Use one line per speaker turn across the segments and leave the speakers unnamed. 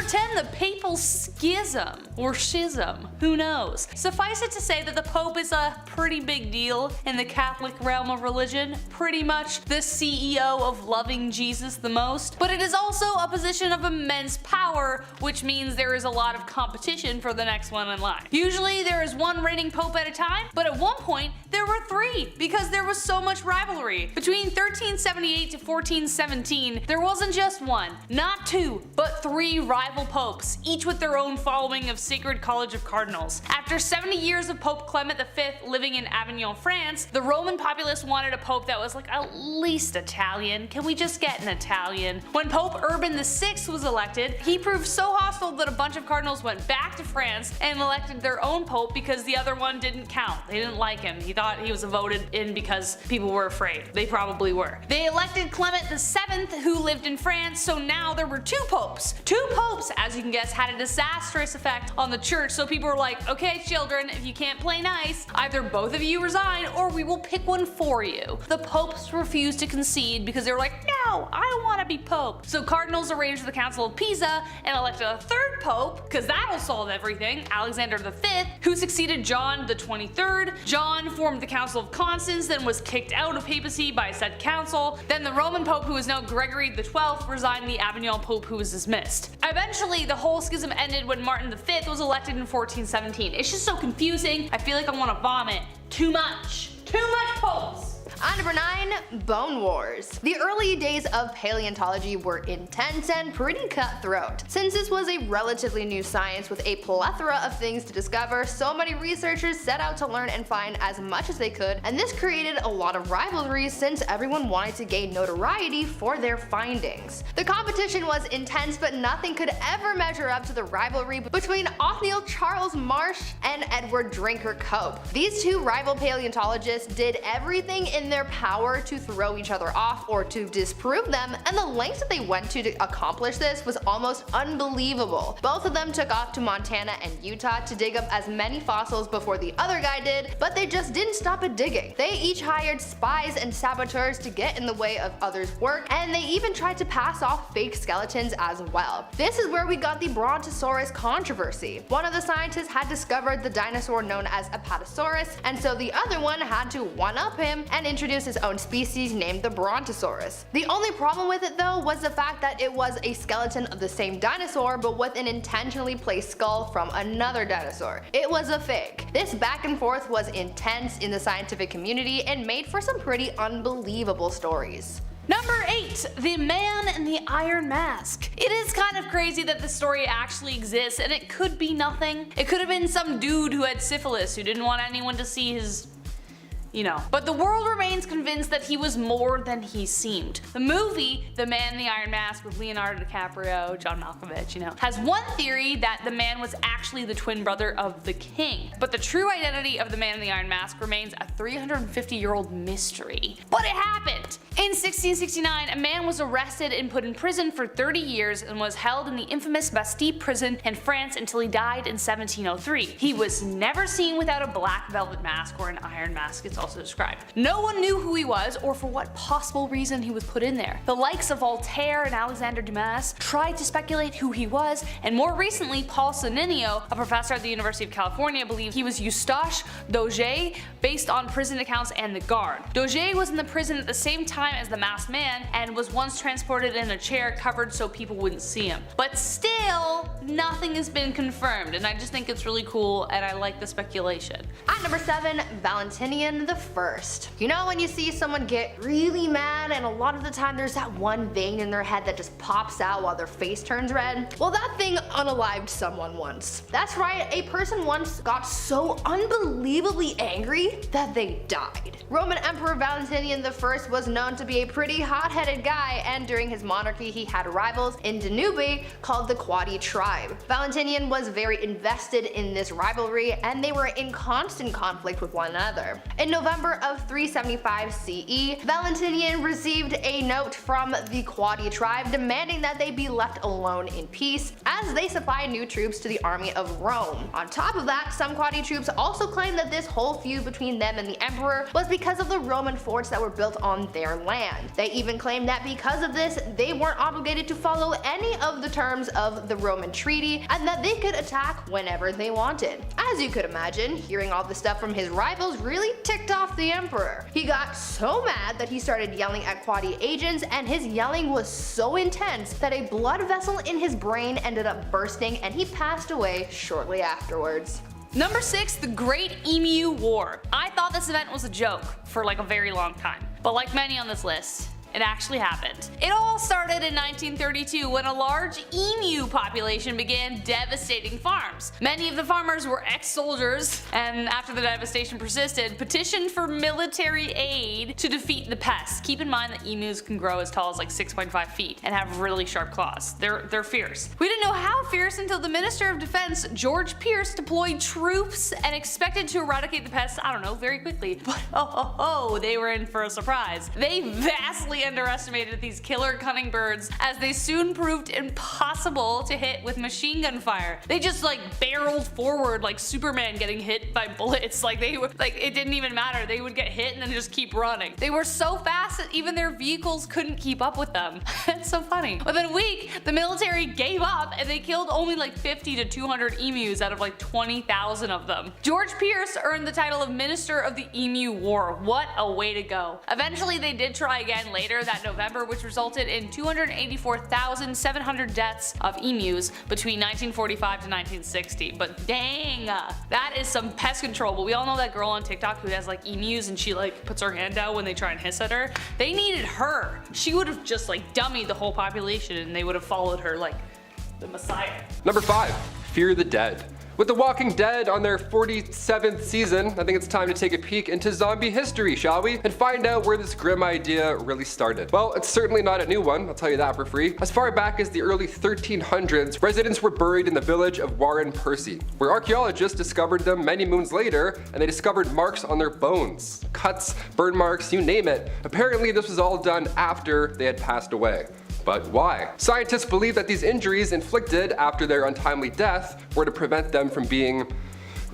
10, the papal schism, or schism, who knows. Suffice it to say that the Pope is a pretty big deal in the Catholic realm of religion, pretty much the CEO of loving Jesus the most, but it is also a position of immense power, which means there is a lot of competition for the next one in line. Usually there is one reigning Pope at a time, but at one point there were 3 because there was so much rivalry. Between 1378 to 1417, there wasn't just one, not 2, but 3 rival popes, each with their own following of Sacred College of Cardinals. After 70 years of Pope Clement V living in Avignon, France, the Roman populace wanted a pope that was like at least Italian. Can we just get an Italian? When Pope Urban VI was elected, he proved so hostile that a bunch of cardinals went back to France and elected their own pope because the other one didn't count. They didn't like him. He thought he was voted in because people were afraid. They probably were. They elected Clement VII, who lived in France, so now there were 2 popes. 2 popes, as you can guess, had a disastrous effect on the church, so people were like, okay children, if you can't play nice, either both of you resign or we will pick one for you. The popes refused to concede because they were like, no, I don't want to be pope. So cardinals arranged for the Council of Pisa and elected a 3rd pope, because that'll solve everything, Alexander V, who succeeded John the 23rd. John formed the Council of Constance, then was kicked out of papacy by said council. Then the Roman Pope, who is now Gregory XII, resigned the Avignon Pope, who was dismissed. Eventually, the whole schism ended when Martin V was elected in 1417. It's just so confusing. I feel like I want to vomit. Too much. Too much popes.
On number 9, Bone Wars. The early days of paleontology were intense and pretty cutthroat. Since this was a relatively new science with a plethora of things to discover, so many researchers set out to learn and find as much as they could, and this created a lot of rivalries since everyone wanted to gain notoriety for their findings. The competition was intense, but nothing could ever measure up to the rivalry between Othniel Charles Marsh and Edward Drinker Cope. These 2 rival paleontologists did everything in their power to throw each other off or to disprove them, and the lengths that they went to accomplish this was almost unbelievable. Both of them took off to Montana and Utah to dig up as many fossils before the other guy did, but they just didn't stop at digging. They each hired spies and saboteurs to get in the way of others' work, and they even tried to pass off fake skeletons as well. This is where we got the Brontosaurus controversy. One of the scientists had discovered the dinosaur known as Apatosaurus, and so the other one had to one-up him and introduced his own species named the Brontosaurus. The only problem with it though was the fact that it was a skeleton of the same dinosaur but with an intentionally placed skull from another dinosaur. It was a fake. This back and forth was intense in the scientific community and made for some pretty unbelievable stories.
Number 8, the Man in the Iron Mask. It is kind of crazy that the story actually exists, and it could be nothing. It could have been some dude who had syphilis who didn't want anyone to see his but the world remains convinced that he was more than he seemed. The movie, The Man in the Iron Mask with Leonardo DiCaprio, John Malkovich, has one theory that the man was actually the twin brother of the king. But the true identity of the Man in the Iron Mask remains a 350-year-old mystery. But it happened! In 1669, a man was arrested and put in prison for 30 years and was held in the infamous Bastille prison in France until he died in 1703. He was never seen without a black velvet mask or an iron mask, it's also described. No one knew who he was or for what possible reason he was put in there. The likes of Voltaire and Alexander Dumas tried to speculate who he was, and more recently Paul Sonnino, a professor at the University of California, believed he was Eustache Dauger based on prison accounts and the guard. Dauger was in the prison at the same time as the masked man and was once transported in a chair covered so people wouldn't see him. But still, nothing has been confirmed, and I just think it's really cool and I like the speculation.
At number 7, Valentinian I. You know when you see someone get really mad and a lot of the time there's that one vein in their head that just pops out while their face turns red? Well, that thing unalived someone once. That's right, a person once got so unbelievably angry that they died. Roman Emperor Valentinian I was known to be a pretty hot-headed guy, and during his monarchy he had rivals in Danube called the Quadi tribe. tribe. Valentinian was very invested in this rivalry, and they were in constant conflict with one another. In November of 375 CE, Valentinian received a note from the Quadi tribe demanding that they be left alone in peace, as they supply new troops to the army of Rome. On top of that, some Quadi troops also claimed that this whole feud between them and the emperor was because of the Roman forts that were built on their land. They even claimed that because of this, they weren't obligated to follow any of the terms of the Roman treaty, and that they could attack whenever they wanted. As you could imagine, hearing all this stuff from his rivals really ticked off the emperor. He got so mad that he started yelling at Quadi agents, and his yelling was so intense that a blood vessel in his brain ended up bursting, and he passed away shortly afterwards.
Number 6, the Great Emu War. I thought this event was a joke for like a very long time, but like many on this list, it actually happened. It all started in 1932 when a large emu population began devastating farms. Many of the farmers were ex-soldiers, and after the devastation persisted, petitioned for military aid to defeat the pests. Keep in mind that emus can grow as tall as like 6.5 feet and have really sharp claws. They're fierce. We didn't know how fierce until the Minister of Defense, George Pierce, deployed troops and expected to eradicate the pests, I don't know, very quickly. But they were in for a surprise. They vastly underestimated these killer cunning birds, as they soon proved impossible to hit with machine gun fire. They just like barreled forward like Superman getting hit by bullets. Like they were like, it didn't even matter. They would get hit and then just keep running. They were so fast that even their vehicles couldn't keep up with them. It's so funny. Within a week, the military gave up and they killed only like 50 to 200 emus out of like 20,000 of them. George Pierce earned the title of Minister of the Emu War. What a way to go. Eventually they did try again later that November, which resulted in 284,700 deaths of emus between 1945 to 1960. But dang, that is some pest control. But we all know that girl on TikTok who has like emus and she like puts her hand out when they try and hiss at her. They needed her. She would have just like dummied the whole population and they would have followed her like the Messiah.
Number 5, Fear the Dead. With The Walking Dead on their 47th season, I think it's time to take a peek into zombie history, shall we? And find out where this grim idea really started. Well, it's certainly not a new one, I'll tell you that for free. As far back as the early 1300s, residents were buried in the village of Warren Percy, where archaeologists discovered them many moons later, and they discovered marks on their bones. Cuts, burn marks, you name it. Apparently this was all done after they had passed away. But why? Scientists believe that these injuries inflicted after their untimely death were to prevent them from being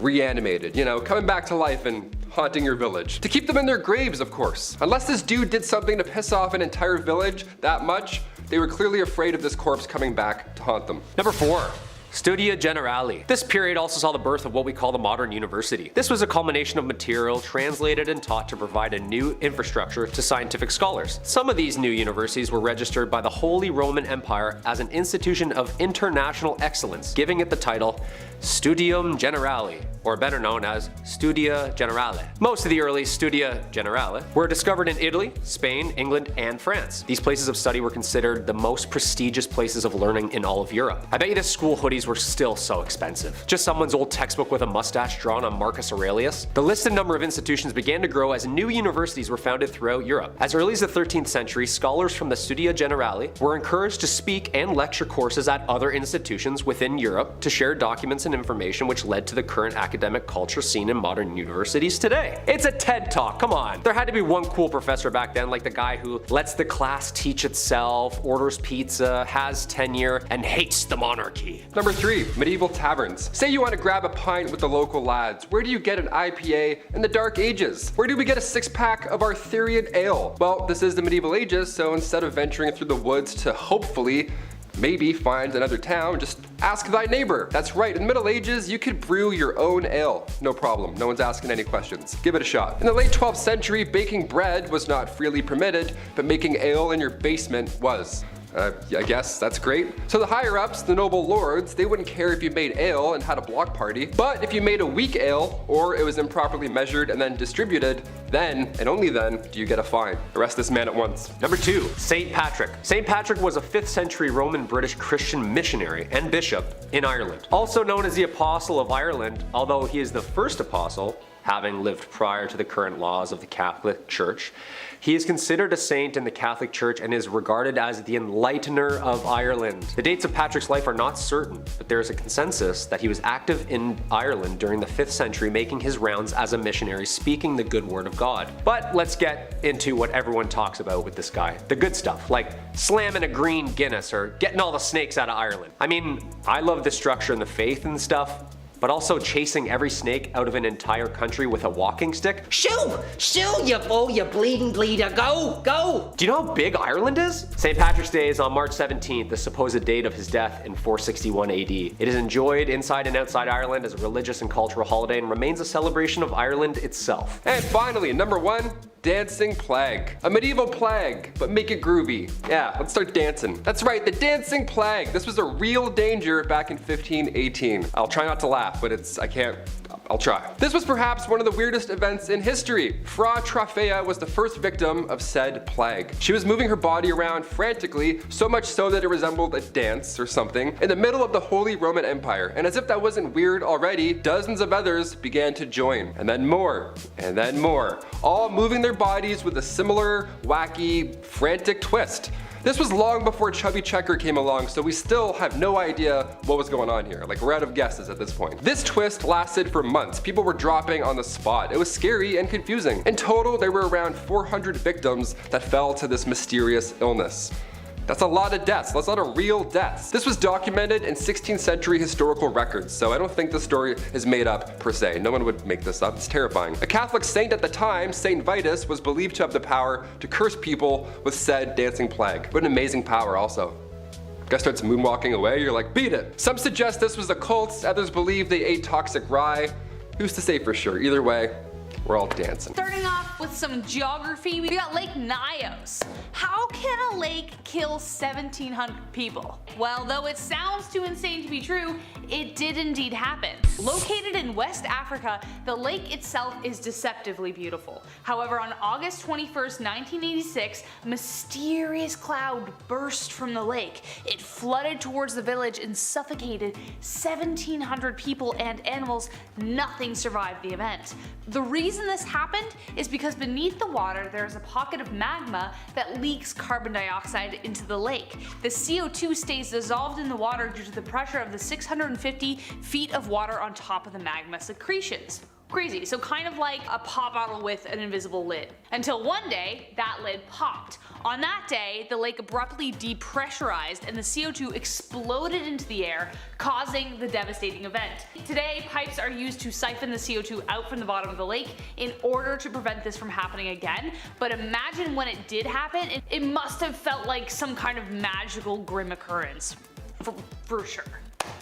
reanimated, you know, coming back to life and haunting your village. To keep them in their graves, of course. Unless this dude did something to piss off an entire village that much, they were clearly afraid of this corpse coming back to haunt them.
Number 4. Studia Generali. This period also saw the birth of what we call the modern university. This was a culmination of material translated and taught to provide a new infrastructure to scientific scholars. Some of these new universities were registered by the Holy Roman Empire as an institution of international excellence, giving it the title Studium Generali, or better known as Studia Generale. Most of the early Studia Generale were discovered in Italy, Spain, England, and France. These places of study were considered the most prestigious places of learning in all of Europe. I bet you the school hoodies were still so expensive. Just someone's old textbook with a mustache drawn on Marcus Aurelius. The listed number of institutions began to grow as new universities were founded throughout Europe. As early as the 13th century, scholars from the Studia Generali were encouraged to speak and lecture courses at other institutions within Europe to share documents and information, which led to the current academic culture seen in modern universities today. It's a TED Talk, come on. There had to be one cool professor back then, like the guy who lets the class teach itself, orders pizza, has tenure, and hates the monarchy.
Number 3, medieval taverns. Say you want to grab a pint with the local lads. Where do you get an IPA in the Dark Ages? Where do we get a 6-pack of Arthurian ale? Well, this is the medieval ages, so instead of venturing through the woods to hopefully maybe find another town, just ask thy neighbor. That's right, in the Middle Ages, you could brew your own ale. No problem, no one's asking any questions. Give it a shot. In the late 12th century, baking bread was not freely permitted, but making ale in your basement was. I guess that's great. So the higher ups, the noble lords, they wouldn't care if you made ale and had a block party. But if you made a weak ale, or it was improperly measured and then distributed, then, and only then, do you get a fine. Arrest this man at once.
Number 2, St. Patrick. St. Patrick was a 5th century Roman British Christian missionary and bishop in Ireland. Also known as the Apostle of Ireland, although he is the first apostle, having lived prior to the current laws of the Catholic Church. He is considered a saint in the Catholic Church and is regarded as the enlightener of Ireland. The dates of Patrick's life are not certain, but there is a consensus that he was active in Ireland during the 5th century, making his rounds as a missionary speaking the good word of God. But let's get into what everyone talks about with this guy. The good stuff, like slamming a green Guinness or getting all the snakes out of Ireland. I mean, I love the structure and the faith and stuff, but also chasing every snake out of an entire country with a walking stick?
Shoo! Shoo, you fool, you bleeding bleeder, go! Go!
Do you know how big Ireland is? St. Patrick's Day is on March 17th, the supposed date of his death in 461 AD. It is enjoyed inside and outside Ireland as a religious and cultural holiday and remains a celebration of Ireland itself.
And finally, number 1, Dancing Plague. A medieval plague, but make it groovy. Yeah, let's start dancing. That's right, the Dancing Plague. This was a real danger back in 1518. I'll try not to laugh, but I'll try. This was perhaps one of the weirdest events in history. Fra Trofea was the first victim of said plague. She was moving her body around frantically, so much so that it resembled a dance or something, in the middle of the Holy Roman Empire. And as if that wasn't weird already, dozens of others began to join. And then more, all moving their bodies with a similar, wacky, frantic twist. This was long before Chubby Checker came along, so we still have no idea what was going on here. Like, we're out of guesses at this point. This twist lasted for months. People were dropping on the spot. It was scary and confusing. In total, there were around 400 victims that fell to this mysterious illness. That's a lot of deaths. That's a lot of real deaths. This was documented in 16th century historical records, so I don't think the story is made up per se. No one would make this up. It's terrifying. A Catholic saint at the time, Saint Vitus, was believed to have the power to curse people with said dancing plague. What an amazing power also. Guy starts moonwalking away, you're like, beat it. Some suggest this was a cult, others believe they ate toxic rye. Who's to say for sure? Either way, we're all dancing.
Starting off with some geography, we got Lake Nyos. How can a lake kill 1,700 people? Well, though it sounds too insane to be true, it did indeed happen. Located in West Africa, the lake itself is deceptively beautiful. However, on August 21st, 1986, a mysterious cloud burst from the lake. It flooded towards the village and suffocated 1,700 people and animals. Nothing survived the event. The reason this happened is because beneath the water there is a pocket of magma that leaks carbon dioxide into the lake. The CO2 stays dissolved in the water due to the pressure of the 650 feet of water on top of the magma secretions. Crazy, so kind of like a pop bottle with an invisible lid. Until one day, that lid popped. On that day, the lake abruptly depressurized and the CO2 exploded into the air, causing the devastating event. Today, pipes are used to siphon the CO2 out from the bottom of the lake in order to prevent this from happening again, but imagine when it did happen, it must have felt like some kind of magical grim occurrence. For sure.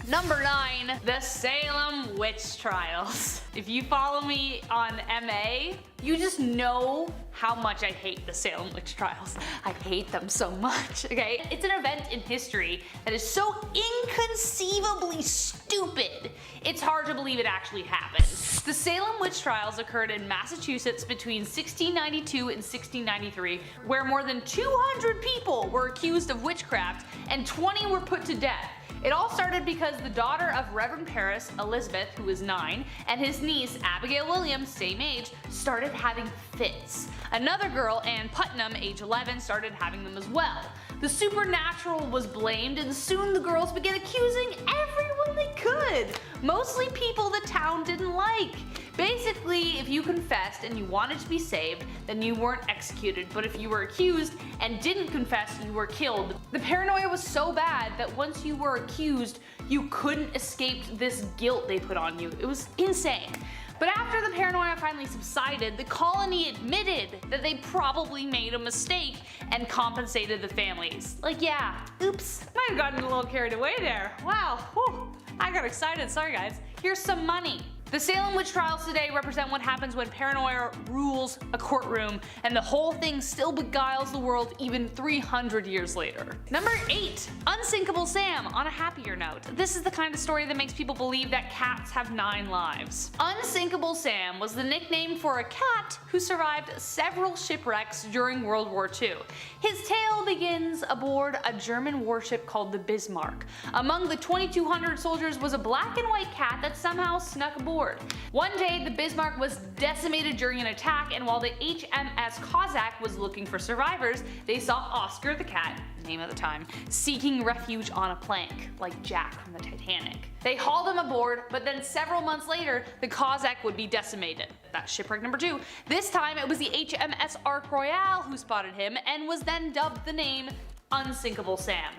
Number 9, the Salem Witch Trials. If you follow me on MA, you just know how much I hate the Salem Witch Trials. I hate them so much, okay? It's an event in history that is so inconceivably stupid, it's hard to believe it actually happened. The Salem Witch Trials occurred in Massachusetts between 1692 and 1693, where more than 200 people were accused of witchcraft and 20 were put to death. It all started because the daughter of Reverend Paris, Elizabeth, who was 9, and his niece, Abigail Williams, same age, started having fits. Another girl, Ann Putnam, age 11, started having them as well. The supernatural was blamed, and soon the girls began accusing everyone they could, mostly people the town didn't like. Basically, if you confessed and you wanted to be saved, then you weren't executed, but if you were accused and didn't confess, you were killed. The paranoia was so bad that once you were accused, you couldn't escape this guilt they put on you. It was insane. But after the paranoia finally subsided, the colony admitted that they probably made a mistake and compensated the families. Like, yeah, oops, might have gotten a little carried away there. Wow, whew, I got excited, sorry guys. Here's some money. The Salem Witch Trials today represent what happens when paranoia rules a courtroom and the whole thing still beguiles the world even 300 years later. Number 8, Unsinkable Sam. On a happier note, this is the kind of story that makes people believe that cats have 9 lives. Unsinkable Sam was the nickname for a cat who survived several shipwrecks during World War II. His tale begins aboard a German warship called the Bismarck. Among the 2,200 soldiers was a black and white cat that somehow snuck aboard. board. One day, the Bismarck was decimated during an attack, and while the HMS Cossack was looking for survivors, they saw Oscar the cat, name of the time, seeking refuge on a plank, like Jack from the Titanic. They hauled him aboard, but then several months later, the Cossack would be decimated. That's shipwreck number 2. This time, it was the HMS Ark Royale who spotted him and was then dubbed the name Unsinkable Sam.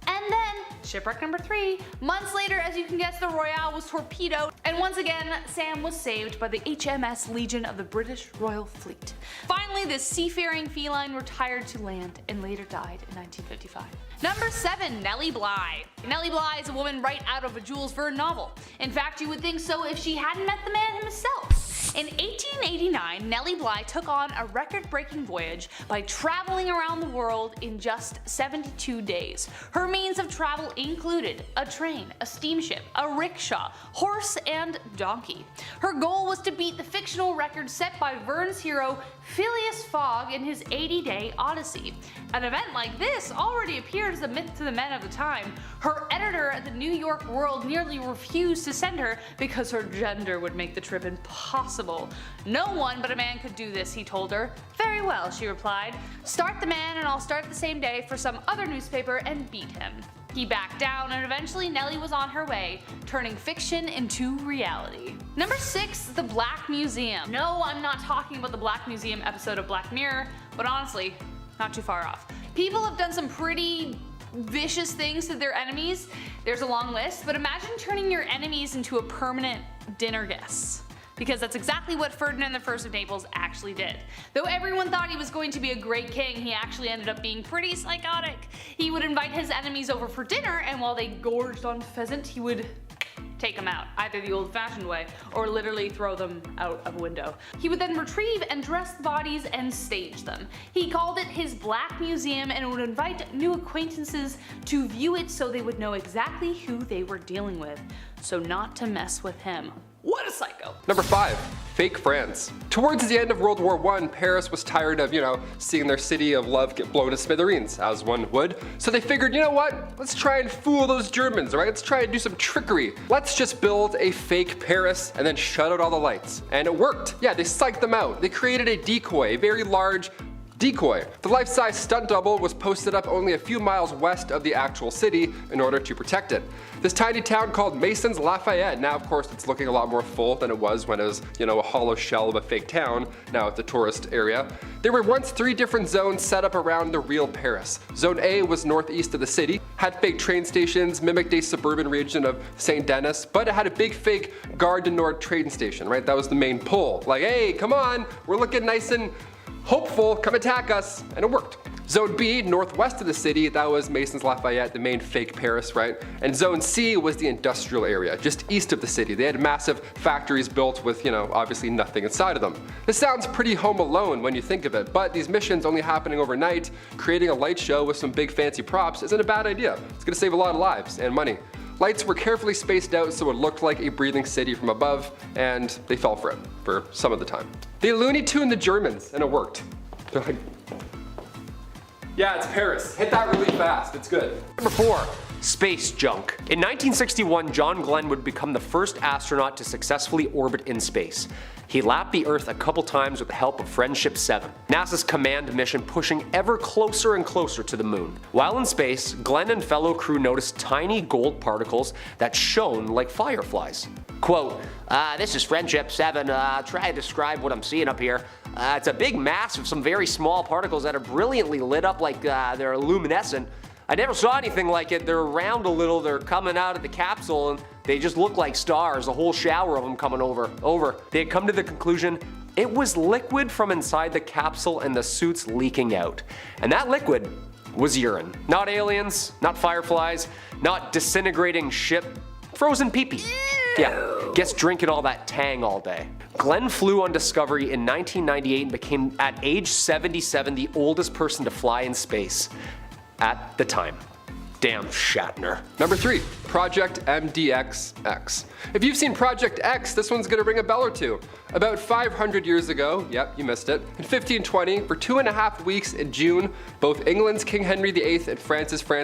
And then, shipwreck number 3, months later, as you can guess, the Royale was torpedoed, and once again, Sam was saved by the HMS Legion of the British Royal Fleet. Finally, this seafaring feline retired to land and later died in 1955. Number 7, Nelly Bly. Nelly Bly is a woman right out of a Jules Verne novel. In fact, you would think so if she hadn't met the man himself. In 1889, Nelly Bly took on a record-breaking voyage by traveling around the world in just 72 days. Her means of travel included a train, a steamship, a rickshaw, horse, and donkey. Her goal was to beat the fictional record set by Verne's hero Phileas Fogg in his 80-day Odyssey. An event like this already appeared as a myth to the men of the time. Her editor at the New York World nearly refused to send her because her gender would make the trip impossible. No one but a man could do this, he told her. Very well, she replied. Start the man and I'll start the same day for some other newspaper and beat him. He backed down, and eventually Nelly was on her way, turning fiction into reality. Number 6, the Black Museum. No, I'm not talking about the Black Museum episode of Black Mirror, but honestly, not too far off. People have done some pretty vicious things to their enemies. There's a long list, but imagine turning your enemies into a permanent dinner guest. Because that's exactly what Ferdinand I of Naples actually did. Though everyone thought he was going to be a great king, he actually ended up being pretty psychotic. He would invite his enemies over for dinner, and while they gorged on pheasant, he would take them out, either the old-fashioned way, or literally throw them out of a window. He would then retrieve and dress the bodies and stage them. He called it his Black Museum and would invite new acquaintances to view it so they would know exactly who they were dealing with, so not to mess with him. What a psycho.
Number 5, fake France. Towards the end of World War I, Paris was tired of, seeing their city of love get blown to smithereens, as one would. So they figured, you know what? Let's try and fool those Germans, right? Let's try and do some trickery. Let's just build a fake Paris and then shut out all the lights. And it worked. Yeah, they psyched them out. They created a decoy, a very large decoy. The life-size stunt double was posted up only a few miles west of the actual city in order to protect it. This tiny town called Masons Lafayette, now of course it's looking a lot more full than it was when it was, a hollow shell of a fake town. Now it's a tourist area. There were once 3 different zones set up around the real Paris. Zone A was northeast of the city, had fake train stations, mimicked a suburban region of St. Denis, but it had a big fake Gare du Nord train station, right? That was the main pull. Like, hey, come on, we're looking nice and hopeful, come attack us, and it worked. Zone B, northwest of the city, that was Masons Lafayette, the main fake Paris, right? And Zone C was the industrial area, just east of the city. They had massive factories built with, obviously nothing inside of them. This sounds pretty Home Alone when you think of it, but these missions only happening overnight, creating a light show with some big fancy props isn't a bad idea. It's gonna save a lot of lives and money. Lights were carefully spaced out so it looked like a breathing city from above, and they fell for it, for some of the time. They Looney Tuned the Germans, and it worked. They're like, yeah, it's Paris. Hit that really fast, it's good.
Number 4, space junk. In 1961, John Glenn would become the first astronaut to successfully orbit in space. He lapped the Earth a couple times with the help of Friendship 7, NASA's command mission pushing ever closer and closer to the moon. While in space, Glenn and fellow crew noticed tiny gold particles that shone like fireflies. Quote, this is Friendship 7, try to describe what I'm seeing up here. It's a big mass of some very small particles that are brilliantly lit up like they're luminescent. I never saw anything like it. They're around a little, they're coming out of the capsule, and they just look like stars, a whole shower of them coming over. They had come to the conclusion it was liquid from inside the capsule and the suits leaking out. And that liquid was urine. Not aliens, not fireflies, not disintegrating ship, frozen pee-pee. Yeah, guess drinking all that Tang all day. Glenn flew on Discovery in 1998 and became, at age 77, the oldest person to fly in space. At the time. Damn Shatner.
Number 3, Project MDXX. If you've seen Project X, this one's gonna ring a bell or two. About 500 years ago, yep, you missed it, in 1520, for 2.5 weeks in June, both England's King Henry VIII and Francis I,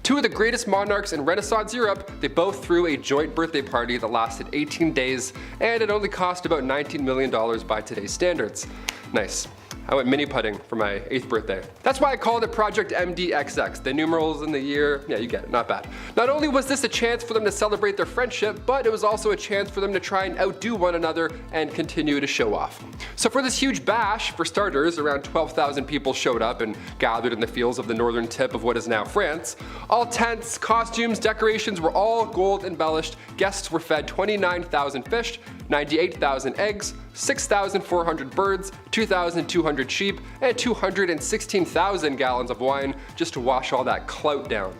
two of the greatest monarchs in Renaissance Europe, they both threw a joint birthday party that lasted 18 days, and it only cost about $19 million by today's standards. Nice. I went mini putting for my 8th birthday. That's why I called it Project MDXX. The numerals in the year, yeah, you get it, not bad. Not only was this a chance for them to celebrate their friendship, but it was also a chance for them to try and outdo one another and continue to show off. So for this huge bash, for starters, around 12,000 people showed up and gathered in the fields of the northern tip of what is now France. All tents, costumes, decorations were all gold embellished. Guests were fed 29,000 fish, 98,000 eggs, 6,400 birds, 2,200 sheep, and 216,000 gallons of wine just to wash all that clout down.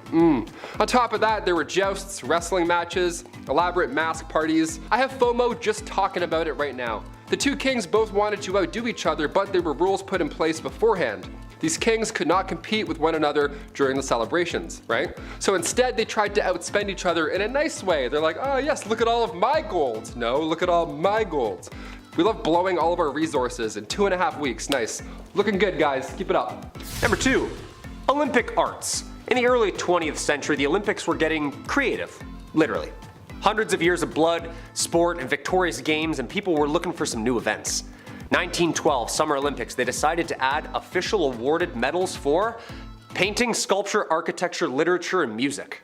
On top of that, there were jousts, wrestling matches, elaborate mask parties. I have FOMO just talking about it right now. The two kings both wanted to outdo each other, but there were rules put in place beforehand. These kings could not compete with one another during the celebrations, right? So instead they tried to outspend each other in a nice way. They're like, oh yes, look at all of my gold. No, look at all my gold. We love blowing all of our resources in 2.5 weeks. Nice. Looking good, guys. Keep it up.
Number 2, Olympic arts. In the early 20th century, the Olympics were getting creative, literally. Hundreds of years of blood, sport, and victorious games, and people were looking for some new events. 1912 Summer Olympics, they decided to add official awarded medals for painting, sculpture, architecture, literature, and music.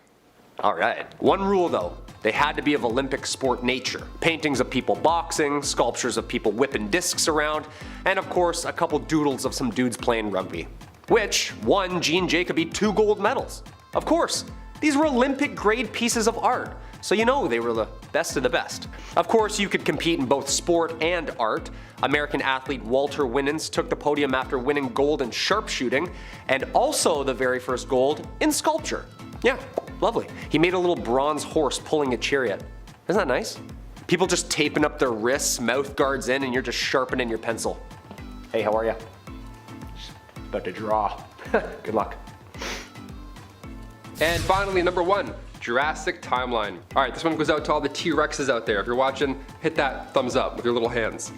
Alright. One rule though, they had to be of Olympic sport nature. Paintings of people boxing, sculptures of people whipping discs around, and of course a couple doodles of some dudes playing rugby. Which won Gene Jacoby 2 gold medals. Of course, these were Olympic grade pieces of art, so you know they were the best of the best. Of course, you could compete in both sport and art. American athlete Walter Winans took the podium after winning gold in sharpshooting, and also the very first gold in sculpture. Yeah, lovely. He made a little bronze horse pulling a chariot. Isn't that nice? People just taping up their wrists, mouth guards in, and you're just sharpening your pencil. Hey, how are ya? About to draw. Good luck.
And finally, number 1, Jurassic Timeline. Alright, this one goes out to all the T-Rexes out there. If you're watching, hit that thumbs up with your little hands.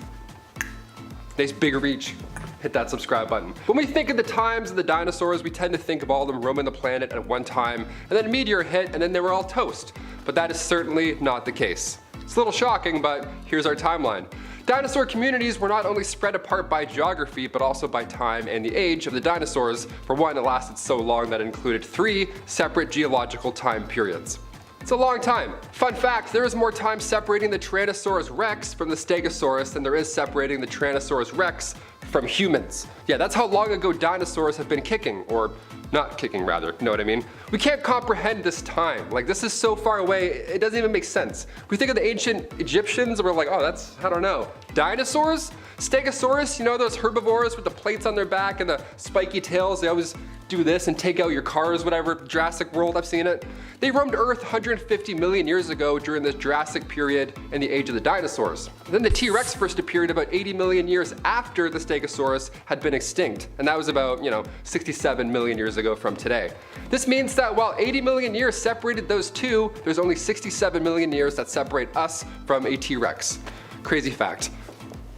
Nice big reach. Hit that subscribe button. When we think of the times of the dinosaurs, we tend to think of all of them roaming the planet at one time, and then a meteor hit, and then they were all toast. But that is certainly not the case. It's a little shocking, but here's our timeline. Dinosaur communities were not only spread apart by geography, but also by time and the age of the dinosaurs. For one, it lasted so long that it included 3 separate geological time periods. It's a long time. Fun fact, there is more time separating the Tyrannosaurus rex from the Stegosaurus than there is separating the Tyrannosaurus rex from humans. Yeah, that's how long ago dinosaurs have been kicking, or not kicking rather, you know what I mean? We can't comprehend this time. Like, this is so far away, it doesn't even make sense. We think of the ancient Egyptians and we're like, oh, that's, I don't know. Dinosaurs? Stegosaurus, you know those herbivores with the plates on their back and the spiky tails? They always do this and take out your cars, whatever, Jurassic World, I've seen it. They roamed Earth 150 million years ago during the Jurassic period and the age of the dinosaurs. And then the T-Rex first appeared about 80 million years after the Stegosaurus had been extinct, and that was about, 67 million years ago from today. This means that while 80 million years separated those two, there's only 67 million years that separate us from a T-Rex. Crazy fact.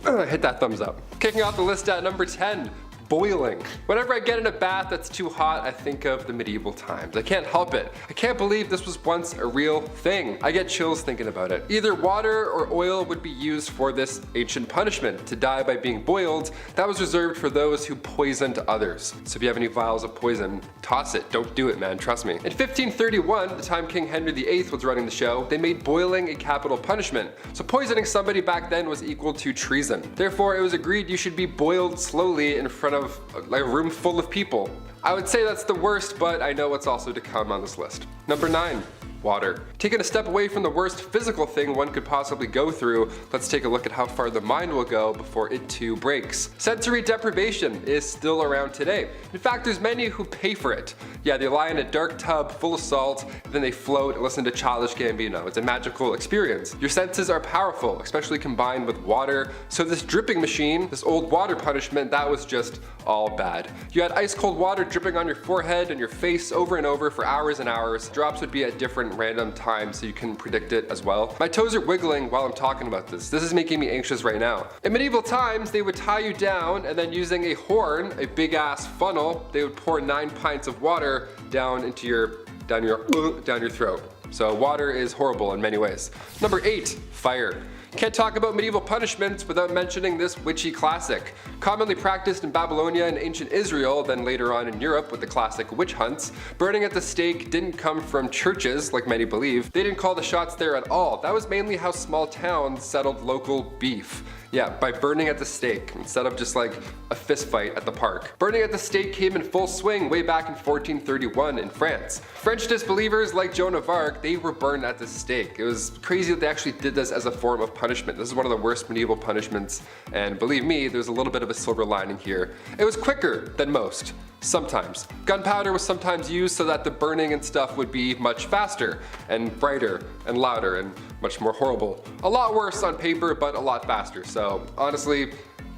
Hit that thumbs up. Kicking off the list at number 10. Boiling. Whenever I get in a bath that's too hot, I think of the medieval times. I can't help it. I can't believe this was once a real thing. I get chills thinking about it. Either water or oil would be used for this ancient punishment. To die by being boiled, that was reserved for those who poisoned others. So if you have any vials of poison, toss it. Don't do it, man. Trust me. In 1531, the time King Henry VIII was running the show, they made boiling a capital punishment. So poisoning somebody back then was equal to treason. Therefore, it was agreed you should be boiled slowly in front of a room full of people. I would say that's the worst, but I know what's also to come on this list. Number 9. water. Taking a step away from the worst physical thing one could possibly go through, let's take a look at how far the mind will go before it too breaks. Sensory deprivation is still around today. In fact, there's many who pay for it. Yeah, they lie in a dark tub full of salt, then they float and listen to Childish Gambino. It's a magical experience. Your senses are powerful, especially combined with water, so this dripping machine, this old water punishment, that was just all bad. You had ice cold water dripping on your forehead and your face over and over for hours and hours. Drops would be at different random times so you can predict it as well. My toes are wiggling while I'm talking about this. This is making me anxious right now. In medieval times, they would tie you down and then using a horn, a big ass funnel, they would pour 9 pints of water down your throat. So water is horrible in many ways. Number 8, fire. Can't talk about medieval punishments without mentioning this witchy classic. Commonly practiced in Babylonia and ancient Israel, then later on in Europe with the classic witch hunts, burning at the stake didn't come from churches, like many believe. They didn't call the shots there at all. That was mainly how small towns settled local beef. Yeah, by burning at the stake, instead of just like a fist fight at the park. Burning at the stake came in full swing way back in 1431 in France. French disbelievers like Joan of Arc, they were burned at the stake. It was crazy that they actually did this as a form of punishment. This is one of the worst medieval punishments, and believe me, there's a little bit of a silver lining here. It was quicker than most. Sometimes. Gunpowder was sometimes used so that the burning and stuff would be much faster and brighter and louder and much more horrible. A lot worse on paper, but a lot faster. So honestly,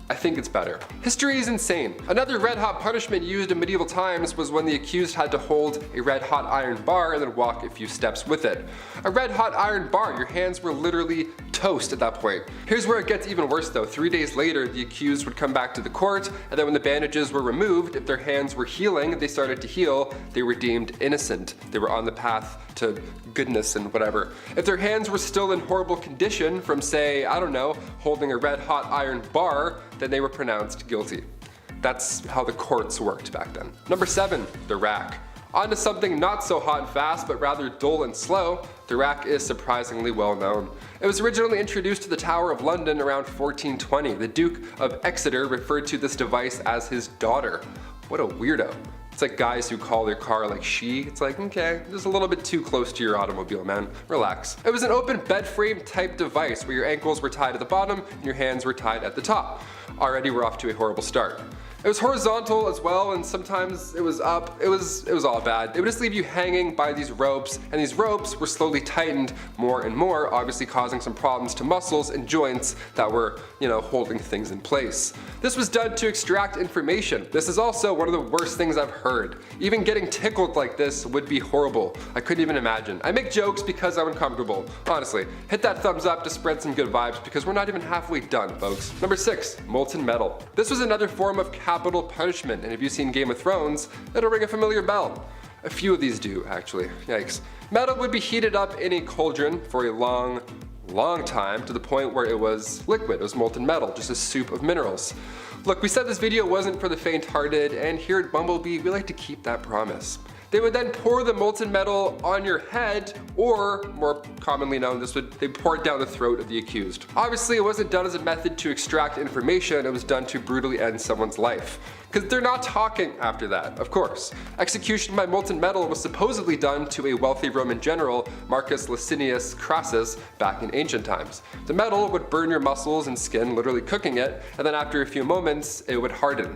I think it's better. History is insane. Another red hot punishment used in medieval times was when the accused had to hold a red hot iron bar and then walk a few steps with it. A red hot iron bar, your hands were literally toast at that point. Here's where it gets even worse though. 3 days later, the accused would come back to the court, and then when the bandages were removed, if their hands were healing, they started to heal, they were deemed innocent. They were on the path to goodness and whatever. If their hands were still in horrible condition from, say, I don't know, holding a red hot iron bar, then they were pronounced guilty. That's how the courts worked back then. Number 7, the rack. On to something not so hot and fast, but rather dull and slow. The rack is surprisingly well known. It was originally introduced to the Tower of London around 1420. The Duke of Exeter referred to this device as his daughter. What a weirdo. It's like guys who call their car like she. It's like, okay, just a little bit too close to your automobile, man. Relax. It was an open bed frame type device where your ankles were tied at the bottom and your hands were tied at the top. Already we're off to a horrible start. It was horizontal as well, and sometimes it was up. It was all bad. It would just leave you hanging by these ropes, and these ropes were slowly tightened more and more, obviously causing some problems to muscles and joints that were, holding things in place. This was done to extract information. This is also one of the worst things I've heard. Even getting tickled like this would be horrible. I couldn't even imagine. I make jokes because I'm uncomfortable. Honestly, hit that thumbs up to spread some good vibes because we're not even halfway done, folks. Number 6, molten metal. This was another form of capital punishment, and if you've seen Game of Thrones, it'll ring a familiar bell. A few of these do, actually. Yikes. Metal would be heated up in a cauldron for a long time to the point where it was liquid. It was molten metal, just a soup of minerals. Look, we said this video wasn't for the faint-hearted, and here at Bumblebee, we like to keep that promise. They would then pour the molten metal on your head, or more commonly known, they pour it down the throat of the accused. Obviously, it wasn't done as a method to extract information, it was done to brutally end someone's life. Because they're not talking after that, of course. Execution by molten metal was supposedly done to a wealthy Roman general, Marcus Licinius Crassus, back in ancient times. The metal would burn your muscles and skin, literally cooking it, and then after a few moments, it would harden.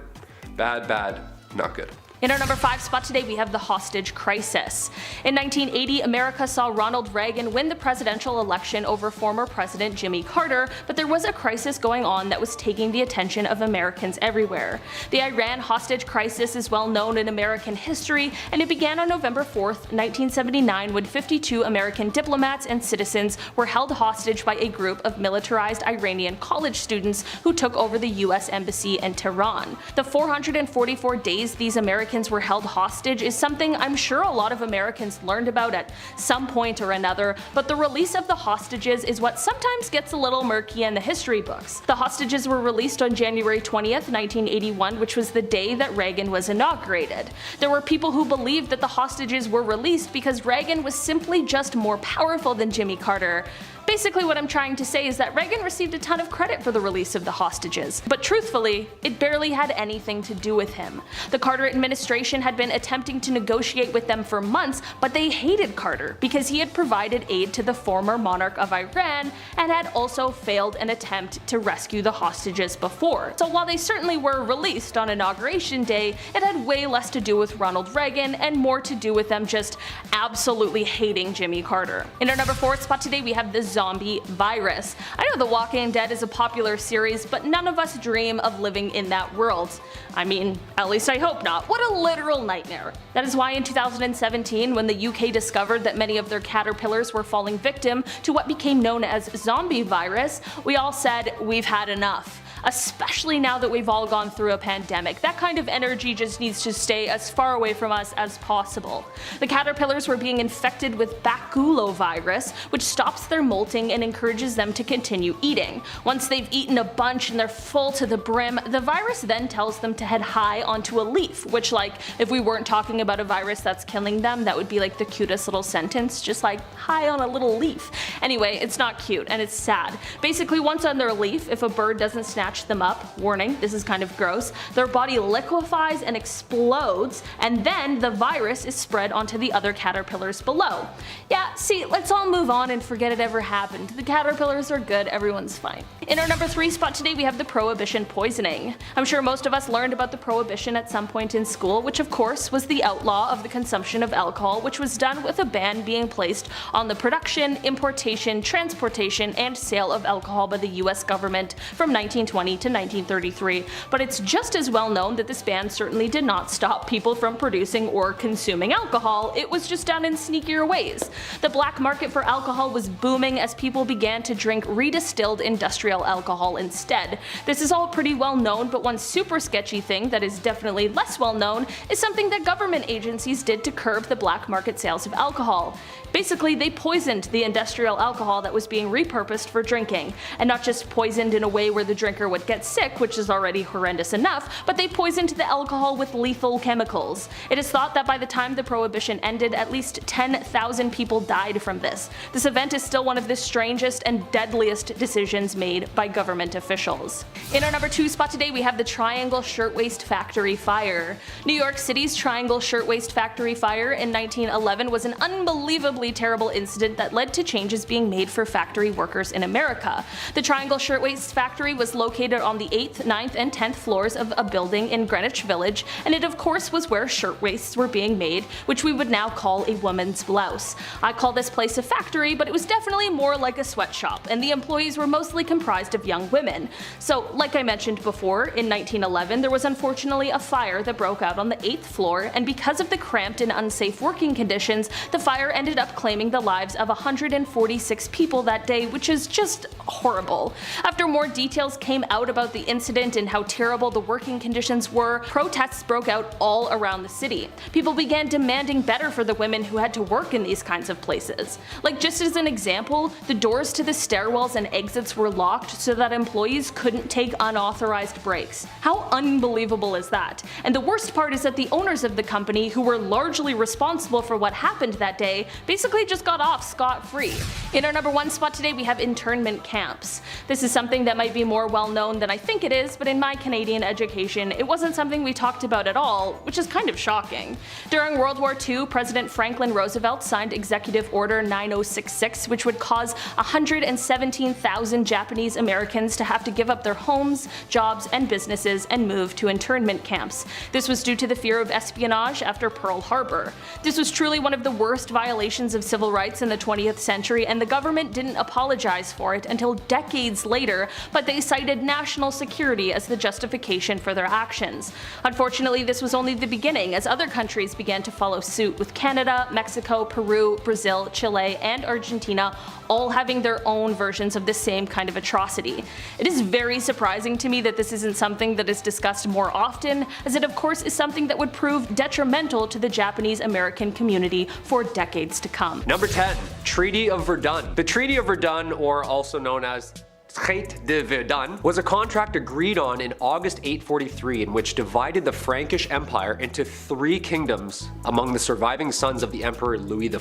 Bad, not good.
In our number 5 spot today, we have the hostage crisis. In 1980, America saw Ronald Reagan win the presidential election over former President Jimmy Carter, but there was a crisis going on that was taking the attention of Americans everywhere. The Iran hostage crisis is well known in American history, and it began on November 4th, 1979, when 52 American diplomats and citizens were held hostage by a group of militarized Iranian college students who took over the US Embassy in Tehran. The 444 days these Americans were held hostage is something I'm sure a lot of Americans learned about at some point or another, but the release of the hostages is what sometimes gets a little murky in the history books. The hostages were released on January 20th, 1981, which was the day that Reagan was inaugurated. There were people who believed that the hostages were released because Reagan was simply just more powerful than Jimmy Carter. Basically what I'm trying to say is that Reagan received a ton of credit for the release of the hostages, but truthfully, it barely had anything to do with him. The Carter administration had been attempting to negotiate with them for months, but they hated Carter because he had provided aid to the former monarch of Iran and had also failed an attempt to rescue the hostages before. So while they certainly were released on Inauguration Day, it had way less to do with Ronald Reagan and more to do with them just absolutely hating Jimmy Carter. In our number 4 spot today we have the zombie virus. I know The Walking Dead is a popular series, but none of us dream of living in that world. I mean, at least I hope not. What a literal nightmare. That is why in 2017, when the UK discovered that many of their caterpillars were falling victim to what became known as zombie virus, we all said, we've had enough. Especially now that we've all gone through a pandemic. That kind of energy just needs to stay as far away from us as possible. The caterpillars were being infected with baculovirus, which stops their molting and encourages them to continue eating. Once they've eaten a bunch and they're full to the brim, the virus then tells them to head high onto a leaf, which, like, if we weren't talking about a virus that's killing them, that would be like the cutest little sentence, just like high on a little leaf. Anyway, it's not cute and it's sad. Basically, once on their leaf, if a bird doesn't snatch them up, warning, this is kind of gross, their body liquefies and explodes, and then the virus is spread onto the other caterpillars below. Yeah, see, let's all move on and forget it ever happened. The caterpillars are good, everyone's fine. In our number 3 spot today we have the Prohibition poisoning. I'm sure most of us learned about the Prohibition at some point in school, which of course was the outlaw of the consumption of alcohol, which was done with a ban being placed on the production, importation, transportation, and sale of alcohol by the US government from 1920 to 1933, but it's just as well known that this ban certainly did not stop people from producing or consuming alcohol. It was just done in sneakier ways. The black market for alcohol was booming as people began to drink redistilled industrial alcohol instead. This is all pretty well known, but one super sketchy thing that is definitely less well known is something that government agencies did to curb the black market sales of alcohol. Basically, they poisoned the industrial alcohol that was being repurposed for drinking, and not just poisoned in a way where the drinker would get sick, which is already horrendous enough, but they poisoned the alcohol with lethal chemicals. It is thought that by the time the Prohibition ended, at least 10,000 people died from this. This event is still one of the strangest and deadliest decisions made by government officials. In our number 2 spot today we have the Triangle Shirtwaist Factory Fire. New York City's Triangle Shirtwaist Factory Fire in 1911 was an unbelievably terrible incident that led to changes being made for factory workers in America. The Triangle Shirtwaist Factory was located on the 8th, 9th, and 10th floors of a building in Greenwich Village, and it of course was where shirtwaists were being made, which we would now call a woman's blouse. I call this place a factory, but it was definitely more like a sweatshop, and the employees were mostly comprised of young women. So, like I mentioned before, in 1911 there was unfortunately a fire that broke out on the 8th floor, and because of the cramped and unsafe working conditions, the fire ended up claiming the lives of 146 people that day, which is just horrible. After more details came out about the incident and how terrible the working conditions were, protests broke out all around the city. People began demanding better for the women who had to work in these kinds of places. Like, just as an example, the doors to the stairwells and exits were locked so that employees couldn't take unauthorized breaks. How unbelievable is that? And the worst part is that the owners of the company, who were largely responsible for what happened that day, basically just got off scot-free. In our number 1 spot today we have internment camps. This is something that might be more well known than I think it is, but in my Canadian education it wasn't something we talked about at all, which is kind of shocking. During World War II, President Franklin Roosevelt signed Executive Order 9066, which would cause 117,000 Japanese Americans to have to give up their homes, jobs, and businesses and move to internment camps. This was due to the fear of espionage after Pearl Harbor. This was truly one of the worst violations of civil rights in the 20th century, and the government didn't apologize for it until decades later, but they cited national security as the justification for their actions. Unfortunately, this was only the beginning, as other countries began to follow suit, with Canada, Mexico, Peru, Brazil, Chile, and Argentina all having their own versions of the same kind of atrocity. It is very surprising to me that this isn't something that is discussed more often, as it of course is something that would prove detrimental to the Japanese American community for decades to come.
Number 10. Treaty of Verdun. The Treaty of Verdun, or also known as Traité de Verdun, was a contract agreed on in August 843 in which divided the Frankish Empire into 3 kingdoms among the surviving sons of the Emperor Louis I,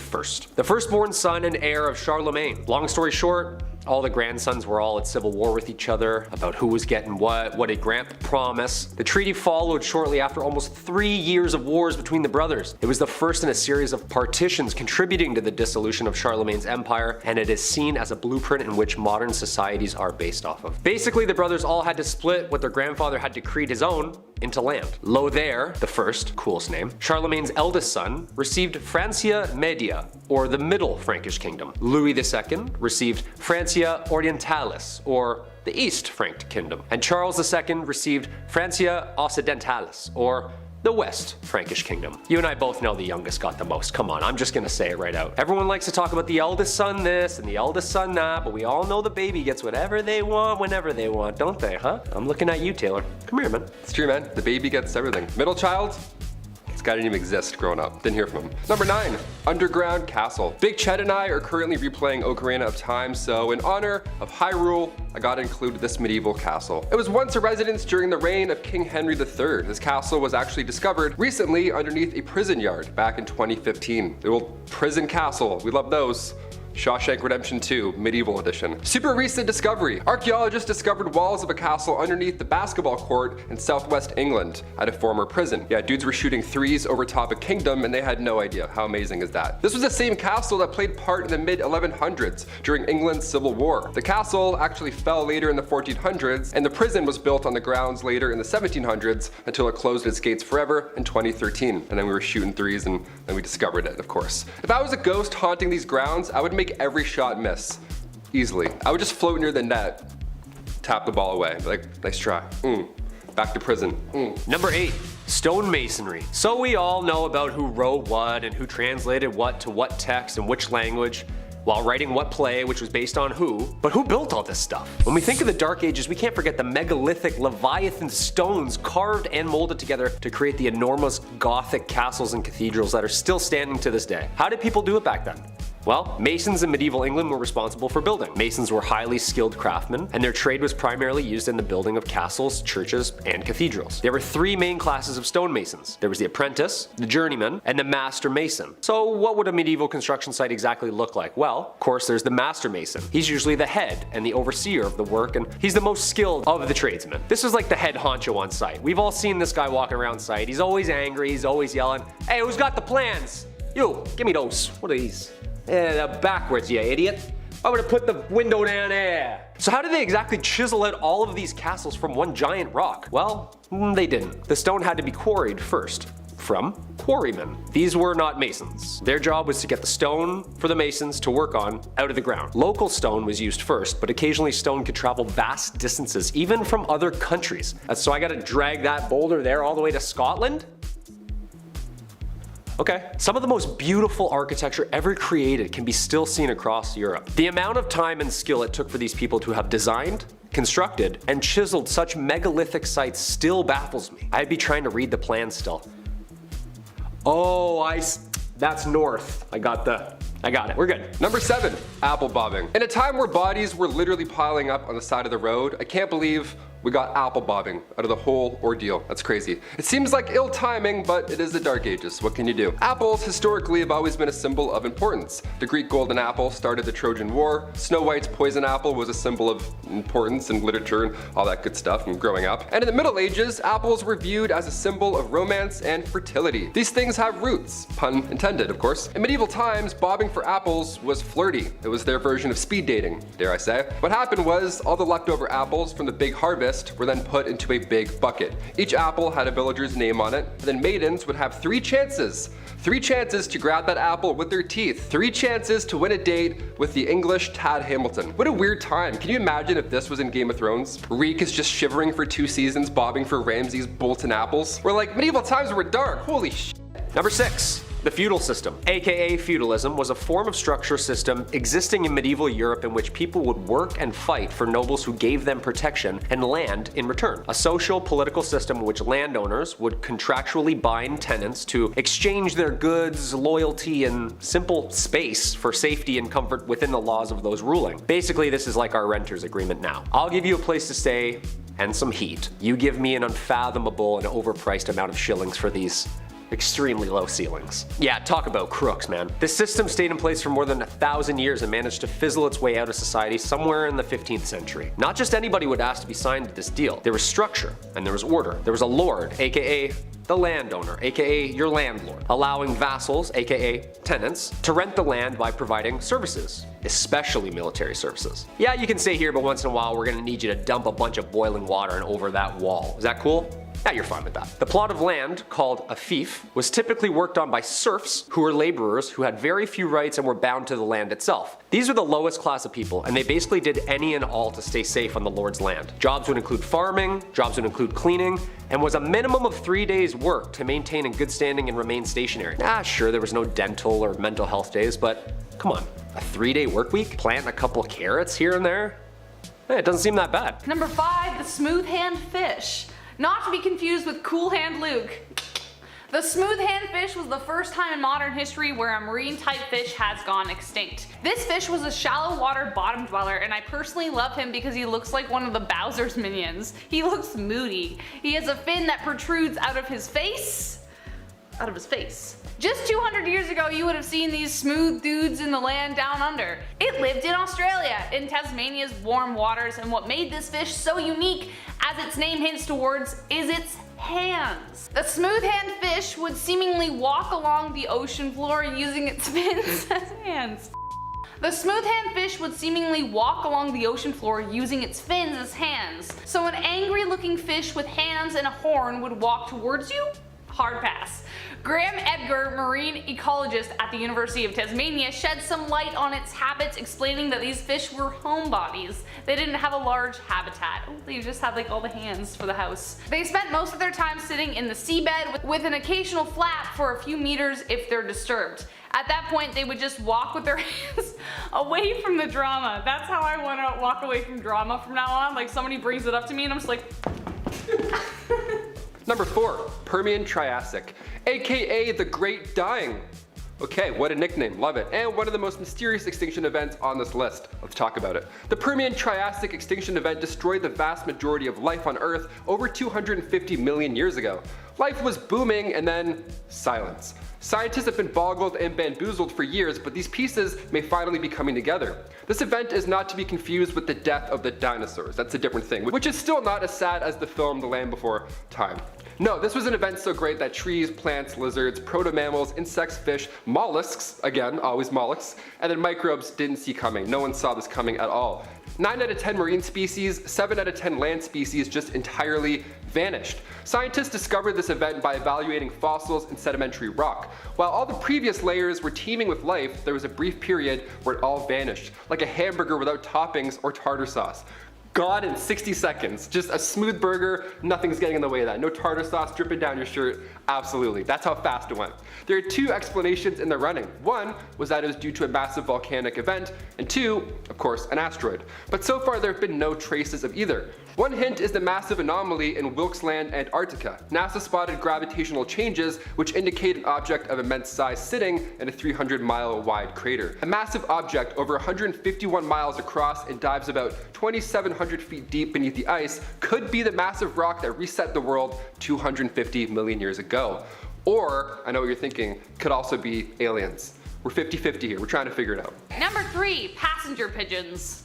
the firstborn son and heir of Charlemagne. Long story short, all the grandsons were all at civil war with each other about who was getting what did Grandpa promise. The treaty followed shortly after almost 3 years of wars between the brothers. It was the first in a series of partitions contributing to the dissolution of Charlemagne's empire, and it is seen as a blueprint in which modern societies are based off of. Basically, the brothers all had to split what their grandfather had decreed his own into land. Lothair the First, coolest name, Charlemagne's eldest son, received Francia Media, or the Middle Frankish Kingdom. Louis II received Francia Orientalis, or the East Frank Kingdom. And Charles II received Francia Occidentalis, or the West Frankish Kingdom. You and I both know the youngest got the most. Come on, I'm just gonna say it right out. Everyone likes to talk about the eldest son this and the eldest son that, but we all know the baby gets whatever they want whenever they want, don't they, huh? I'm looking at you, Taylor. Come here, man.
It's true, man. The baby gets everything. Middle child? This guy didn't even exist growing up. Didn't hear from him. Number 9, Underground Castle. Big Ched and I are currently replaying Ocarina of Time, so in honor of Hyrule, I gotta include this medieval castle. It was once a residence during the reign of King Henry III. This castle was actually discovered recently underneath a prison yard back in 2015. The old prison castle, we love those. Shawshank Redemption 2, Medieval Edition. Super recent discovery. Archaeologists discovered walls of a castle underneath the basketball court in southwest England at a former prison. Yeah, dudes were shooting threes over top a kingdom and they had no idea. How amazing is that? This was the same castle that played part in the mid-1100s during England's Civil War. The castle actually fell later in the 1400s, and the prison was built on the grounds later in the 1700s until it closed its gates forever in 2013. And then we were shooting threes and then we discovered it, of course. If I was a ghost haunting these grounds, I would make every shot miss. Easily. I would just float near the net, tap the ball away. Like, nice try. Back to prison.
Number 8, stonemasonry. So we all know about who wrote what and who translated what to what text and which language while writing what play, which was based on who. But who built all this stuff? When we think of the Dark Ages, we can't forget the megalithic Leviathan stones carved and molded together to create the enormous Gothic castles and cathedrals that are still standing to this day. How did people do it back then? Well, masons in medieval England were responsible for building. Masons were highly skilled craftsmen, and their trade was primarily used in the building of castles, churches, and cathedrals. There were 3 main classes of stonemasons. There was the apprentice, the journeyman, and the master mason. So what would a medieval construction site exactly look like? Well, of course, there's the master mason. He's usually the head and the overseer of the work, and he's the most skilled of the tradesmen. This is like the head honcho on site. We've all seen this guy walking around site. He's always angry, he's always yelling, "Hey, who's got the plans? You, give me those. What are these? Backwards, you idiot. I'm gonna put the window down there." So how did they exactly chisel out all of these castles from one giant rock? Well, they didn't. The stone had to be quarried first from quarrymen. These were not masons. Their job was to get the stone for the masons to work on out of the ground. Local stone was used first, but occasionally stone could travel vast distances, even from other countries. So I gotta drag that boulder there all the way to Scotland? Okay. Some of the most beautiful architecture ever created can be still seen across Europe. The amount of time and skill it took for these people to have designed, constructed, and chiseled such megalithic sites still baffles me. I'd be trying to read the plan still. Oh, that's north. I got it. We're good.
Number 7, apple bobbing. In a time where bodies were literally piling up on the side of the road, I can't believe we got apple bobbing out of the whole ordeal. That's crazy. It seems like ill timing, but it is the Dark Ages. What can you do? Apples historically have always been a symbol of importance. The Greek golden apple started the Trojan War. Snow White's poison apple was a symbol of importance in literature and all that good stuff from growing up. And in the Middle Ages, apples were viewed as a symbol of romance and fertility. These things have roots, pun intended, of course. In medieval times, bobbing for apples was flirty. It was their version of speed dating, dare I say. What happened was all the leftover apples from the big harvest were then put into a big bucket. Each apple had a villager's name on it, and then maidens would have 3 chances. 3 chances to grab that apple with their teeth. 3 chances to win a date with the English Tad Hamilton. What a weird time. Can you imagine if this was in Game of Thrones? Reek is just shivering for 2 seasons, bobbing for Ramsay's Bolton apples. We're like, medieval times were dark, holy shit.
Number 6. The feudal system, aka feudalism, was a form of structure system existing in medieval Europe in which people would work and fight for nobles who gave them protection and land in return. A social, political system in which landowners would contractually bind tenants to exchange their goods, loyalty, and simple space for safety and comfort within the laws of those ruling. Basically, this is like our renter's agreement now. I'll give you a place to stay and some heat. You give me an unfathomable and overpriced amount of shillings for these extremely low ceilings. Yeah, talk about crooks, man. This system stayed in place for more than 1,000 years and managed to fizzle its way out of society somewhere in the 15th century. Not just anybody would ask to be signed to this deal. There was structure and there was order. There was a lord, aka the landowner, aka your landlord, allowing vassals, aka tenants, to rent the land by providing services, especially military services. Yeah, you can stay here, but once in a while we're gonna need you to dump a bunch of boiling water and over that wall. Is that cool? Yeah, you're fine with that. The plot of land, called a fief, was typically worked on by serfs who were laborers who had very few rights and were bound to the land itself. These were the lowest class of people, and they basically did any and all to stay safe on the lord's land. Jobs would include farming, jobs would include cleaning, and was a minimum of 3 days' work to maintain in good standing and remain stationary. Sure, there was no dental or mental health days, but come on, a 3-day work week? Plant a couple carrots here and there? It doesn't seem that bad.
Number 5, the smooth hand fish. Not to be confused with Cool Hand Luke. The smooth hand fish was the first time in modern history where a marine type fish has gone extinct. This fish was a shallow water bottom dweller, and I personally love him because he looks like one of the Bowser's minions. He looks moody. He has a fin that protrudes out of his face. Just 200 years ago, you would have seen these smooth dudes in the land down under. It lived in Australia, in Tasmania's warm waters, and what made this fish so unique, as its name hints towards, is its hands. The smooth hand fish would seemingly walk along the ocean floor using its fins as hands. The smooth hand fish would seemingly walk along the ocean floor using its fins as hands. So an angry looking fish with hands and a horn would walk towards you? Hard pass. Graham Edgar, marine ecologist at the University of Tasmania, shed some light on its habits, explaining that these fish were homebodies. They didn't have a large habitat. They just had like all the hands for the house. They spent most of their time sitting in the seabed with an occasional flap for a few meters if they're disturbed. At that point, they would just walk with their hands away from the drama. That's how I want to walk away from drama from now on. Like somebody brings it up to me and I'm just like...
Number 4, Permian Triassic, aka the Great Dying. Okay, what a nickname, love it. And one of the most mysterious extinction events on this list. Let's talk about it. The Permian Triassic extinction event destroyed the vast majority of life on Earth over 250 million years ago. Life was booming and then silence. Scientists have been boggled and bamboozled for years, but these pieces may finally be coming together. This event is not to be confused with the death of the dinosaurs. That's a different thing, which is still not as sad as the film The Land Before Time. No, this was an event so great that trees, plants, lizards, proto-mammals, insects, fish, mollusks, again, always mollusks, and then microbes didn't see coming. No one saw this coming at all. 9 out of 10 marine species, 7 out of 10 land species just entirely vanished. Scientists discovered this event by evaluating fossils and sedimentary rock. While all the previous layers were teeming with life, there was a brief period where it all vanished, like a hamburger without toppings or tartar sauce. Gone in 60 seconds. Just a smooth burger, nothing's getting in the way of that. No tartar sauce dripping down your shirt. Absolutely. That's how fast it went. There are 2 explanations in the running. One was that it was due to a massive volcanic event, and 2, of course, an asteroid. But so far there have been no traces of either. One hint is the massive anomaly in Wilkes Land, Antarctica. NASA spotted gravitational changes which indicate an object of immense size sitting in a 300-mile wide crater. A massive object over 151 miles across and dives about 2,700 feet deep beneath the ice could be the massive rock that reset the world 250 million years ago. Or, I know what you're thinking, could also be aliens. We're 50-50 here, we're trying to figure it out.
Number 3, passenger pigeons.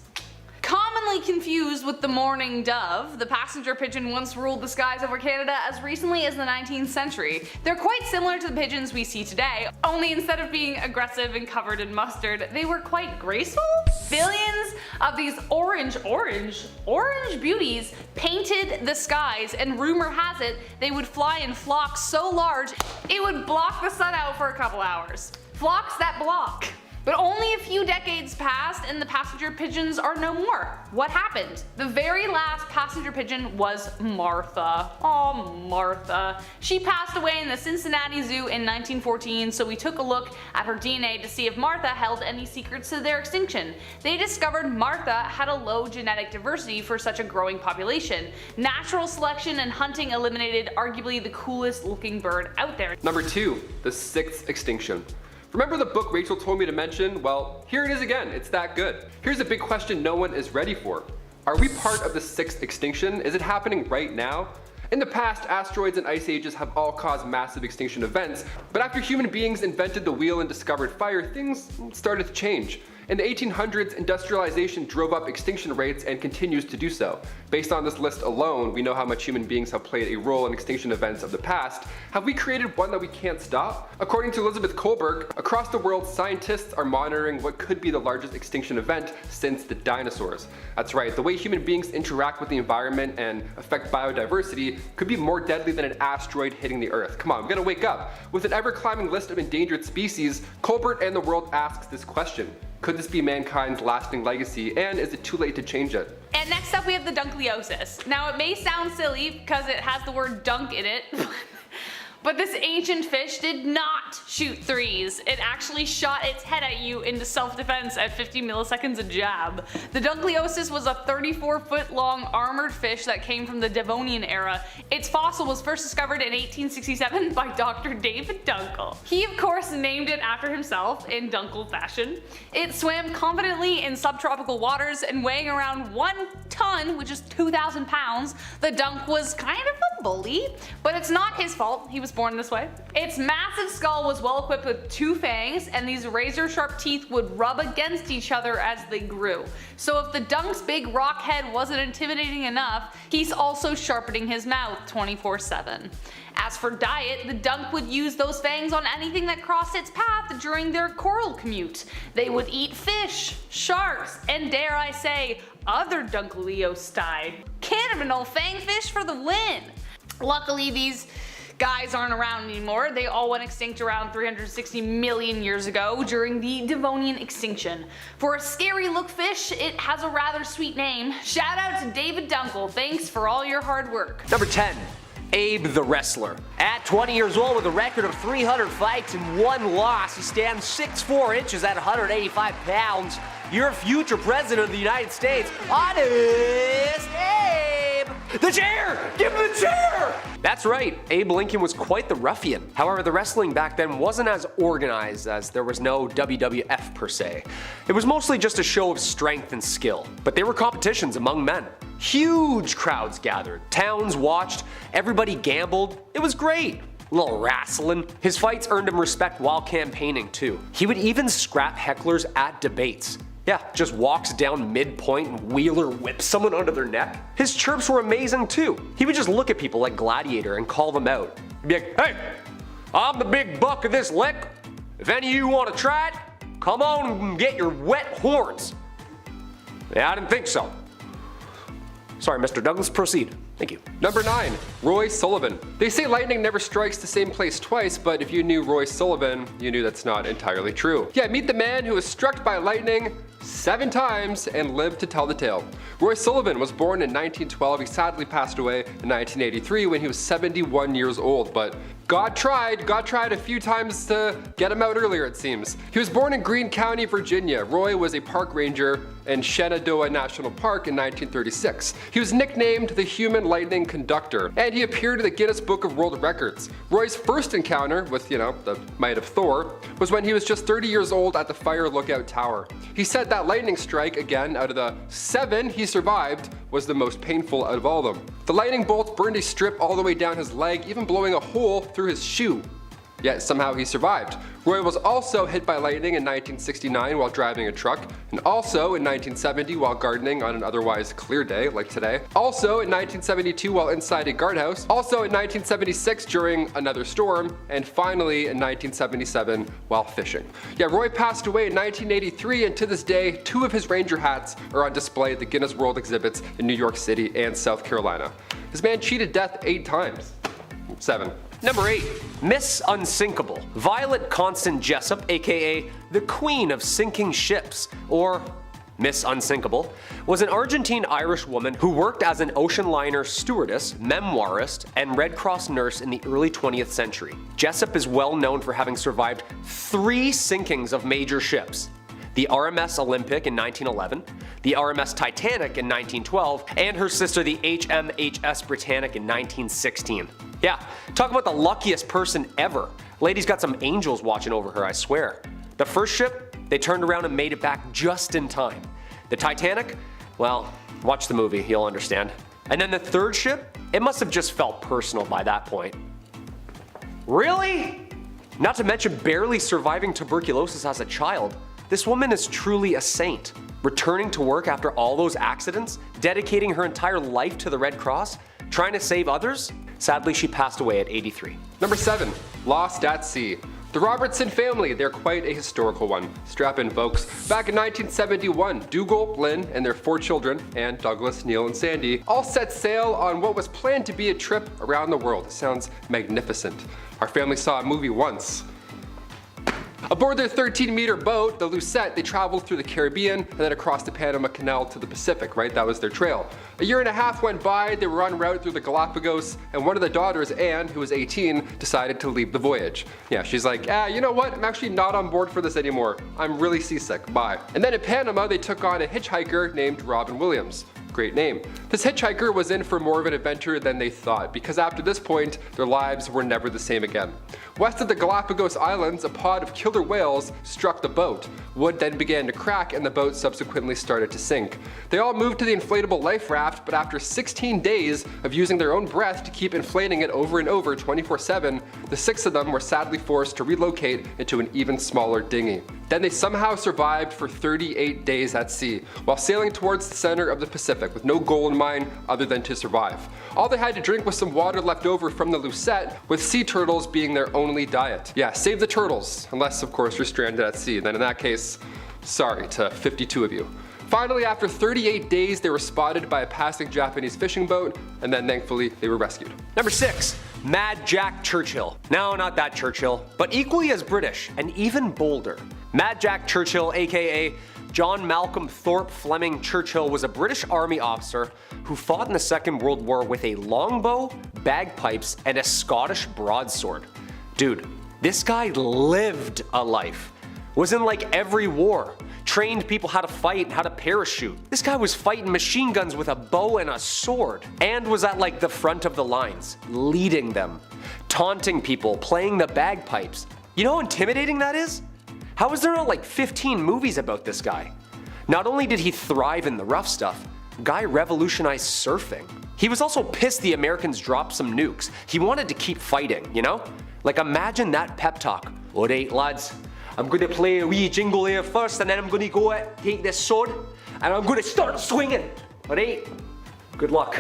Commonly confused with the mourning dove, the passenger pigeon once ruled the skies over Canada as recently as the 19th century. They're quite similar to the pigeons we see today, only instead of being aggressive and covered in mustard, they were quite graceful. Billions of these orange beauties painted the skies, and rumor has it they would fly in flocks so large it would block the sun out for a couple hours. Flocks that block. But only a few decades passed and the passenger pigeons are no more. What happened? The very last passenger pigeon was Martha. Oh, Martha. She passed away in the Cincinnati Zoo in 1914, so we took a look at her DNA to see if Martha held any secrets to their extinction. They discovered Martha had a low genetic diversity for such a growing population. Natural selection and hunting eliminated arguably the coolest looking bird out there.
Number 2, the Sixth Extinction. Remember the book Rachel told me to mention? Well, here it is again, it's that good. Here's a big question no one is ready for. Are we part of the Sixth Extinction? Is it happening right now? In the past, asteroids and ice ages have all caused massive extinction events, but after human beings invented the wheel and discovered fire, things started to change. In the 1800s, industrialization drove up extinction rates and continues to do so. Based on this list alone, we know how much human beings have played a role in extinction events of the past. Have we created one that we can't stop? According to Elizabeth Kohlberg, across the world, scientists are monitoring what could be the largest extinction event since the dinosaurs. That's right, the way human beings interact with the environment and affect biodiversity could be more deadly than an asteroid hitting the Earth. Come on, we gotta wake up. With an ever-climbing list of endangered species, Kohlberg and the world asks this question. Could this be mankind's lasting legacy, and is it too late to change it?
And next up we have the Dunkleosteos. Now it may sound silly because it has the word dunk in it, but this ancient fish did not shoot threes. It actually shot its head at you into self-defense at 50 milliseconds a jab. The Dunkleosteos was a 34-foot long armored fish that came from the Devonian era. Its fossil was first discovered in 1867 by Dr. David Dunkel. He of course named it after himself in Dunkel fashion. It swam confidently in subtropical waters and weighing around 1 ton, which is 2,000 pounds, the dunk was kind of a bully, but it's not his fault. He was born this way. Its massive skull was well equipped with 2 fangs, and these razor sharp teeth would rub against each other as they grew. So if the dunk's big rock head wasn't intimidating enough, he's also sharpening his mouth 24/7. As for diet, the dunk would use those fangs on anything that crossed its path during their coral commute. They would eat fish, sharks, and dare I say, other Dunkleosteos. Cannibal fangfish for the win! Luckily these guys aren't around anymore. They all went extinct around 360 million years ago during the Devonian extinction. For a scary look fish, it has a rather sweet name. Shout out to David Dunkel, thanks for all your hard work.
Number 10. Abe the Wrestler. At 20 years old with a record of 300 fights and 1 loss, he stands 6'4" at 185 pounds. Your future president of the United States, Honest Abe! The chair! Give him the chair! That's right, Abe Lincoln was quite the ruffian. However, the wrestling back then wasn't as organized, as there was no WWF per se. It was mostly just a show of strength and skill, but they were competitions among men. Huge crowds gathered, towns watched, everybody gambled. It was great. A little wrestling. His fights earned him respect while campaigning too. He would even scrap hecklers at debates. Yeah, just walks down midpoint and wheeler whips someone under their neck. His chirps were amazing too. He would just look at people like Gladiator and call them out. He'd be like, hey, I'm the big buck of this lick. If any of you want to try it, come on and get your wet horns. Yeah, I didn't think so. Sorry, Mr. Douglas, proceed. Thank you.
Number 9, Roy Sullivan. They say lightning never strikes the same place twice, but if you knew Roy Sullivan, you knew that's not entirely true. Yeah, meet the man who was struck by lightning 7 times and lived to tell the tale. Roy Sullivan was born in 1912. He sadly passed away in 1983 when he was 71 years old, but God tried a few times to get him out earlier, it seems. He was born in Greene County, Virginia. Roy was a park ranger in Shenandoah National Park in 1936. He was nicknamed the Human Lightning Conductor, and he appeared in the Guinness Book of World Records. Roy's first encounter with, the might of Thor was when he was just 30 years old at the Fire Lookout Tower. He said that lightning strike, again out of the 7 he survived, was the most painful out of all of them. The lightning bolts burned a strip all the way down his leg, even blowing a hole through his shoe. Yet somehow he survived. Roy was also hit by lightning in 1969 while driving a truck, and also in 1970 while gardening on an otherwise clear day like today. Also in 1972 while inside a guardhouse. Also in 1976 during another storm, and finally in 1977 while fishing. Yeah, Roy passed away in 1983, and to this day 2 of his ranger hats are on display at the Guinness World exhibits in New York City and South Carolina. This man cheated death 8 times. 7.
Number 8. Miss Unsinkable. Violet Constant Jessup, aka the Queen of Sinking Ships, or Miss Unsinkable, was an Argentine-Irish woman who worked as an ocean liner stewardess, memoirist, and Red Cross nurse in the early 20th century. Jessup is well known for having survived 3 sinkings of major ships: the RMS Olympic in 1911, the RMS Titanic in 1912, and her sister the HMHS Britannic in 1916. Yeah, talk about the luckiest person ever. Lady's got some angels watching over her, I swear. The first ship, they turned around and made it back just in time. The Titanic? Well, watch the movie, you'll understand. And then the third ship? It must have just felt personal by that point. Really? Not to mention barely surviving tuberculosis as a child. This woman is truly a saint. Returning to work after all those accidents, dedicating her entire life to the Red Cross, trying to save others. Sadly, she passed away at 83.
Number 7. Lost at Sea. The Robertson family, they're quite a historical one. Strap in, folks. Back in 1971, Dougal, Lynn, and their 4 children, Anne, Douglas, Neil, and Sandy, all set sail on what was planned to be a trip around the world. It sounds magnificent. Our family saw a movie once. Aboard their 13-meter boat, the Lucette, they traveled through the Caribbean and then across the Panama Canal to the Pacific, right? That was their trail. A year and a half went by, they were en route through the Galapagos, and one of the daughters, Anne, who was 18, decided to leave the voyage. Yeah, she's like, you know what? I'm actually not on board for this anymore. I'm really seasick, bye. And then in Panama, they took on a hitchhiker named Robin Williams. Great name. This hitchhiker was in for more of an adventure than they thought, because after this point, their lives were never the same again. West of the Galapagos Islands, a pod of killer whales struck the boat. Wood then began to crack and the boat subsequently started to sink. They all moved to the inflatable life raft, but after 16 days of using their own breath to keep inflating it over and over 24/7, the 6 of them were sadly forced to relocate into an even smaller dinghy. Then they somehow survived for 38 days at sea, while sailing towards the center of the Pacific with no goal in mind other than to survive. All they had to drink was some water left over from the Lucette, with sea turtles being their only diet. Yeah, save the turtles, unless of course you're stranded at sea. Then in that case, sorry to 52 of you. Finally, after 38 days, they were spotted by a passing Japanese fishing boat, and then thankfully they were rescued.
Number 6. Mad Jack Churchill. No, not that Churchill, but equally as British and even bolder. Mad Jack Churchill, aka John Malcolm Thorpe Fleming Churchill, was a British Army officer who fought in the Second World War with a longbow, bagpipes, and a Scottish broadsword. Dude, this guy lived a life. Was in like every war. Trained people how to fight and how to parachute. This guy was fighting machine guns with a bow and a sword, and was at like the front of the lines, leading them, taunting people, playing the bagpipes. You know how intimidating that is? How is there not like 15 movies about this guy? Not only did he thrive in the rough stuff, guy revolutionized surfing. He was also pissed the Americans dropped some nukes. He wanted to keep fighting, you know? Like imagine that pep talk. Alright lads, I'm gonna play a wee jingle here first, and then I'm gonna go take this sword and I'm gonna start swinging. Alright? Good luck.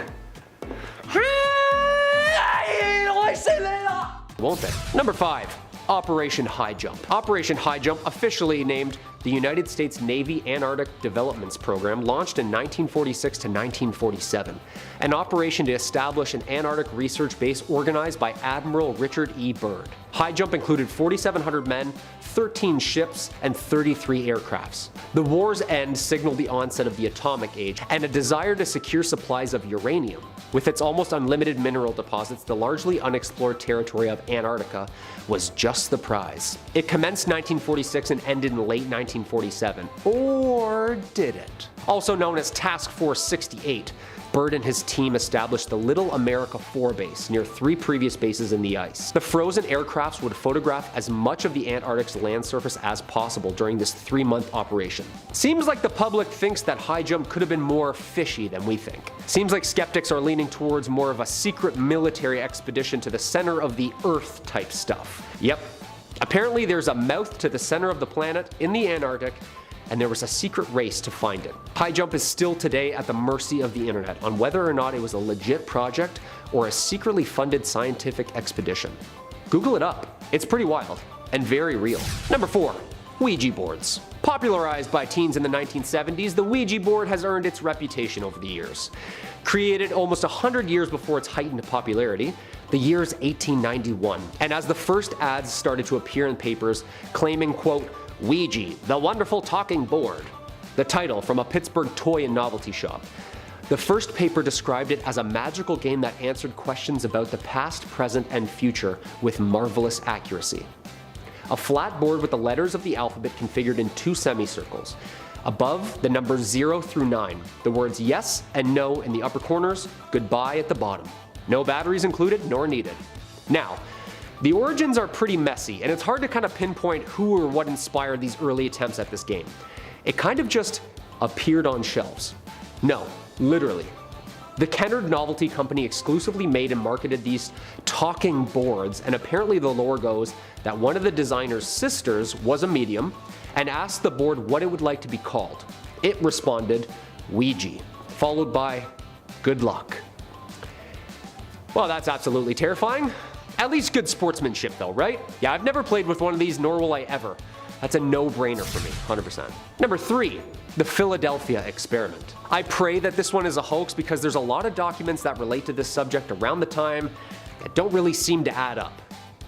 Won't they? Number 5. Operation High Jump. Operation High Jump, officially named the United States Navy Antarctic Developments Program, launched in 1946 to 1947, an operation to establish an Antarctic research base organized by Admiral Richard E. Byrd. High Jump included 4,700 men, 13 ships, and 33 aircrafts. The war's end signaled the onset of the atomic age and a desire to secure supplies of uranium. With its almost unlimited mineral deposits, the largely unexplored territory of Antarctica was just the prize. It commenced 1946 and ended in late 1947. Or did it? Also known as Task Force 68, Byrd and his team established the Little America 4 base near 3 previous bases in the ice. The frozen aircrafts would photograph as much of the Antarctic's land surface as possible during this 3-month operation. Seems like the public thinks that High Jump could have been more fishy than we think. Seems like skeptics are leaning towards more of a secret military expedition to the center of the Earth type stuff. Yep. Apparently there's a mouth to the center of the planet in the Antarctic, and there was a secret race to find it. High Jump is still today at the mercy of the internet on whether or not it was a legit project or a secretly funded scientific expedition. Google it up. It's pretty wild and very real. Number 4. Ouija boards. Popularized by teens in the 1970s, the Ouija board has earned its reputation over the years. Created almost 100 years before its heightened popularity, the year is 1891, and as the first ads started to appear in papers claiming, quote, Ouija, the wonderful talking board, the title from a Pittsburgh toy and novelty shop. The first paper described it as a magical game that answered questions about the past, present, and future with marvelous accuracy. A flat board with the letters of the alphabet configured in 2 semicircles. Above, the numbers 0 through 9, the words yes and no in the upper corners, goodbye at the bottom. No batteries included nor needed. Now, the origins are pretty messy, and it's hard to kind of pinpoint who or what inspired these early attempts at this game. It kind of just appeared on shelves. No, literally. The Kennard Novelty Company exclusively made and marketed these talking boards, and apparently the lore goes that one of the designer's sisters was a medium and asked the board what it would like to be called. It responded, Ouija, followed by, good luck. Well, that's absolutely terrifying. At least good sportsmanship though, right? Yeah, I've never played with one of these, nor will I ever. That's a no-brainer for me, 100%. Number 3, the Philadelphia experiment. I pray that this one is a hoax because there's a lot of documents that relate to this subject around the time that don't really seem to add up.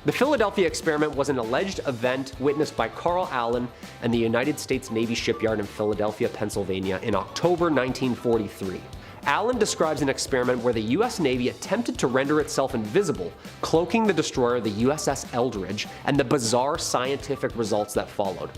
The Philadelphia experiment was an alleged event witnessed by Carl Allen and the United States Navy shipyard in Philadelphia, Pennsylvania in October 1943. Allen describes an experiment where the US Navy attempted to render itself invisible, cloaking the destroyer the USS Eldridge, and the bizarre scientific results that followed.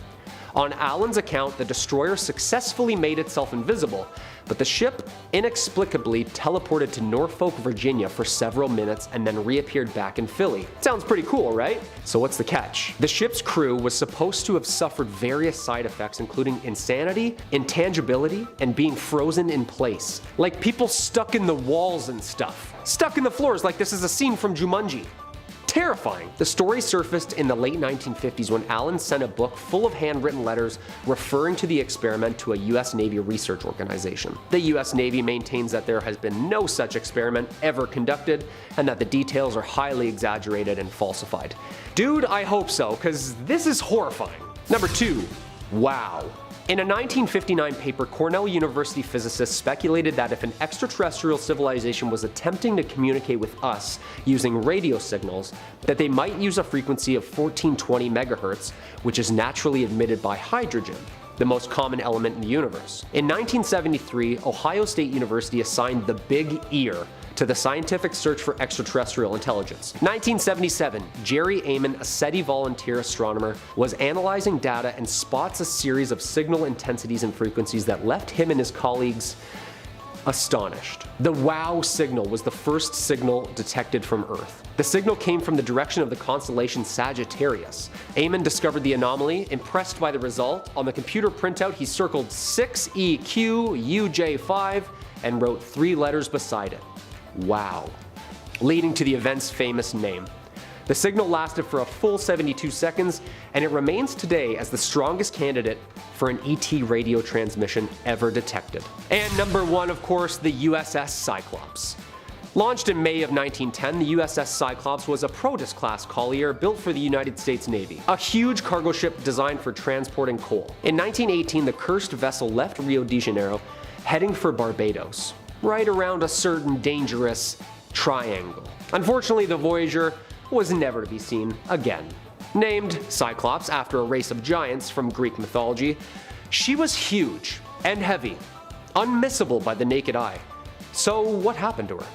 On Allen's account, the destroyer successfully made itself invisible, but the ship inexplicably teleported to Norfolk, Virginia for several minutes and then reappeared back in Philly. Sounds pretty cool, right? So what's the catch? The ship's crew was supposed to have suffered various side effects, including insanity, intangibility, and being frozen in place. Like people stuck in the walls and stuff. Stuck in the floors like this is a scene from Jumanji. Terrifying. The story surfaced in the late 1950s when Allen sent a book full of handwritten letters referring to the experiment to a US Navy research organization. The US Navy maintains that there has been no such experiment ever conducted and that the details are highly exaggerated and falsified. Dude, I hope so, because this is horrifying. Number 2, wow. In a 1959 paper, Cornell University physicists speculated that if an extraterrestrial civilization was attempting to communicate with us using radio signals, that they might use a frequency of 1420 megahertz, which is naturally emitted by hydrogen, the most common element in the universe. In 1973, Ohio State University assigned the Big Ear to the scientific search for extraterrestrial intelligence. 1977, Jerry Amon, a SETI volunteer astronomer, was analyzing data and spots a series of signal intensities and frequencies that left him and his colleagues astonished. The WOW signal was the first signal detected from Earth. The signal came from the direction of the constellation Sagittarius. Amon discovered the anomaly. Impressed by the result, on the computer printout he circled 6EQUJ5 and wrote 3 letters beside it. Wow. Leading to the event's famous name. The signal lasted for a full 72 seconds, and it remains today as the strongest candidate for an ET radio transmission ever detected. And number 1, of course, the USS Cyclops. Launched in May of 1910, the USS Cyclops was a Proteus-class collier built for the United States Navy, a huge cargo ship designed for transporting coal. In 1918, the cursed vessel left Rio de Janeiro, heading for Barbados, right around a certain dangerous triangle. Unfortunately, the Voyager was never to be seen again. Named Cyclops after a race of giants from Greek mythology, she was huge and heavy, unmissable by the naked eye. So what happened to her?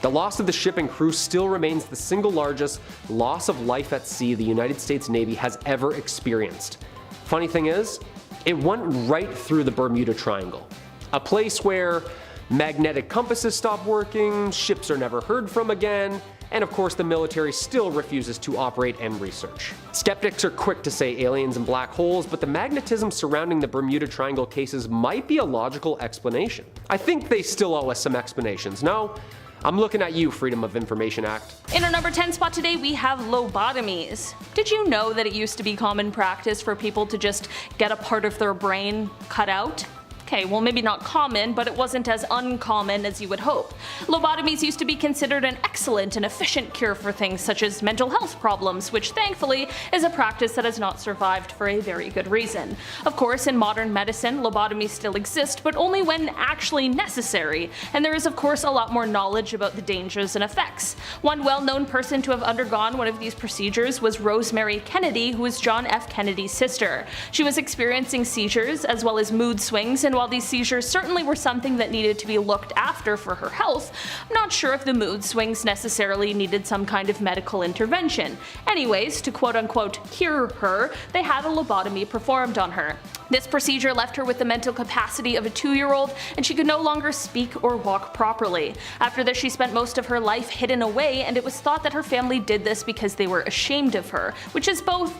The loss of the ship and crew still remains the single largest loss of life at sea the United States Navy has ever experienced. Funny thing is, it went right through the Bermuda Triangle, a place where magnetic compasses stop working, ships are never heard from again, and of course the military still refuses to operate and research. Skeptics are quick to say aliens and black holes, but the magnetism surrounding the Bermuda Triangle cases might be a logical explanation. I think they still owe us some explanations, no? I'm looking at you, Freedom of Information Act.
In our number 10 spot today, we have lobotomies. Did you know that it used to be common practice for people to just get a part of their brain cut out? Okay, well maybe not common, but it wasn't as uncommon as you would hope. Lobotomies used to be considered an excellent and efficient cure for things such as mental health problems, which thankfully is a practice that has not survived for a very good reason. Of course, in modern medicine, lobotomies still exist, but only when actually necessary, and there is of course a lot more knowledge about the dangers and effects. One well-known person to have undergone one of these procedures was Rosemary Kennedy, who was John F. Kennedy's sister. She was experiencing seizures as well as mood swings, and while these seizures certainly were something that needed to be looked after for her health, I'm not sure if the mood swings necessarily needed some kind of medical intervention. Anyways, to quote-unquote cure her, they had a lobotomy performed on her. This procedure left her with the mental capacity of a 2-year-old, and she could no longer speak or walk properly. After this, she spent most of her life hidden away, and it was thought that her family did this because they were ashamed of her, which is both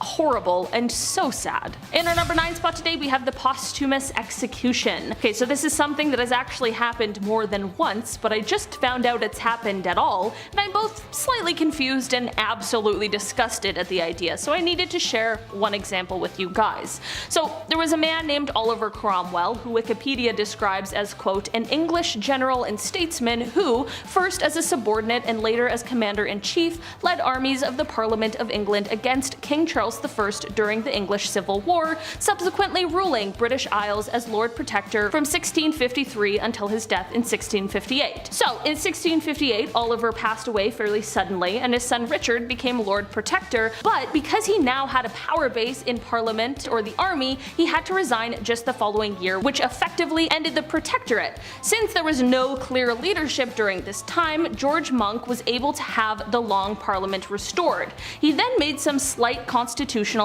horrible and so sad. In our number 9 spot today, we have the posthumous execution. Okay, so this is something that has actually happened more than once, but I just found out it's happened at all, and I'm both slightly confused and absolutely disgusted at the idea, so I needed to share one example with you guys. So there was a man named Oliver Cromwell, who Wikipedia describes as, quote, an English general and statesman who, first as a subordinate and later as commander-in-chief, led armies of the Parliament of England against King Charles I during the English Civil War, subsequently ruling British Isles as Lord Protector from 1653 until his death in 1658. So in 1658, Oliver passed away fairly suddenly, and his son Richard became Lord Protector, but because he now had a power base in Parliament or the army, he had to resign just the following year, which effectively ended the Protectorate. Since there was no clear leadership during this time, George Monk was able to have the Long Parliament restored. He then made some slight constitutional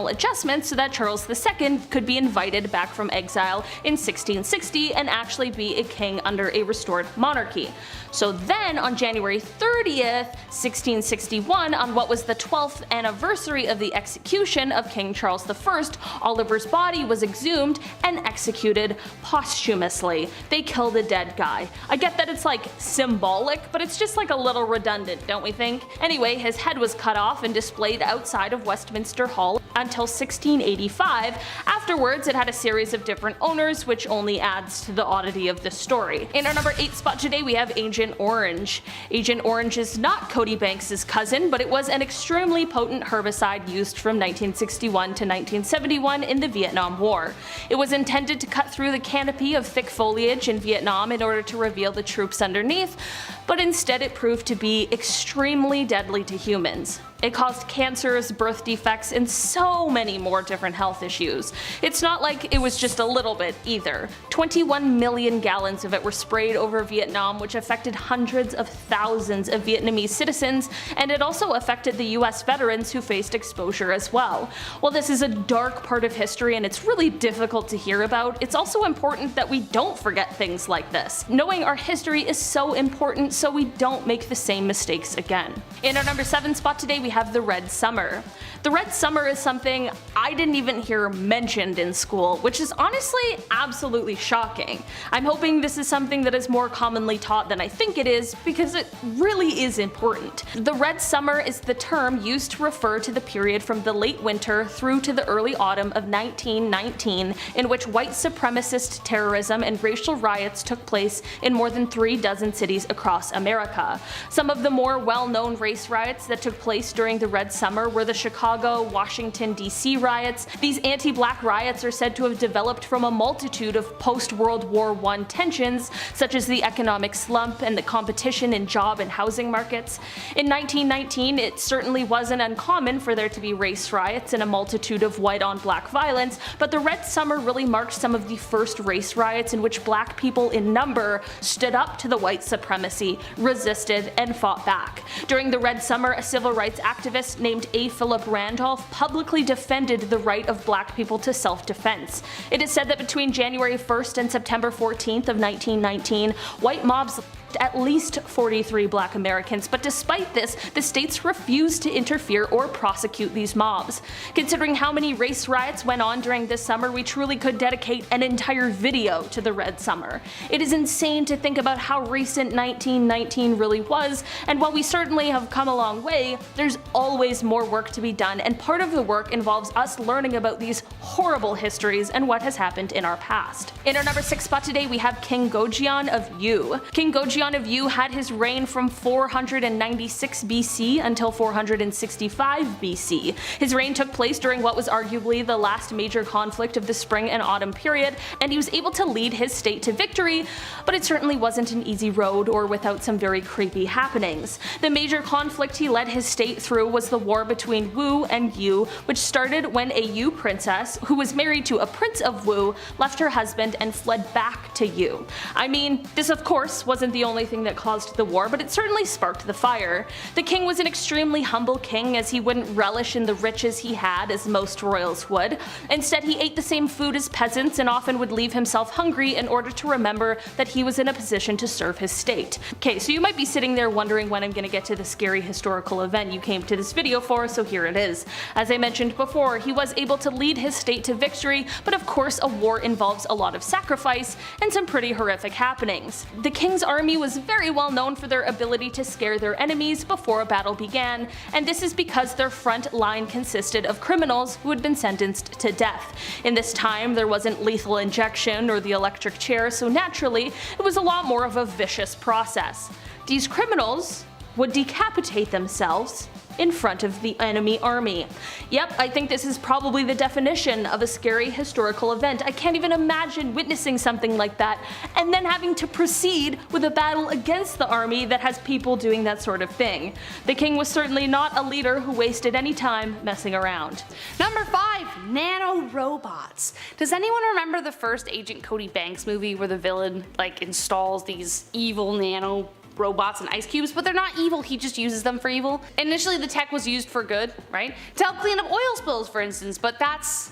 adjustments so that Charles II could be invited back from exile in 1660 and actually be a king under a restored monarchy. So then on January 30th, 1661, on what was the 12th anniversary of the execution of King Charles I, Oliver's body was exhumed and executed posthumously. They killed a dead guy. I get that it's like symbolic, but it's just like a little redundant, don't we think? Anyway, his head was cut off and displayed outside of Westminster Hall until 1685. Afterwards, it had a series of different owners, which only adds to the oddity of the story. In our number 8 spot today, we have Agent Orange. Agent Orange is not Cody Banks' cousin, but it was an extremely potent herbicide used from 1961 to 1971 in the Vietnam War. It was intended to cut through the canopy of thick foliage in Vietnam in order to reveal the troops underneath, but instead it proved to be extremely deadly to humans. It caused cancers, birth defects, and so many more different health issues. It's not like it was just a little bit either. 21 million gallons of it were sprayed over Vietnam, which affected hundreds of thousands of Vietnamese citizens, and it also affected the US veterans who faced exposure as well. While this is a dark part of history and it's really difficult to hear about, it's also important that we don't forget things like this. Knowing our history is so important so we don't make the same mistakes again. In our number 7 spot today, we have the Red Summer. The Red Summer is something I didn't even hear mentioned in school, which is honestly absolutely shocking. I'm hoping this is something that is more commonly taught than I think it is, because it really is important. The Red Summer is the term used to refer to the period from the late winter through to the early autumn of 1919, in which white supremacist terrorism and racial riots took place in more than 36 cities across America. Some of the more well-known race riots that took place during the Red Summer were the Chicago, Washington, D.C. riots. These anti-black riots are said to have developed from a multitude of post-World War I tensions, such as the economic slump and the competition in job and housing markets. In 1919, it certainly wasn't uncommon for there to be race riots and a multitude of white-on-black violence, but the Red Summer really marked some of the first race riots in which black people in number stood up to the white supremacy, resisted, and fought back. During the Red Summer, a civil rights activist named A. Philip Randolph publicly defended the right of black people to self-defense. It is said that between January 1st and September 14th of 1919, white mobs at least 43 black Americans, but despite this, the states refused to interfere or prosecute these mobs. Considering how many race riots went on during this summer, we truly could dedicate an entire video to the Red Summer. It is insane to think about how recent 1919 really was, and while we certainly have come a long way, there's always more work to be done, and part of the work involves us learning about these horrible histories and what has happened in our past. In our number 6 spot today, we have King Gojong of Yu. King Gojong of Yu had his reign from 496 BC until 465 BC. His reign took place during what was arguably the last major conflict of the spring and autumn period, and he was able to lead his state to victory, but it certainly wasn't an easy road or without some very creepy happenings. The major conflict he led his state through was the war between Wu and Yu, which started when a Yu princess, who was married to a prince of Wu, left her husband and fled back to Yu. I mean, this of course wasn't the only thing that caused the war, but it certainly sparked the fire. The king was an extremely humble king, as he wouldn't relish in the riches he had as most royals would. Instead, he ate the same food as peasants and often would leave himself hungry in order to remember that he was in a position to serve his state. Okay, so you might be sitting there wondering when I'm gonna get to the scary historical event you came to this video for, so here it is. As I mentioned before, he was able to lead his state to victory, but of course a war involves a lot of sacrifice and some pretty horrific happenings. The king's army was very well known for their ability to scare their enemies before a battle began, and this is because their front line consisted of criminals who had been sentenced to death. In this time, there wasn't lethal injection or the electric chair, so naturally, it was a lot more of a vicious process. These criminals would decapitate themselves in front of the enemy army. Yep, I think this is probably the definition of a scary historical event. I can't even imagine witnessing something like that and then having to proceed with a battle against the army that has people doing that sort of thing. The king was certainly not a leader who wasted any time messing around.
Number 5.
Nano robots. Does anyone remember the first Agent Cody Banks movie where the villain installs these evil nano robots and ice cubes, but they're not evil, he just uses them for evil? Initially the tech was used for good, right? To help clean up oil spills, for instance, but that's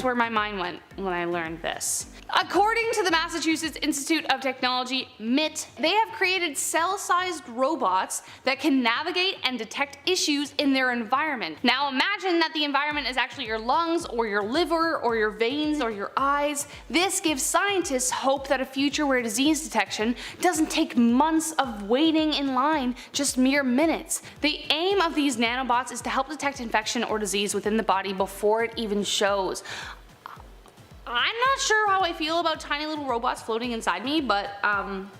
where my mind went when I learned this. According to the Massachusetts Institute of Technology, MIT, they have created cell-sized robots that can navigate and detect issues in their environment. Now imagine that the environment is actually your lungs or your liver or your veins or your eyes. This gives scientists hope that a future where disease detection doesn't take months of waiting in line, just mere minutes. The aim of these nanobots is to help detect infection or disease within the body before it even shows. I'm not sure how I feel about tiny little robots floating inside me, but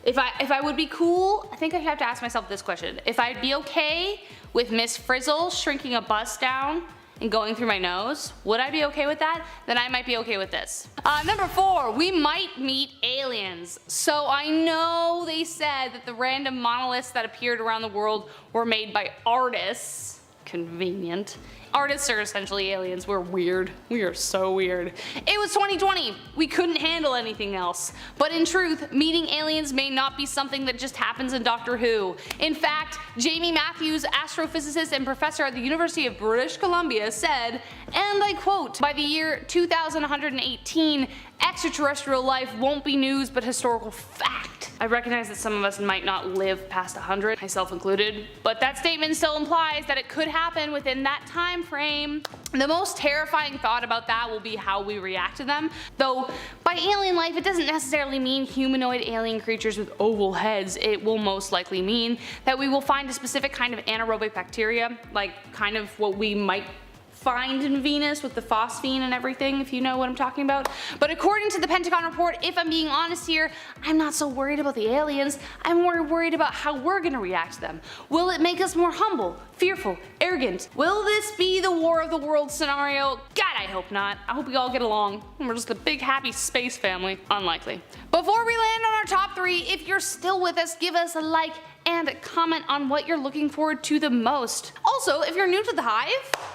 if I would be cool, I think I have to ask myself this question. If I'd be okay with Miss Frizzle shrinking a bus down and going through my nose, would I be okay with that? Then I might be okay with this. Number 4, we might meet aliens. So I know they said that the random monoliths that appeared around the world were made by artists. Convenient. Artists are essentially aliens. We're weird. We are so weird. It was 2020. We couldn't handle anything else. But in truth, meeting aliens may not be something that just happens in Doctor Who. In fact, Jamie Matthews, astrophysicist and professor at the University of British Columbia, said, and I quote, "By the year 2118, extraterrestrial life won't be news but historical fact." I recognize that some of us might not live past 100, myself included, but that statement still implies that it could happen within that time frame. The most terrifying thought about that will be how we react to them, though by alien life it doesn't necessarily mean humanoid alien creatures with oval heads. It will most likely mean that we will find a specific kind of anaerobic bacteria, like kind of what we might find in Venus with the phosphine and everything, if you know what I'm talking about. But according to the Pentagon report, if I'm being honest here, I'm not so worried about the aliens. I'm more worried about how we're gonna react to them. Will it make us more humble, fearful, arrogant? Will this be the War of the Worlds scenario? God, I hope not. I hope we all get along. We're just a big happy space family. Unlikely. Before we land on our top 3, if you're still with us, give us a like and comment on what you're looking forward to the most. Also, if you're new to the Hive,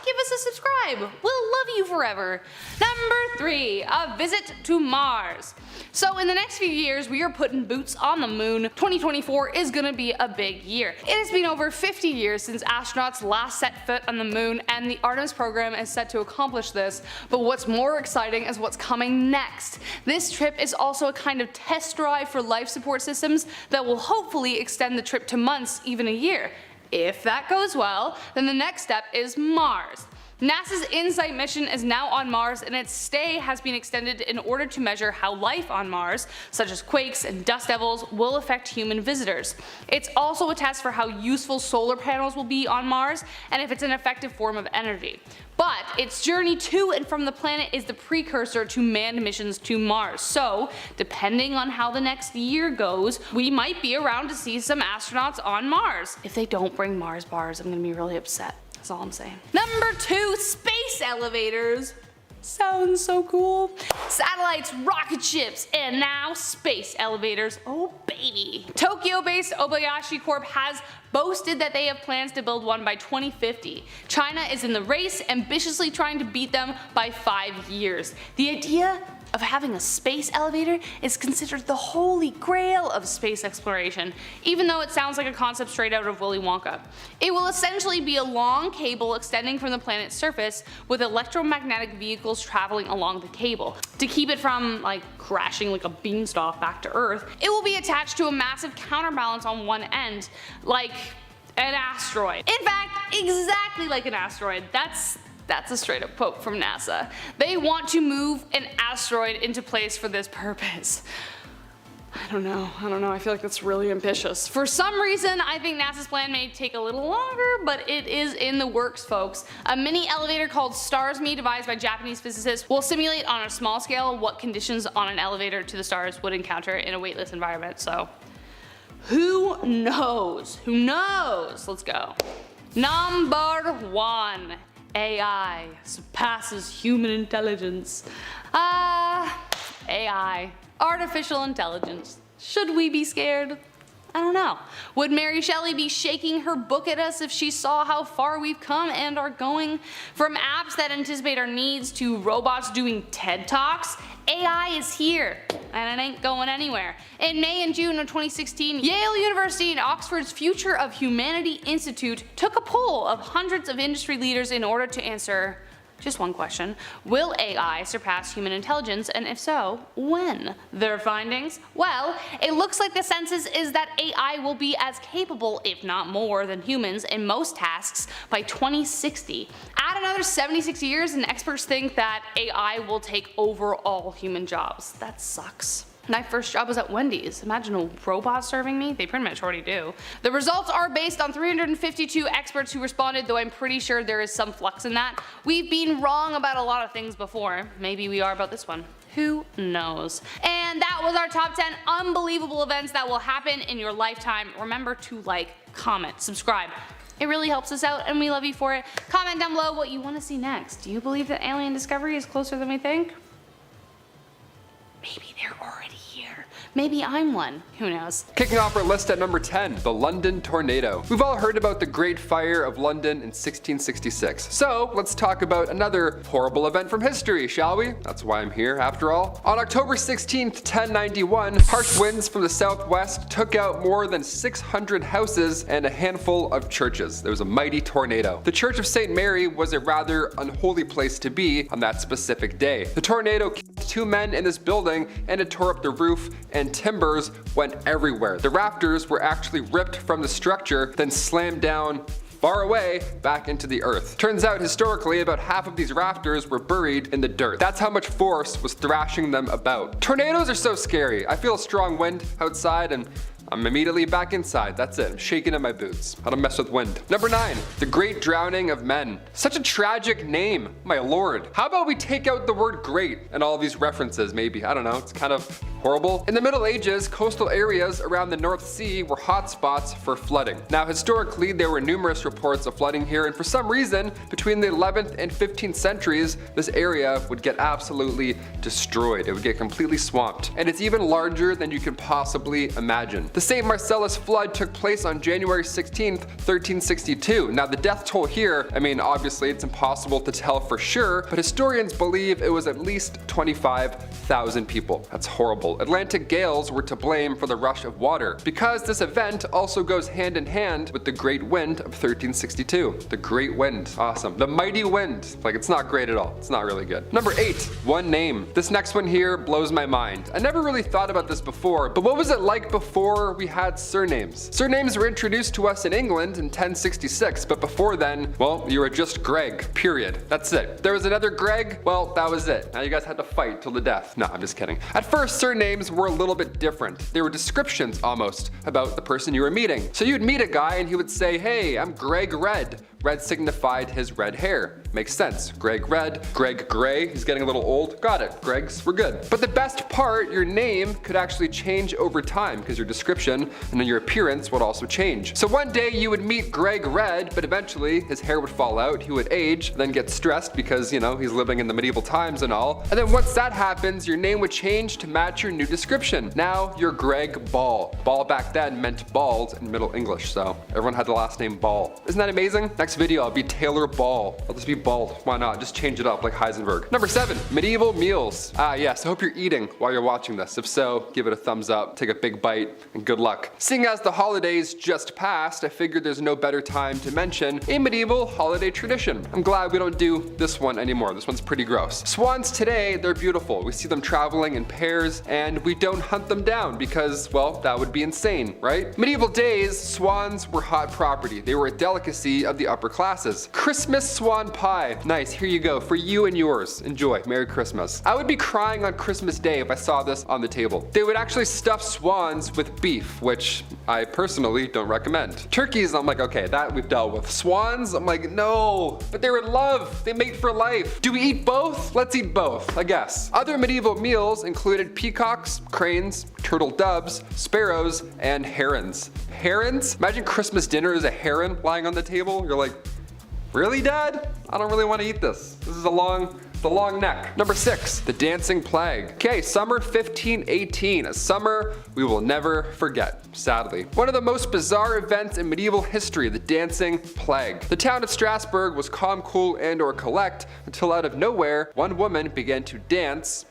give us a subscribe. We'll love you forever. Number 3, a visit to Mars. So in the next few years, we are putting boots on the moon. 2024 is gonna be a big year. It has been over 50 years since astronauts last set foot on the moon, and the Artemis program is set to accomplish this. But what's more exciting is what's coming next. This trip is also a kind of test drive for life support systems that will hopefully extend the trip to months, even a year. If that goes well, then the next step is Mars. NASA's InSight mission is now on Mars, and its stay has been extended in order to measure how life on Mars, such as quakes and dust devils, will affect human visitors. It's also a test for how useful solar panels will be on Mars, and if it's an effective form of energy. But its journey to and from the planet is the precursor to manned missions to Mars, so depending on how the next year goes, we might be around to see some astronauts on Mars. If they don't bring Mars bars, I'm gonna be really upset. That's all I'm saying. Number 2, space elevators. Sounds so cool. Satellites, rocket ships, and now space elevators. Oh baby. Tokyo-based Obayashi Corp has boasted that they have plans to build one by 2050. China is in the race, ambitiously trying to beat them by 5 years. The idea of having a space elevator is considered the holy grail of space exploration, even though it sounds like a concept straight out of Willy Wonka. It will essentially be a long cable extending from the planet's surface with electromagnetic vehicles traveling along the cable. To keep it from crashing like a beanstalk back to Earth, it will be attached to a massive counterbalance on one end, like an asteroid. In fact, exactly like an asteroid. That's a straight up quote from NASA. They want to move an asteroid into place for this purpose. I don't know, I feel like that's really ambitious. For some reason, I think NASA's plan may take a little longer, but it is in the works, folks. A mini elevator called STARS-Me, devised by Japanese physicists, will simulate on a small scale what conditions on an elevator to the stars would encounter in a weightless environment, so who knows? Who knows? Let's go. Number 1. AI surpasses human intelligence. AI. Artificial intelligence. Should we be scared? I don't know. Would Mary Shelley be shaking her book at us if she saw how far we've come and are going? From apps that anticipate our needs to robots doing TED Talks, AI is here, and it ain't going anywhere. In May and June of 2016, Yale University and Oxford's Future of Humanity Institute took a poll of hundreds of industry leaders in order to answer just one question: will AI surpass human intelligence, and if so, when? Their findings? Well, it looks like the consensus is that AI will be as capable, if not more, than humans in most tasks by 2060. Add another 76 years and experts think that AI will take over all human jobs. That sucks. My first job was at Wendy's. Imagine a robot serving me? They pretty much already do. The results are based on 352 experts who responded, though I'm pretty sure there is some flux in that. We've been wrong about a lot of things before. Maybe we are about this one. Who knows? And that was our top 10 unbelievable events that will happen in your lifetime. Remember to like, comment, subscribe. It really helps us out and we love you for it. Comment down below what you want to see next. Do you believe that alien discovery is closer than we think? Maybe they're already here. Maybe I'm one. Who knows?
Kicking off our list at number 10, the London Tornado. We've all heard about the Great Fire of London in 1666. So let's talk about another horrible event from history, shall we? That's why I'm here, after all. On October 16th, 1091, harsh winds from the southwest took out more than 600 houses and a handful of churches. There was a mighty tornado. The Church of St. Mary was a rather unholy place to be on that specific day. The tornado killed 2 men in this building and it tore up the roof, and timbers went everywhere. The rafters were actually ripped from the structure, then slammed down far away back into the earth. Turns out historically about half of these rafters were buried in the dirt. That's how much force was thrashing them about. Tornadoes are so scary. I feel a strong wind outside and I'm immediately back inside. That's it. I'm shaking in my boots. I don't mess with wind. Number 9, the Great Drowning of Men. Such a tragic name, my lord. How about we take out the word great and all these references, maybe? I don't know, it's kind of horrible. In the Middle Ages, coastal areas around the North Sea were hotspots for flooding. Now, historically, there were numerous reports of flooding here, and for some reason, between the 11th and 15th centuries, this area would get absolutely destroyed. It would get completely swamped. And it's even larger than you can possibly imagine. The St. Marcellus flood took place on January 16th, 1362. Now, the death toll here, I mean, obviously it's impossible to tell for sure, but historians believe it was at least 25,000 people. That's horrible. beautiful. Atlantic gales were to blame for the rush of water, because this event also goes hand in hand with the Great Wind of 1362. The Great Wind, awesome. The Mighty Wind, like it's not great at all. It's not really good. Number 8, one name. This next one here blows my mind. I never really thought about this before, but what was it like before we had surnames? Surnames were introduced to us in England in 1066, but before then, well, you were just Greg, period. That's it. There was another Greg, well, that was it. Now you guys had to fight till the death. No, I'm just kidding. At first, surnames were a little bit different. They were descriptions almost about the person you were meeting. So you'd meet a guy and he would say, hey, I'm Greg Red. Red signified his red hair. Makes sense. Greg Red, Greg Gray, he's getting a little old. Got it, Gregs, we're good. But the best part, your name could actually change over time because your description and then your appearance would also change. So one day you would meet Greg Red, but eventually his hair would fall out, he would age, then get stressed because, you know, he's living in the medieval times and all. And then once that happens, your name would change to match your new description. Now you're Greg Ball. Ball back then meant bald in Middle English, so everyone had the last name Ball. Isn't that amazing? Next video, I'll be Taylor Ball. I'll just be bald. Why not? Just change it up like Heisenberg. Number 7, medieval meals. Yes, I hope you're eating while you're watching this. If so, give it a thumbs up, take a big bite, and good luck. Seeing as the holidays just passed, I figured there's no better time to mention a medieval holiday tradition. I'm glad we don't do this one anymore. This one's pretty gross. Swans today, they're beautiful. We see them traveling in pairs, and we don't hunt them down because, well, that would be insane, right? Medieval days, swans were hot property. They were a delicacy of the upper classes. Christmas swan pie. Nice, here you go, for you and yours. Enjoy, Merry Christmas. I would be crying on Christmas Day if I saw this on the table. They would actually stuff swans with beef, which I personally don't recommend. Turkeys, I'm like, okay, that we've dealt with. Swans, I'm like, no, but they're in love. They mate for life. Do we eat both? Let's eat both, I guess. Other medieval meals included peacocks, cranes, turtle doves, sparrows, and herons. Herons? Imagine Christmas dinner is a heron lying on the table. You're like, really, Dad? I don't really want to eat this. This is the long neck. Number 6, the dancing plague. Okay, summer 1518, a summer we will never forget, sadly. One of the most bizarre events in medieval history, the dancing plague. The town of Strasbourg was calm, cool, and or collect until out of nowhere, one woman began to dance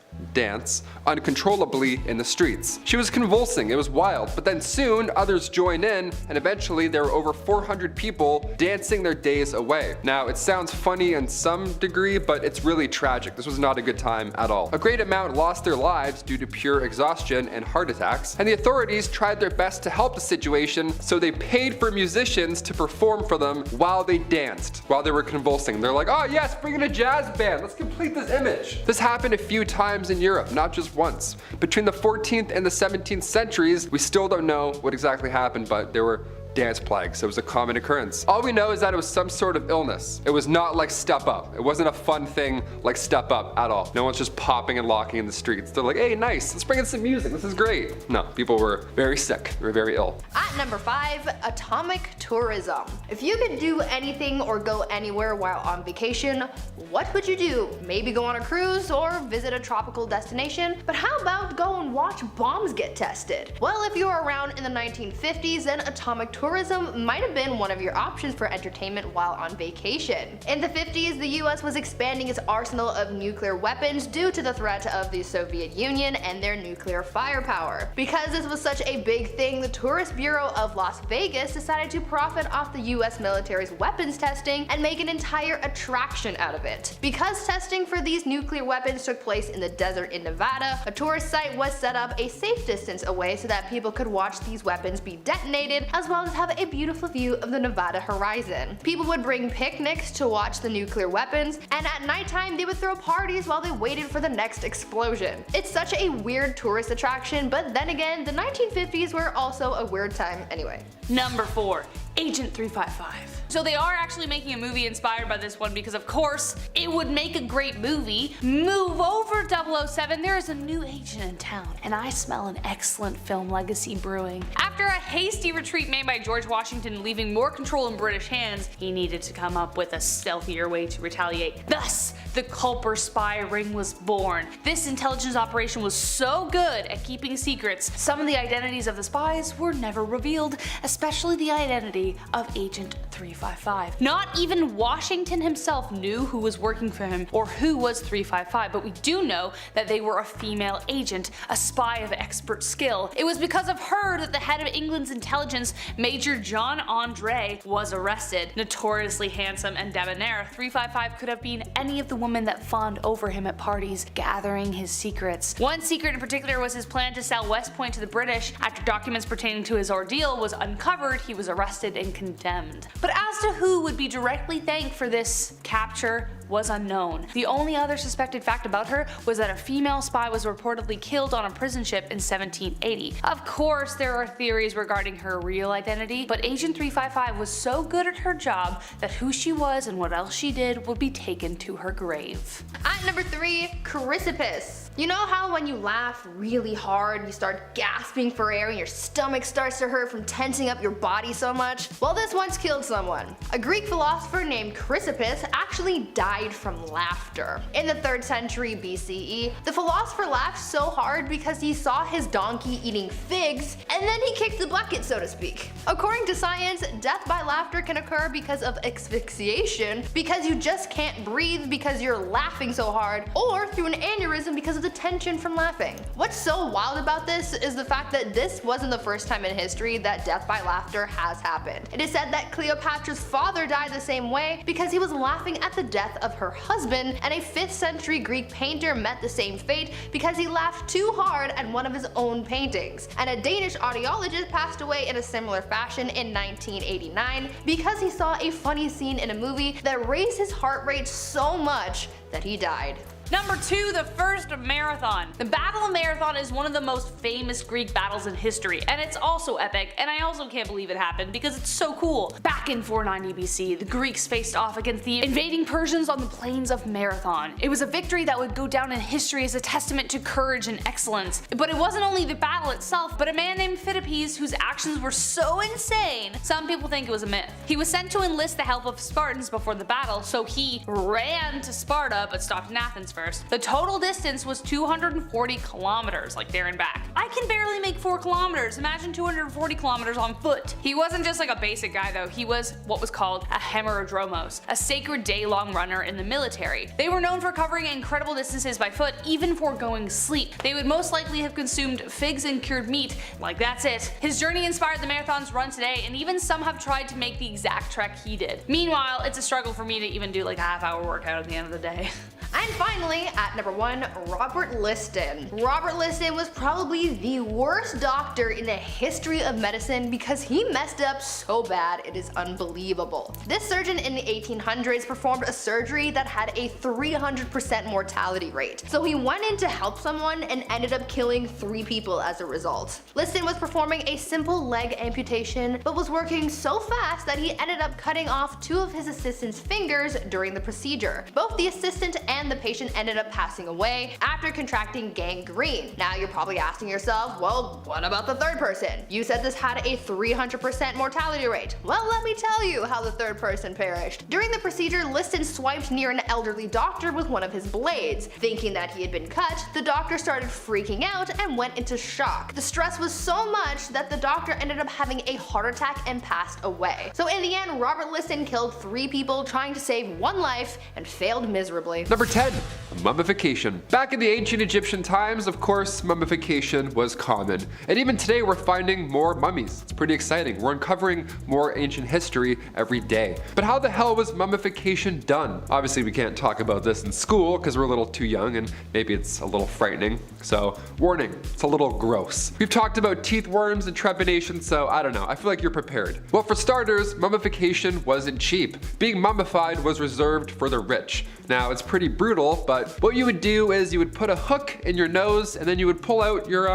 uncontrollably in the streets. She was convulsing, it was wild, but then soon others joined in and eventually there were over 400 people dancing their days away. Now it sounds funny in some degree, but it's really tragic. This was not a good time at all. A great amount lost their lives due to pure exhaustion and heart attacks, and the authorities tried their best to help the situation, so they paid for musicians to perform for them while they danced, while they were convulsing. They're like, oh yes, bring in a jazz band, let's complete this image. This happened a few times in Europe, not just once. Between the 14th and the 17th centuries, we still don't know what exactly happened, but there were dance plagues. It was a common occurrence. All we know is that it was some sort of illness. It was not like Step Up. It wasn't a fun thing like Step Up at all. No one's just popping and locking in the streets. They're like, hey, nice, let's bring in some music. This is great. No, people were very sick. They were very ill.
At number 5, atomic tourism. If you could do anything or go anywhere while on vacation, what would you do? Maybe go on a cruise or visit a tropical destination, but how about go and watch bombs get tested? Well, if you were around in the 1950s, then atomic tourism might have been one of your options for entertainment while on vacation. In the 50s, the US was expanding its arsenal of nuclear weapons due to the threat of the Soviet Union and their nuclear firepower. Because this was such a big thing, the Tourist Bureau of Las Vegas decided to profit off the US military's weapons testing and make an entire attraction out of it. Because testing for these nuclear weapons took place in the desert in Nevada, a tourist site was set up a safe distance away so that people could watch these weapons be detonated, as well as have a beautiful view of the Nevada horizon. People would bring picnics to watch the nuclear weapons, and at nighttime they would throw parties while they waited for the next explosion. It's such a weird tourist attraction, but then again, the 1950s were also a weird time anyway.
Number 4, Agent 355. So they are actually making a movie inspired by this one because of course it would make a great movie. Move over 007, there is a new agent in town and I smell an excellent film legacy brewing. After a hasty retreat made by George Washington leaving more control in British hands, he needed to come up with a stealthier way to retaliate. Thus, the Culper spy ring was born. This intelligence operation was so good at keeping secrets, some of the identities of the spies were never revealed, especially the identity identity of Agent 355. Not even Washington himself knew who was working for him or who was 355, but we do know that they were a female agent, a spy of expert skill. It was because of her that the head of England's intelligence, Major John Andre, was arrested. Notoriously handsome and debonair, 355 could have been any of the women that fawned over him at parties, gathering his secrets. One secret in particular was his plan to sell West Point to the British. After documents pertaining to his ordeal was uncovered, he was arrested and condemned. But as to who would be directly thanked for this capture was unknown. The only other suspected fact about her was that a female spy was reportedly killed on a prison ship in 1780. Of course, there are theories regarding her real identity, but Agent 355 was so good at her job that who she was and what else she did would be taken to her grave.
At number 3, Chrysippus. You know how when you laugh really hard, you start gasping for air and your stomach starts to hurt from tensing up your body so much? Well, this once killed someone. A Greek philosopher named Chrysippus actually died from laughter. In the 3rd century BCE, the philosopher laughed so hard because he saw his donkey eating figs, and then he kicked the bucket, so to speak. According to science, death by laughter can occur because of asphyxiation, because you just can't breathe because you're laughing so hard, or through an aneurysm because of the tension from laughing. What's so wild about this is the fact that this wasn't the first time in history that death by laughter has happened. It is said that Cleopatra's father died the same way because he was laughing at the death of her husband, and a 5th century Greek painter met the same fate because he laughed too hard at one of his own paintings. And a Danish audiologist passed away in a similar fashion in 1989 because he saw a funny scene in a movie that raised his heart rate so much that he died.
Number 2, the First Marathon. The Battle of Marathon is one of the most famous Greek battles in history, and it's also epic, and I also can't believe it happened because it's so cool. Back in 490 BC, the Greeks faced off against the invading Persians on the plains of Marathon. It was a victory that would go down in history as a testament to courage and excellence. But it wasn't only the battle itself, but a man named Phidippes whose actions were so insane, some people think it was a myth. He was sent to enlist the help of Spartans before the battle, so he ran to Sparta but stopped in Athens first. The total distance was 240 kilometers, like there and back. I can barely make 4 kilometers, imagine 240 kilometers on foot. He wasn't just like a basic guy though, he was what was called a hemerodromos, a sacred day-long runner in the military. They were known for covering incredible distances by foot, even foregoing sleep. They would most likely have consumed figs and cured meat, like that's it. His journey inspired the marathons run today, and even some have tried to make the exact trek he did. Meanwhile, it's a struggle for me to even do like a half-hour workout at the end of the day.
And finally, at number 1, Robert Liston. Robert Liston was probably the worst doctor in the history of medicine because he messed up so bad it is unbelievable. This surgeon in the 1800s performed a surgery that had a 300% mortality rate. So he went in to help someone and ended up killing 3 people as a result. Liston was performing a simple leg amputation, but was working so fast that he ended up cutting off 2 of his assistant's fingers during the procedure. Both the assistant and the patient ended up passing away after contracting gangrene. Now you're probably asking yourself, well, what about the 3rd person? You said this had a 300% mortality rate. Well, let me tell you how the 3rd person perished. During the procedure, Liston swiped near an elderly doctor with one of his blades. Thinking that he had been cut, the doctor started freaking out and went into shock. The stress was so much that the doctor ended up having a heart attack and passed away. So in the end, Robert Liston killed 3 people trying to save 1 life and failed miserably.
Number 10. Mummification. Back in the ancient Egyptian times, of course, mummification was common. And even today we're finding more mummies. It's pretty exciting. We're uncovering more ancient history every day. But how the hell was mummification done? Obviously we can't talk about this in school because we're a little too young and maybe it's a little frightening. So warning, it's a little gross. We've talked about teeth worms and trepanation, so I don't know. I feel like you're prepared. Well, for starters, mummification wasn't cheap. Being mummified was reserved for the rich. Now it's pretty brutal, but what you would do is you would put a hook in your nose and then you would pull out your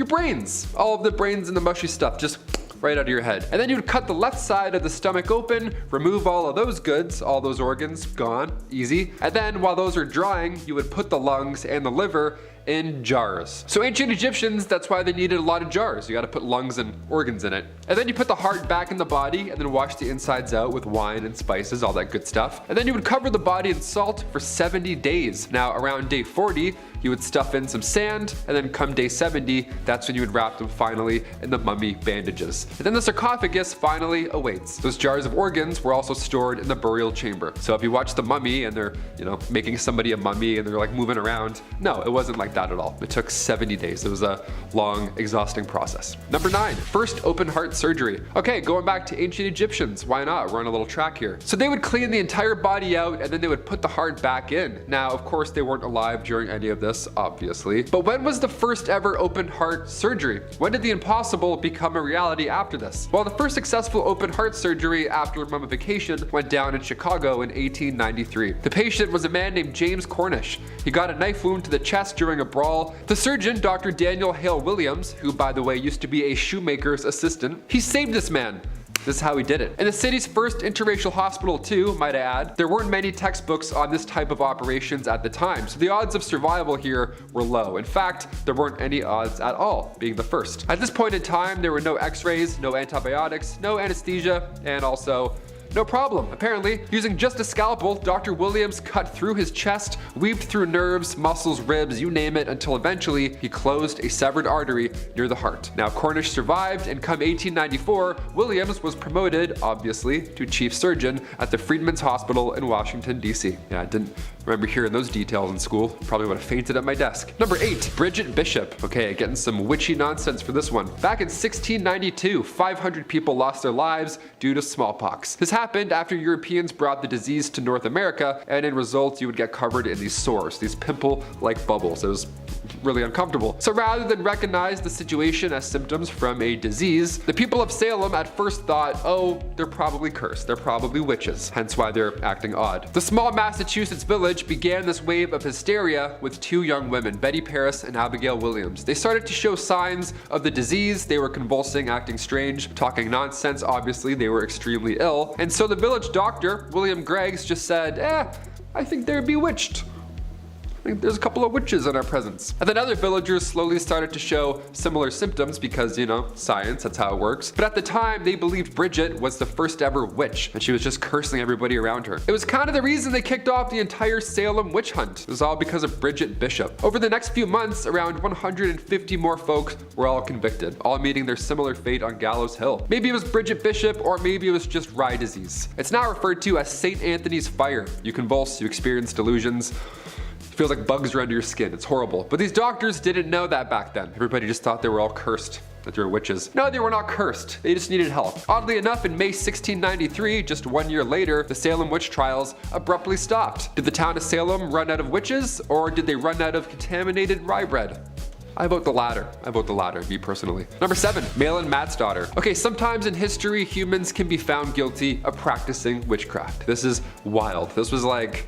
brains. All of the brains and the mushy stuff, just right out of your head. And then you would cut the left side of the stomach open, remove all of those goods, all those organs, gone, easy. And then while those are drying, you would put the lungs and the liver in jars. So ancient Egyptians, that's why they needed a lot of jars. You gotta put lungs and organs in it. And then you put the heart back in the body and then wash the insides out with wine and spices, all that good stuff. And then you would cover the body in salt for 70 days. Now around day 40, you would stuff in some sand, and then come day 70, that's when you would wrap them finally in the mummy bandages. And then the sarcophagus finally awaits. Those jars of organs were also stored in the burial chamber. So if you watch The Mummy and they're, making somebody a mummy and they're like moving around, no, it wasn't like that at all. It took 70 days. It was a long, exhausting process. Number 9, first open heart surgery. Okay, going back to ancient Egyptians, why not? We're on a little track here. So they would clean the entire body out and then they would put the heart back in. Now, of course, they weren't alive during any of this, obviously. But when was the first ever open heart surgery? When did the impossible become a reality after this? Well, the first successful open heart surgery after mummification went down in Chicago in 1893. The patient was a man named James Cornish. He got a knife wound to the chest during a brawl. The surgeon, Dr. Daniel Hale Williams, who by the way used to be a shoemaker's assistant, he saved this man. This is how he did it. In the city's first interracial hospital too, might I add, there weren't many textbooks on this type of operations at the time, so the odds of survival here were low. In fact, there weren't any odds at all, being the first. At this point in time, there were no x-rays, no antibiotics, no anesthesia, and also no problem. Apparently, using just a scalpel, Dr. Williams cut through his chest, weaved through nerves, muscles, ribs, you name it, until eventually he closed a severed artery near the heart. Now, Cornish survived, and come 1894, Williams was promoted, obviously, to chief surgeon at the Freedmen's Hospital in Washington, D.C. Yeah, I didn't remember hearing those details in school. Probably would have fainted at my desk. Number 8, Bridget Bishop. Okay, getting some witchy nonsense for this one. Back in 1692, 500 people lost their lives due to smallpox. This happened after Europeans brought the disease to North America, and in result, you would get covered in these sores, these pimple-like bubbles. It was really uncomfortable. So rather than recognize the situation as symptoms from a disease, the people of Salem at first thought, oh, they're probably cursed, they're probably witches, hence why they're acting odd. The small Massachusetts village began this wave of hysteria with 2 young women, Betty Paris and Abigail Williams. They started to show signs of the disease. They were convulsing, acting strange, talking nonsense. Obviously, they were extremely ill. And so the village doctor, William Greggs, just said, I think they're bewitched. There's a couple of witches in our presence. And then other villagers slowly started to show similar symptoms because, science, that's how it works. But at the time, they believed Bridget was the first ever witch, and she was just cursing everybody around her. It was kind of the reason they kicked off the entire Salem witch hunt. It was all because of Bridget Bishop. Over the next few months, around 150 more folks were all convicted, all meeting their similar fate on Gallows Hill. Maybe it was Bridget Bishop, or maybe it was just rye disease. It's now referred to as St. Anthony's fire. You convulse, you experience delusions. Feels like bugs are under your skin. It's horrible. But these doctors didn't know that back then. Everybody just thought they were all cursed, that they were witches. No, they were not cursed. They just needed help. Oddly enough, in May 1693, just 1 year later, the Salem witch trials abruptly stopped. Did the town of Salem run out of witches, or did they run out of contaminated rye bread? I vote the latter. Me personally. Number 7, Malin Mat's daughter. Okay, sometimes in history, humans can be found guilty of practicing witchcraft. This is wild. This was like,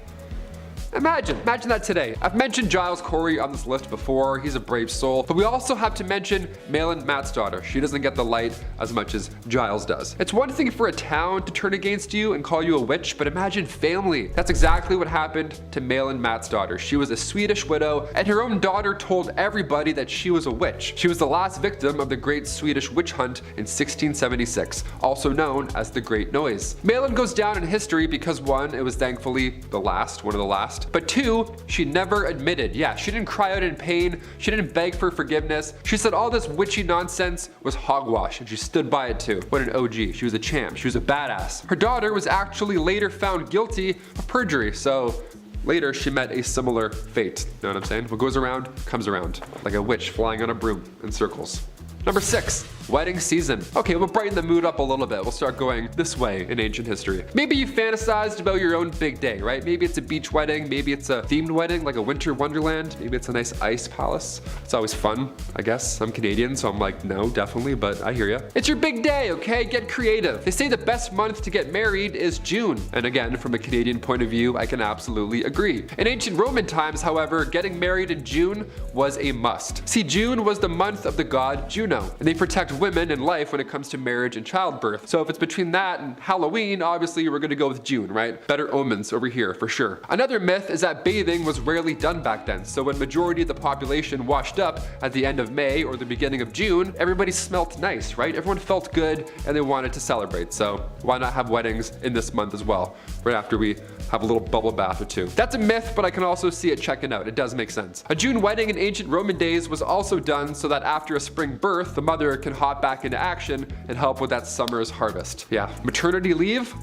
Imagine that today. I've mentioned Giles Corey on this list before. He's a brave soul. But we also have to mention Malin Mat's daughter. She doesn't get the light as much as Giles does. It's one thing for a town to turn against you and call you a witch, but imagine family. That's exactly what happened to Malin Mat's daughter. She was a Swedish widow, and her own daughter told everybody that she was a witch. She was the last victim of the Great Swedish Witch Hunt in 1676, also known as the Great Noise. Malin goes down in history because 1, it was thankfully one of the last. But 2, she never admitted. Yeah, she didn't cry out in pain. She didn't beg for forgiveness. She said all this witchy nonsense was hogwash, and she stood by it too. What an OG. She was a champ. She was a badass. Her daughter was actually later found guilty of perjury, so later she met a similar fate. Know what I'm saying? What goes around comes around, like a witch flying on a broom in circles. Number 6, wedding season. Okay, we'll brighten the mood up a little bit. We'll start going this way in ancient history. Maybe you fantasized about your own big day, right? Maybe it's a beach wedding, maybe it's a themed wedding like a winter wonderland, maybe it's a nice ice palace. It's always fun, I guess. I'm Canadian, so I'm like, no, definitely, but I hear ya. It's your big day, okay? Get creative. They say the best month to get married is June. And again, from a Canadian point of view, I can absolutely agree. In ancient Roman times, however, getting married in June was a must. See, June was the month of the god Juno. know. And they protect women and life when it comes to marriage and childbirth. So if it's between that and Halloween, obviously we're gonna go with June, right? Better omens over here for sure. Another myth is that bathing was rarely done back then. So when majority of the population washed up at the end of May or the beginning of June, everybody smelt nice, right? Everyone felt good and they wanted to celebrate. So why not have weddings in this month as well, right after we have a little bubble bath or two. That's a myth, but I can also see it checking out. It does make sense. A June wedding in ancient Roman days was also done so that after a spring birth, the mother can hop back into action and help with that summer's harvest. Yeah, maternity leave?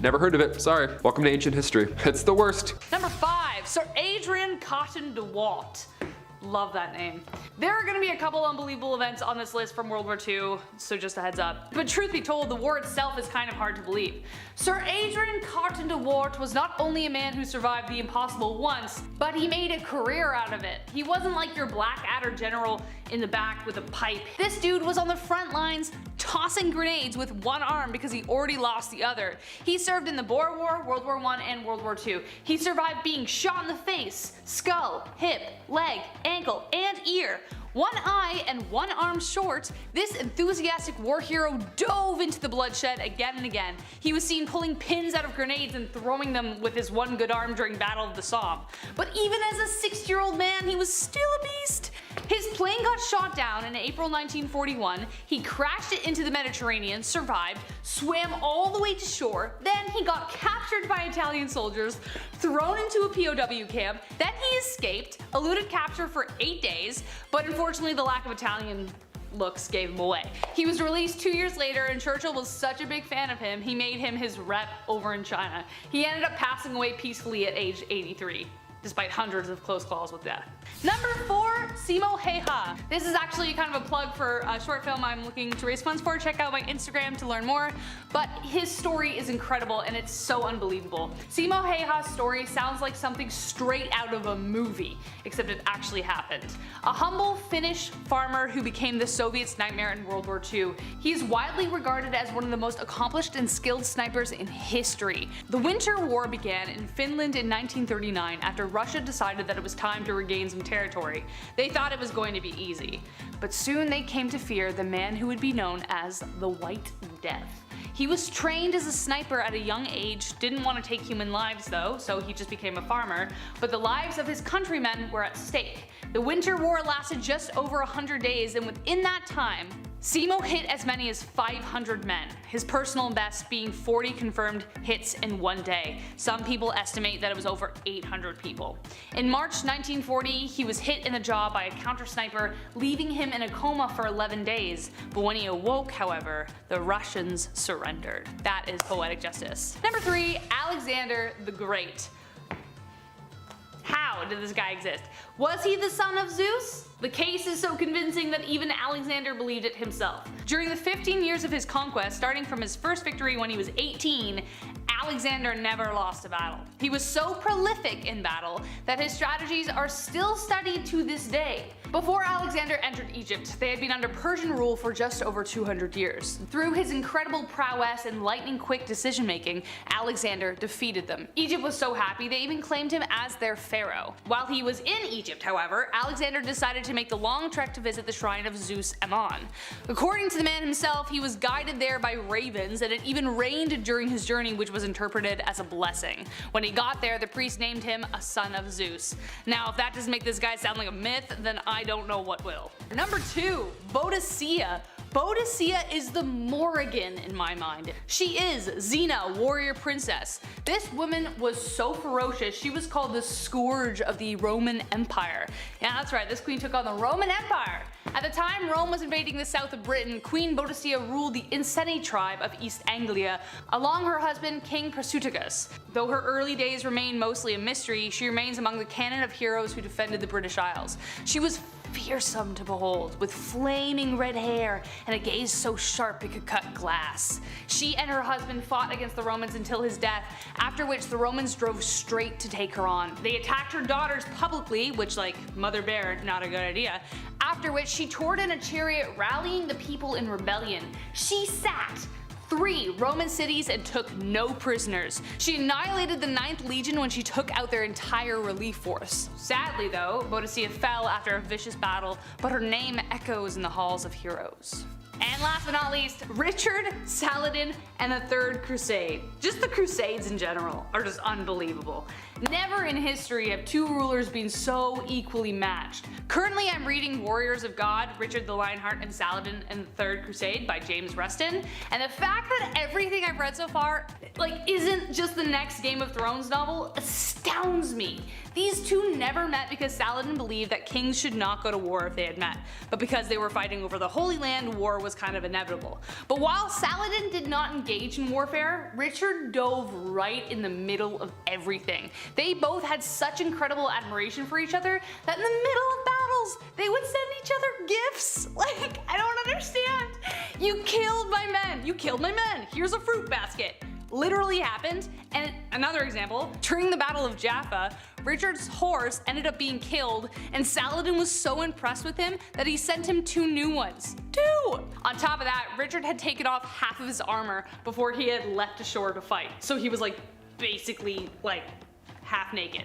Never heard of it, sorry. Welcome to ancient history. It's the worst.
Number 5, Sir Adrian Cotton de Walt. Love that name. There are gonna be a couple unbelievable events on this list from World War II, so just a heads up. But truth be told, the war itself is kind of hard to believe. Sir Adrian Cotton de Wart was not only a man who survived the impossible once, but he made a career out of it. He wasn't like your Blackadder general in the back with a pipe. This dude was on the front lines tossing grenades with one arm because he already lost the other. He served in the Boer War, World War I, and World War II. He survived being shot in the face, skull, hip, leg, ankle, and ear. One eye and one arm short, this enthusiastic war hero dove into the bloodshed again and again. He was seen pulling pins out of grenades and throwing them with his one good arm during Battle of the Somme. But even as a 60-year-old man, he was still a beast. His plane got shot down in April 1941, he crashed it into the Mediterranean, survived, swam all the way to shore, then he got captured by Italian soldiers, thrown into a POW camp, then he escaped, eluded capture for 8 days, but unfortunately the lack of Italian looks gave him away. He was released 2 years later and Churchill was such a big fan of him, he made him his rep over in China. He ended up passing away peacefully at age 83. Despite hundreds of close calls with death. Number 4, Simo Heha. This is actually kind of a plug for a short film I'm looking to raise funds for. Check out my Instagram to learn more. But his story is incredible and it's so unbelievable. Simo Heha's story sounds like something straight out of a movie, except it actually happened. A humble Finnish farmer who became the Soviets' nightmare in World War II. He is widely regarded as one of the most accomplished and skilled snipers in history. The Winter War began in Finland in 1939 after Russia decided that it was time to regain some territory. They thought it was going to be easy. But soon they came to fear the man who would be known as the White Death. He was trained as a sniper at a young age, didn't want to take human lives though, so he just became a farmer, but the lives of his countrymen were at stake. The Winter War lasted just over 100 days, and within that time, Simo hit as many as 500 men, his personal best being 40 confirmed hits in one day. Some people estimate that it was over 800 people. In March 1940, he was hit in the jaw by a counter sniper, leaving him in a coma for 11 days. But when he awoke, however, the Russians surrendered. That is poetic justice. Number 3, Alexander the Great. How did this guy exist? Was he the son of Zeus? The case is so convincing that even Alexander believed it himself. During the 15 years of his conquest, starting from his first victory when he was 18, Alexander never lost a battle. He was so prolific in battle that his strategies are still studied to this day. Before Alexander entered Egypt, they had been under Persian rule for just over 200 years. Through his incredible prowess and lightning-quick decision-making, Alexander defeated them. Egypt was so happy they even claimed him as their pharaoh. While he was in Egypt, however, Alexander decided to make the long trek to visit the shrine of Zeus Ammon. According to the man himself, he was guided there by ravens, and it even rained during his journey, which was interpreted as a blessing. When he got there, the priest named him a son of Zeus. Now, if that doesn't make this guy sound like a myth, then I don't know what will. Number 2, Boadicea. Boadicea is the Morrigan in my mind. She is Xena, warrior princess. This woman was so ferocious, she was called the scourge of the Roman Empire. Yeah, that's right, this queen took on the Roman Empire. At the time Rome was invading the south of Britain, Queen Boadicea ruled the Iceni tribe of East Anglia, along her husband King Prasutagus. Though her early days remain mostly a mystery, she remains among the canon of heroes who defended the British Isles. She was fearsome to behold, with flaming red hair and a gaze so sharp it could cut glass. She and her husband fought against the Romans until his death, after which the Romans drove straight to take her on. They attacked her daughters publicly, which, like Mother Bear, not a good idea, after which she toured in a chariot rallying the people in rebellion. She sat 3 Roman cities and took no prisoners. She annihilated the 9th Legion when she took out their entire relief force. Sadly though, Boadicea fell after a vicious battle, but her name echoes in the halls of heroes. And last but not least, Richard, Saladin, and the Third Crusade. Just the Crusades in general are just unbelievable. Never in history have 2 rulers been so equally matched. Currently I'm reading Warriors of God, Richard the Lionheart and Saladin and the Third Crusade by James Reston, and the fact that everything I've read so far isn't just the next Game of Thrones novel astounds me. These 2 never met because Saladin believed that kings should not go to war if they had met, but because they were fighting over the Holy Land, war was kind of inevitable. But while Saladin did not engage in warfare, Richard dove right in the middle of everything. They both had such incredible admiration for each other that in the middle of battles, they would send each other gifts. I don't understand. You killed my men. You killed my men. Here's a fruit basket. Literally happened. And another example, during the Battle of Jaffa, Richard's horse ended up being killed, and Saladin was so impressed with him that he sent him 2 new ones. 2! On top of that, Richard had taken off half of his armor before he had leapt ashore to fight. So he was basically half naked.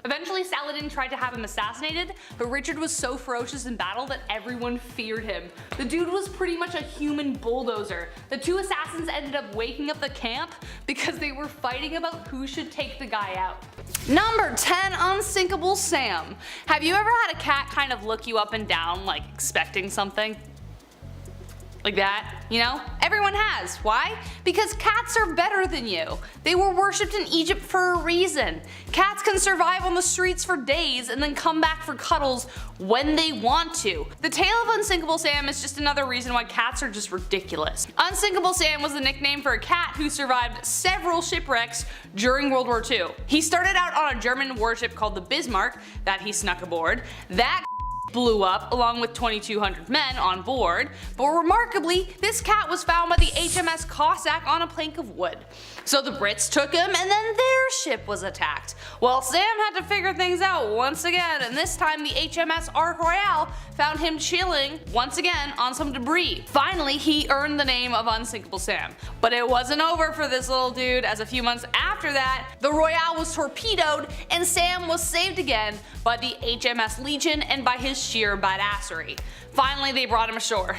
Eventually Saladin tried to have him assassinated, but Richard was so ferocious in battle that everyone feared him. The dude was pretty much a human bulldozer. The 2 assassins ended up waking up the camp because they were fighting about who should take the guy out. Number 10, Unsinkable Sam. Have you ever had a cat kind of look you up and down expecting something? Like that, you know? Everyone has. Why? Because cats are better than you. They were worshipped in Egypt for a reason. Cats can survive on the streets for days and then come back for cuddles when they want to. The tale of Unsinkable Sam is just another reason why cats are just ridiculous. Unsinkable Sam was the nickname for a cat who survived several shipwrecks during World War II. He started out on a German warship called the Bismarck that he snuck aboard. That blew up along with 2,200 men on board, but remarkably, this cat was found by the HMS Cossack on a plank of wood. So the Brits took him and then their ship was attacked. Well, Sam had to figure things out once again, and this time the HMS Ark Royale found him chilling once again on some debris. Finally, he earned the name of Unsinkable Sam. But it wasn't over for this little dude, as a few months after that, the Royale was torpedoed and Sam was saved again by the HMS Legion and by his sheer badassery. Finally, they brought him ashore.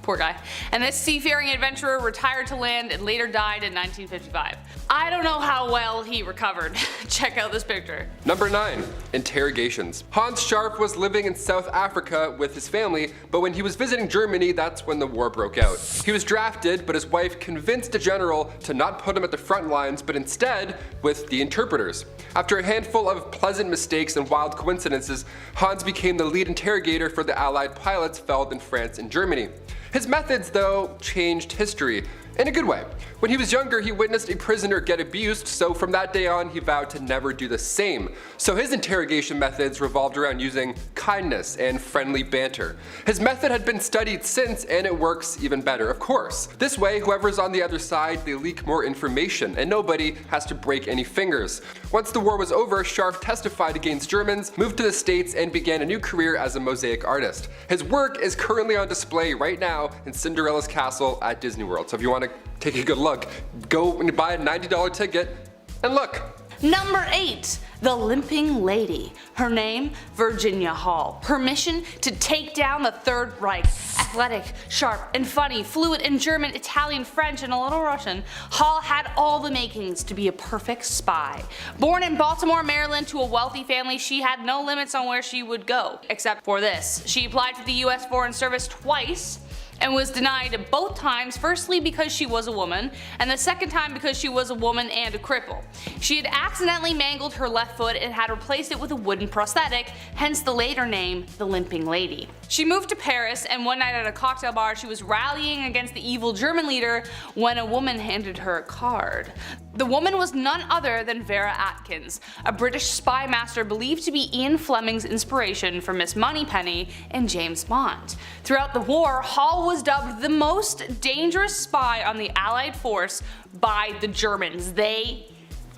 Poor guy. And this seafaring adventurer retired to land and later died in 1955. I don't know how well he recovered. Check out this picture.
Number 9. Interrogations. Hans Scharf was living in South Africa with his family, but when he was visiting Germany, that's when the war broke out. He was drafted, but his wife convinced a general to not put him at the front lines, but instead with the interpreters. After a handful of pleasant mistakes and wild coincidences, Hans became the lead interrogator for the Allied pilots felled in France and Germany. His methods, though, changed history. In a good way. When he was younger, he witnessed a prisoner get abused, so from that day on, he vowed to never do the same. So his interrogation methods revolved around using kindness and friendly banter. His method had been studied since, and it works even better, of course. This way, whoever's on the other side, they leak more information, and nobody has to break any fingers. Once the war was over, Scharf testified against Germans, moved to the States, and began a new career as a mosaic artist. His work is currently on display right now in Cinderella's castle at Disney World, so if you want to take a good look, go and buy a $90 ticket and look.
Number 8. The Limping Lady. Her name, Virginia Hall. Her mission, to take down the Third Reich. Athletic, sharp, and funny, fluent in German, Italian, French, and a little Russian, Hall had all the makings to be a perfect spy. Born in Baltimore, Maryland to a wealthy family, she had no limits on where she would go, except for this. She applied to the US Foreign Service twice, and was denied both times, firstly because she was a woman, and the second time because she was a woman and a cripple. She had accidentally mangled her left foot and had replaced it with a wooden prosthetic, hence the later name, the Limping Lady. She moved to Paris, and one night at a cocktail bar she was rallying against the evil German leader when a woman handed her a card. The woman was none other than Vera Atkins, a British spy master believed to be Ian Fleming's inspiration for Miss Moneypenny and James Bond. Throughout the war, Hall was dubbed the most dangerous spy on the Allied force by the Germans. They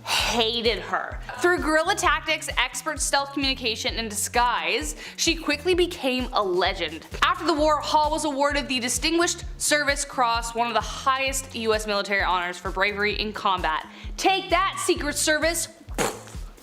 hated her. Through guerrilla tactics, expert stealth communication, and disguise, she quickly became a legend. After the war, Hall was awarded the Distinguished Service Cross, one of the highest US military honors for bravery in combat. Take that, Secret Service!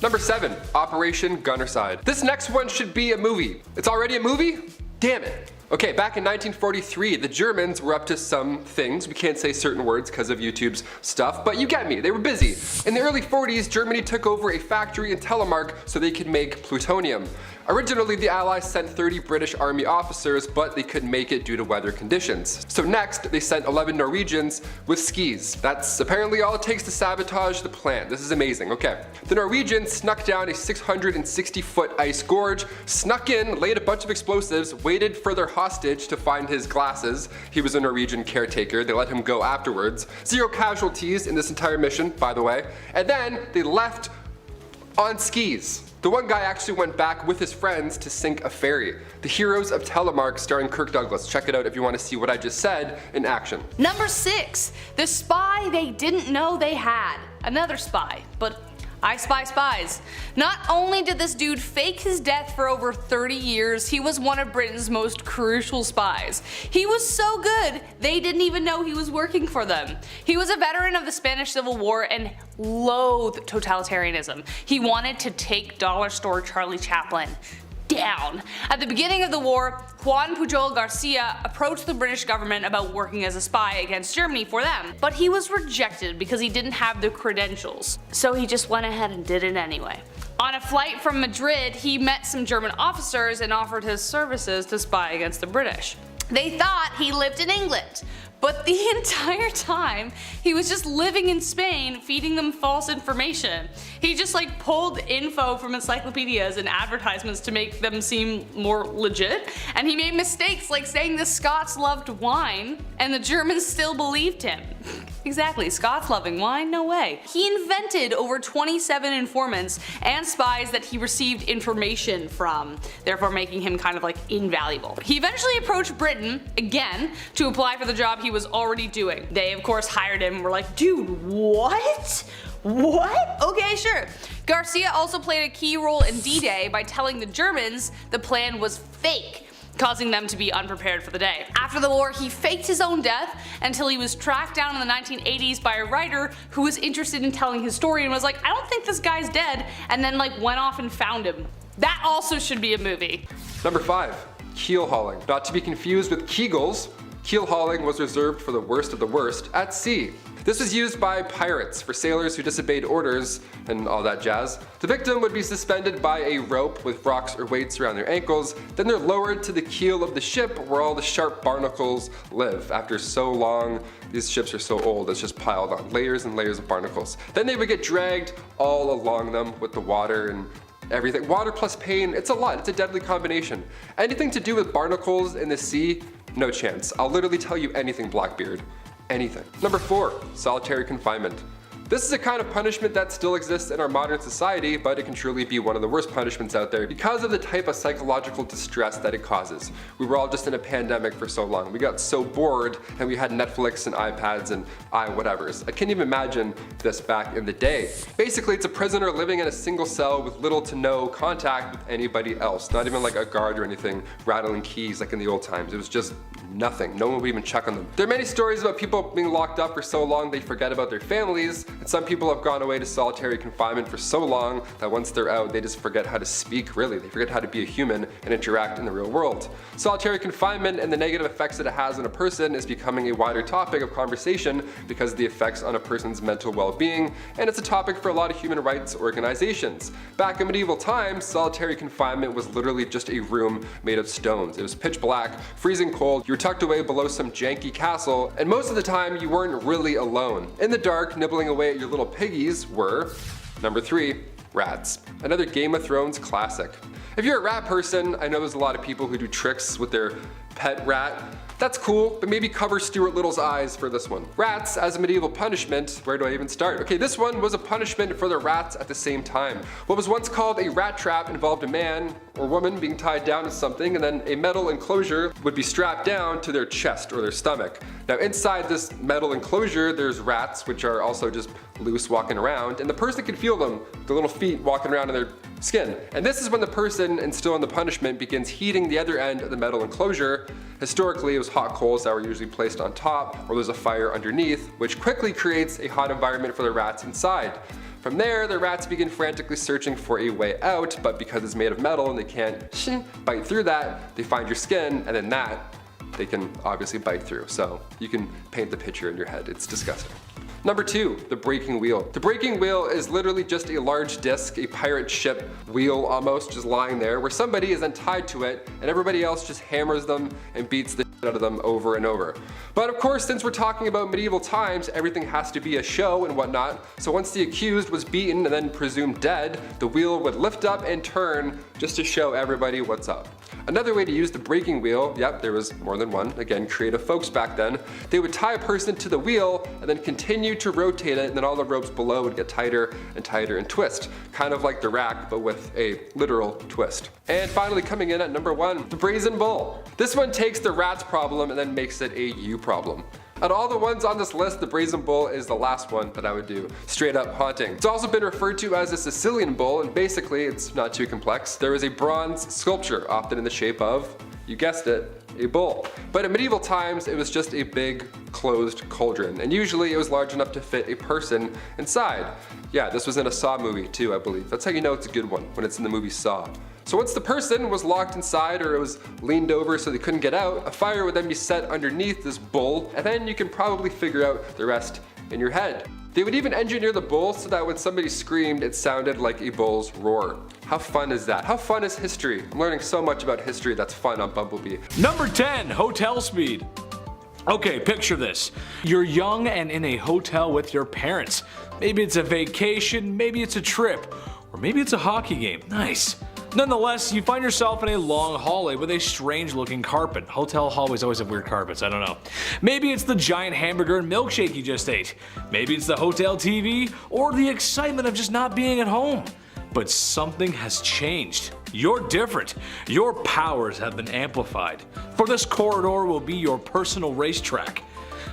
Number 7, Operation Gunnerside. This next one should be a movie. It's already a movie? Damn it. Okay, back in 1943, the Germans were up to some things. We can't say certain words because of YouTube's stuff, but you get me, they were busy. In the early 40s, Germany took over a factory in Telemark so they could make plutonium. Originally, the Allies sent 30 British Army officers, but they couldn't make it due to weather conditions. So next, they sent 11 Norwegians with skis. That's apparently all it takes to sabotage the plant. This is amazing, okay. The Norwegians snuck down a 660-foot ice gorge, snuck in, laid a bunch of explosives, waited for their hostage to find his glasses. He was a Norwegian caretaker. They let him go afterwards. 0 casualties in this entire mission, by the way. And then they left on skis. The one guy actually went back with his friends to sink a ferry. The Heroes of Telemark, starring Kirk Douglas. Check it out if you want to see what I just said in action.
Number 6, the spy they didn't know they had. Another spy, but I spy spies. Not only did this dude fake his death for over 30 years, he was one of Britain's most crucial spies. He was so good, they didn't even know he was working for them. He was a veteran of the Spanish Civil War and loathed totalitarianism. He wanted to take dollar store Charlie Chaplin down. At the beginning of the war, Juan Pujol Garcia approached the British government about working as a spy against Germany for them, but he was rejected because he didn't have the credentials. So he just went ahead and did it anyway. On a flight from Madrid, he met some German officers and offered his services to spy against the British. They thought he lived in England, but the entire time he was just living in Spain feeding them false information. He just pulled info from encyclopedias and advertisements to make them seem more legit, and he made mistakes like saying the Scots loved wine and the Germans still believed him. Exactly, Scots loving wine? No way. He invented over 27 informants and spies that he received information from, therefore making him kind of invaluable. He eventually approached Britain, again, to apply for the job he was already doing. They of course hired him and were like, dude, what? What? Okay, sure. Garcia also played a key role in D-Day by telling the Germans the plan was fake, causing them to be unprepared for the day. After the war, he faked his own death until he was tracked down in the 1980s by a writer who was interested in telling his story and was like, I don't think this guy's dead, and then went off and found him. That also should be a movie.
Number 5, keel hauling. Not to be confused with Kegels, keel hauling was reserved for the worst of the worst at sea. This was used by pirates for sailors who disobeyed orders and all that jazz. The victim would be suspended by a rope with rocks or weights around their ankles, then they're lowered to the keel of the ship where all the sharp barnacles live. After so long, these ships are so old, it's just piled on, layers and layers of barnacles. Then they would get dragged all along them with the water and everything. Water plus pain, it's a lot, it's a deadly combination. Anything to do with barnacles in the sea, no chance. I'll literally tell you anything, Blackbeard. Anything. Number 4, solitary confinement. This is a kind of punishment that still exists in our modern society, but it can truly be one of the worst punishments out there because of the type of psychological distress that it causes. We were all just in a pandemic for so long. We got so bored and we had Netflix and iPads and whatevers. I can't even imagine this back in the day. Basically, it's a prisoner living in a single cell with little to no contact with anybody else. Not even a guard or anything rattling keys like in the old times. It was just nothing. No one would even check on them. There are many stories about people being locked up for so long they forget about their families, and some people have gone away to solitary confinement for so long that once they're out, they just forget how to speak, really. They forget how to be a human and interact in the real world. Solitary confinement and the negative effects that it has on a person is becoming a wider topic of conversation because of the effects on a person's mental well-being, and it's a topic for a lot of human rights organizations. Back in medieval times, solitary confinement was literally just a room made of stones. It was pitch black, freezing cold, you were tucked away below some janky castle, and most of the time you weren't really alone. In the dark, nibbling away at your little piggies were, number 3, rats. Another Game of Thrones classic. If you're a rat person, I know there's a lot of people who do tricks with their pet rat. That's cool, but maybe cover Stuart Little's eyes for this one. Rats as a medieval punishment, where do I even start? Okay, this one was a punishment for the rats at the same time. What was once called a rat trap involved a man or woman being tied down to something, and then a metal enclosure would be strapped down to their chest or their stomach. Now inside this metal enclosure, there's rats, which are also just loose walking around, and the person can feel them, the little feet walking around in their skin. And this is when the person instilling the punishment begins heating the other end of the metal enclosure. Historically, it was hot coals that were usually placed on top, or there's a fire underneath, which quickly creates a hot environment for the rats inside. From there, the rats begin frantically searching for a way out, but because it's made of metal and they can't bite through that, they find your skin, and then that they can obviously bite through. So you can paint the picture in your head. It's disgusting. Number 2, the breaking wheel. The breaking wheel is literally just a large disc, a pirate ship wheel almost, just lying there, where somebody is then tied to it and everybody else just hammers them and beats the shit out of them over and over. But of course, since we're talking about medieval times, everything has to be a show and whatnot, so once the accused was beaten and then presumed dead, the wheel would lift up and turn just to show everybody what's up. Another way to use the breaking wheel, yep, there was more than one, again, creative folks back then, they would tie a person to the wheel and then continue to rotate it, and then all the ropes below would get tighter and tighter and twist. Kind of like the rack, but with a literal twist. And finally coming in at number 1, the brazen bull. This one takes the rat's problem and then makes it a you problem. Out of all the ones on this list, the brazen bull is the last one that I would do straight up haunting. It's also been referred to as a Sicilian bull, and basically it's not too complex. There is a bronze sculpture, often in the shape of, you guessed it, a bull. But in medieval times, it was just a big closed cauldron, and usually it was large enough to fit a person inside. Yeah, this was in a Saw movie too, I believe. That's how you know it's a good one, when it's in the movie Saw. So once the person was locked inside, or it was leaned over so they couldn't get out, a fire would then be set underneath this bull, and then you can probably figure out the rest in your head. They would even engineer the bull so that when somebody screamed, it sounded like a bull's roar. How fun is that? How fun is history? I'm learning so much about history that's fun on Bumblebee.
Number 10, hotel speed. Okay, picture this. You're young and in a hotel with your parents. Maybe it's a vacation, maybe it's a trip, or maybe it's a hockey game. Nice. Nonetheless, you find yourself in a long hallway with a strange looking carpet. Hotel hallways always have weird carpets, I don't know. Maybe it's the giant hamburger and milkshake you just ate. Maybe it's the hotel TV, or the excitement of just not being at home. But something has changed. You're different. Your powers have been amplified. For this corridor will be your personal racetrack.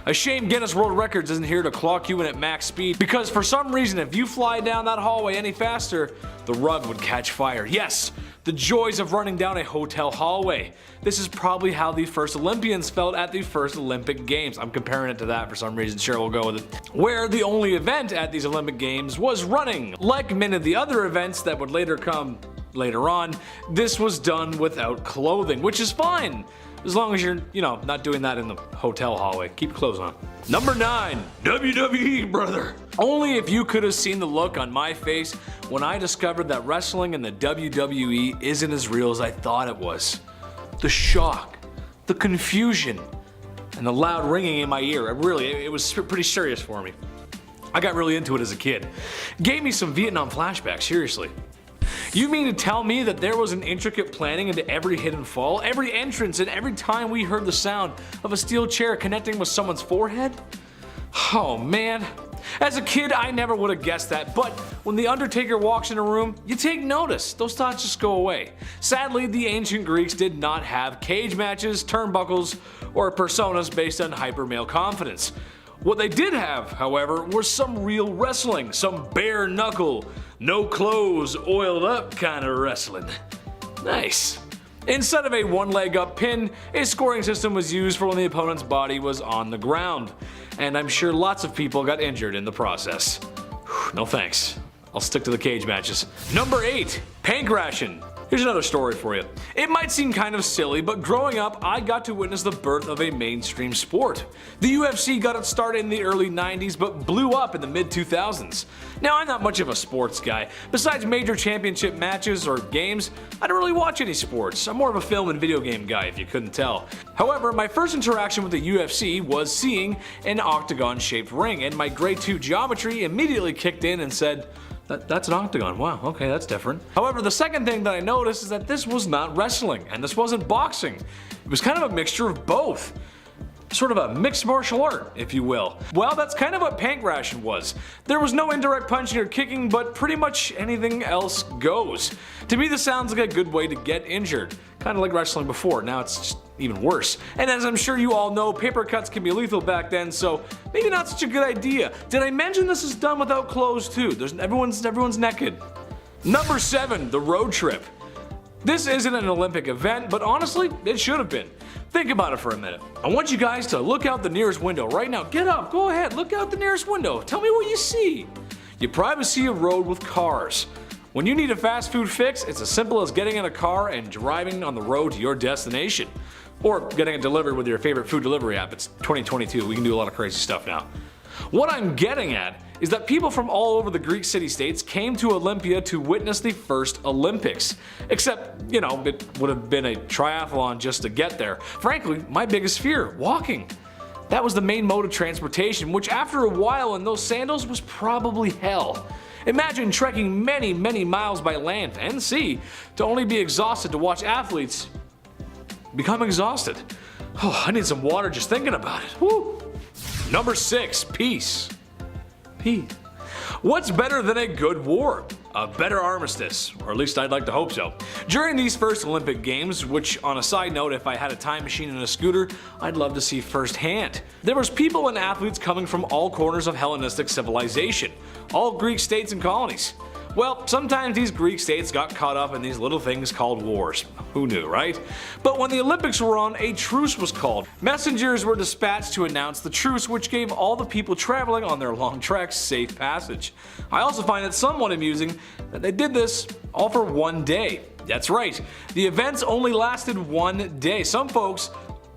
A shame Guinness World Records isn't here to clock you in at max speed, because for some reason if you fly down that hallway any faster, the rug would catch fire. Yes, the joys of running down a hotel hallway. This is probably how the first Olympians felt at the first Olympic Games. I'm comparing it to that for some reason, sure we'll go with it. Where the only event at these Olympic Games was running. Like many of the other events that would later come later on, this was done without clothing, which is fine. As long as you're, not doing that in the hotel hallway. Keep clothes on. Number 9, WWE, brother. Only if you could have seen the look on my face when I discovered that wrestling in the WWE isn't as real as I thought it was. The shock, the confusion, and the loud ringing in my ear. It was pretty serious for me. I got really into it as a kid. Gave me some Vietnam flashbacks, seriously. You mean to tell me that there was an intricate planning into every hidden fall, every entrance, and every time we heard the sound of a steel chair connecting with someone's forehead? Oh man. As a kid, I never would have guessed that, but when the Undertaker walks in a room, you take notice. Those thoughts just go away. Sadly, the ancient Greeks did not have cage matches, turnbuckles, or personas based on hyper male confidence. What they did have, however, was some real wrestling, some bare knuckle, no clothes, oiled up kind of wrestling. Nice. Instead of a one leg up pin, a scoring system was used for when the opponent's body was on the ground. And I'm sure lots of people got injured in the process. No thanks. I'll stick to the cage matches. Number 8, pancration. Here's another story for you. It might seem kind of silly, but growing up, I got to witness the birth of a mainstream sport. The UFC got its start in the early 90s, but blew up in the mid-2000s. Now, I'm not much of a sports guy. Besides major championship matches or games, I don't really watch any sports. I'm more of a film and video game guy, if you couldn't tell. However, my first interaction with the UFC was seeing an octagon-shaped ring, and my grade 2 geometry immediately kicked in and said, That's an octagon. Wow, okay, that's different. However, the second thing that I noticed is that this was not wrestling, and this wasn't boxing. It was kind of a mixture of both. Sort of a mixed martial art, if you will. Well, that's kind of what pancration was. There was no indirect punching or kicking, but pretty much anything else goes. To me, this sounds like a good way to get injured. Kind of like wrestling before, now it's just even worse. And as I'm sure you all know, paper cuts can be lethal back then, so maybe not such a good idea. Did I mention this is done without clothes too? Everyone's naked. Number 7, the road trip. This isn't an Olympic event, but honestly, it should have been. Think about it for a minute. I want you guys to look out the nearest window right now. Get up, go ahead, look out the nearest window. Tell me what you see. You probably see a road with cars. When you need a fast food fix, it's as simple as getting in a car and driving on the road to your destination. Or getting it delivered with your favorite food delivery app. It's 2022, we can do a lot of crazy stuff now. What I'm getting at is that people from all over the Greek city-states came to Olympia to witness the first Olympics. Except, you know, it would have been a triathlon just to get there. Frankly, my biggest fear, walking. That was the main mode of transportation, which after a while in those sandals was probably hell. Imagine trekking many, many miles by land and sea to only be exhausted to watch athletes become exhausted. Oh, I need some water just thinking about it. Woo. Number 6, peace. Peace. What's better than a good war? A better armistice, or at least I'd like to hope so. During these first Olympic Games, which on a side note, if I had a time machine and a scooter, I'd love to see firsthand. There was people and athletes coming from all corners of Hellenistic civilization, all Greek states and colonies. Well, sometimes these Greek states got caught up in these little things called wars. Who knew, right? But when the Olympics were on, a truce was called. Messengers were dispatched to announce the truce, which gave all the people traveling on their long treks safe passage. I also find it somewhat amusing that they did this all for one day. That's right, the events only lasted one day. Some folks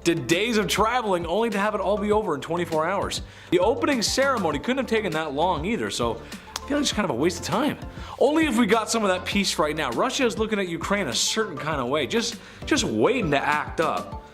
did days of traveling only to have it all be over in 24 hours. The opening ceremony couldn't have taken that long either, so I feel like it's kind of a waste of time. Only if we got some of that peace right now. Russia is looking at Ukraine a certain kind of way, just waiting to act up.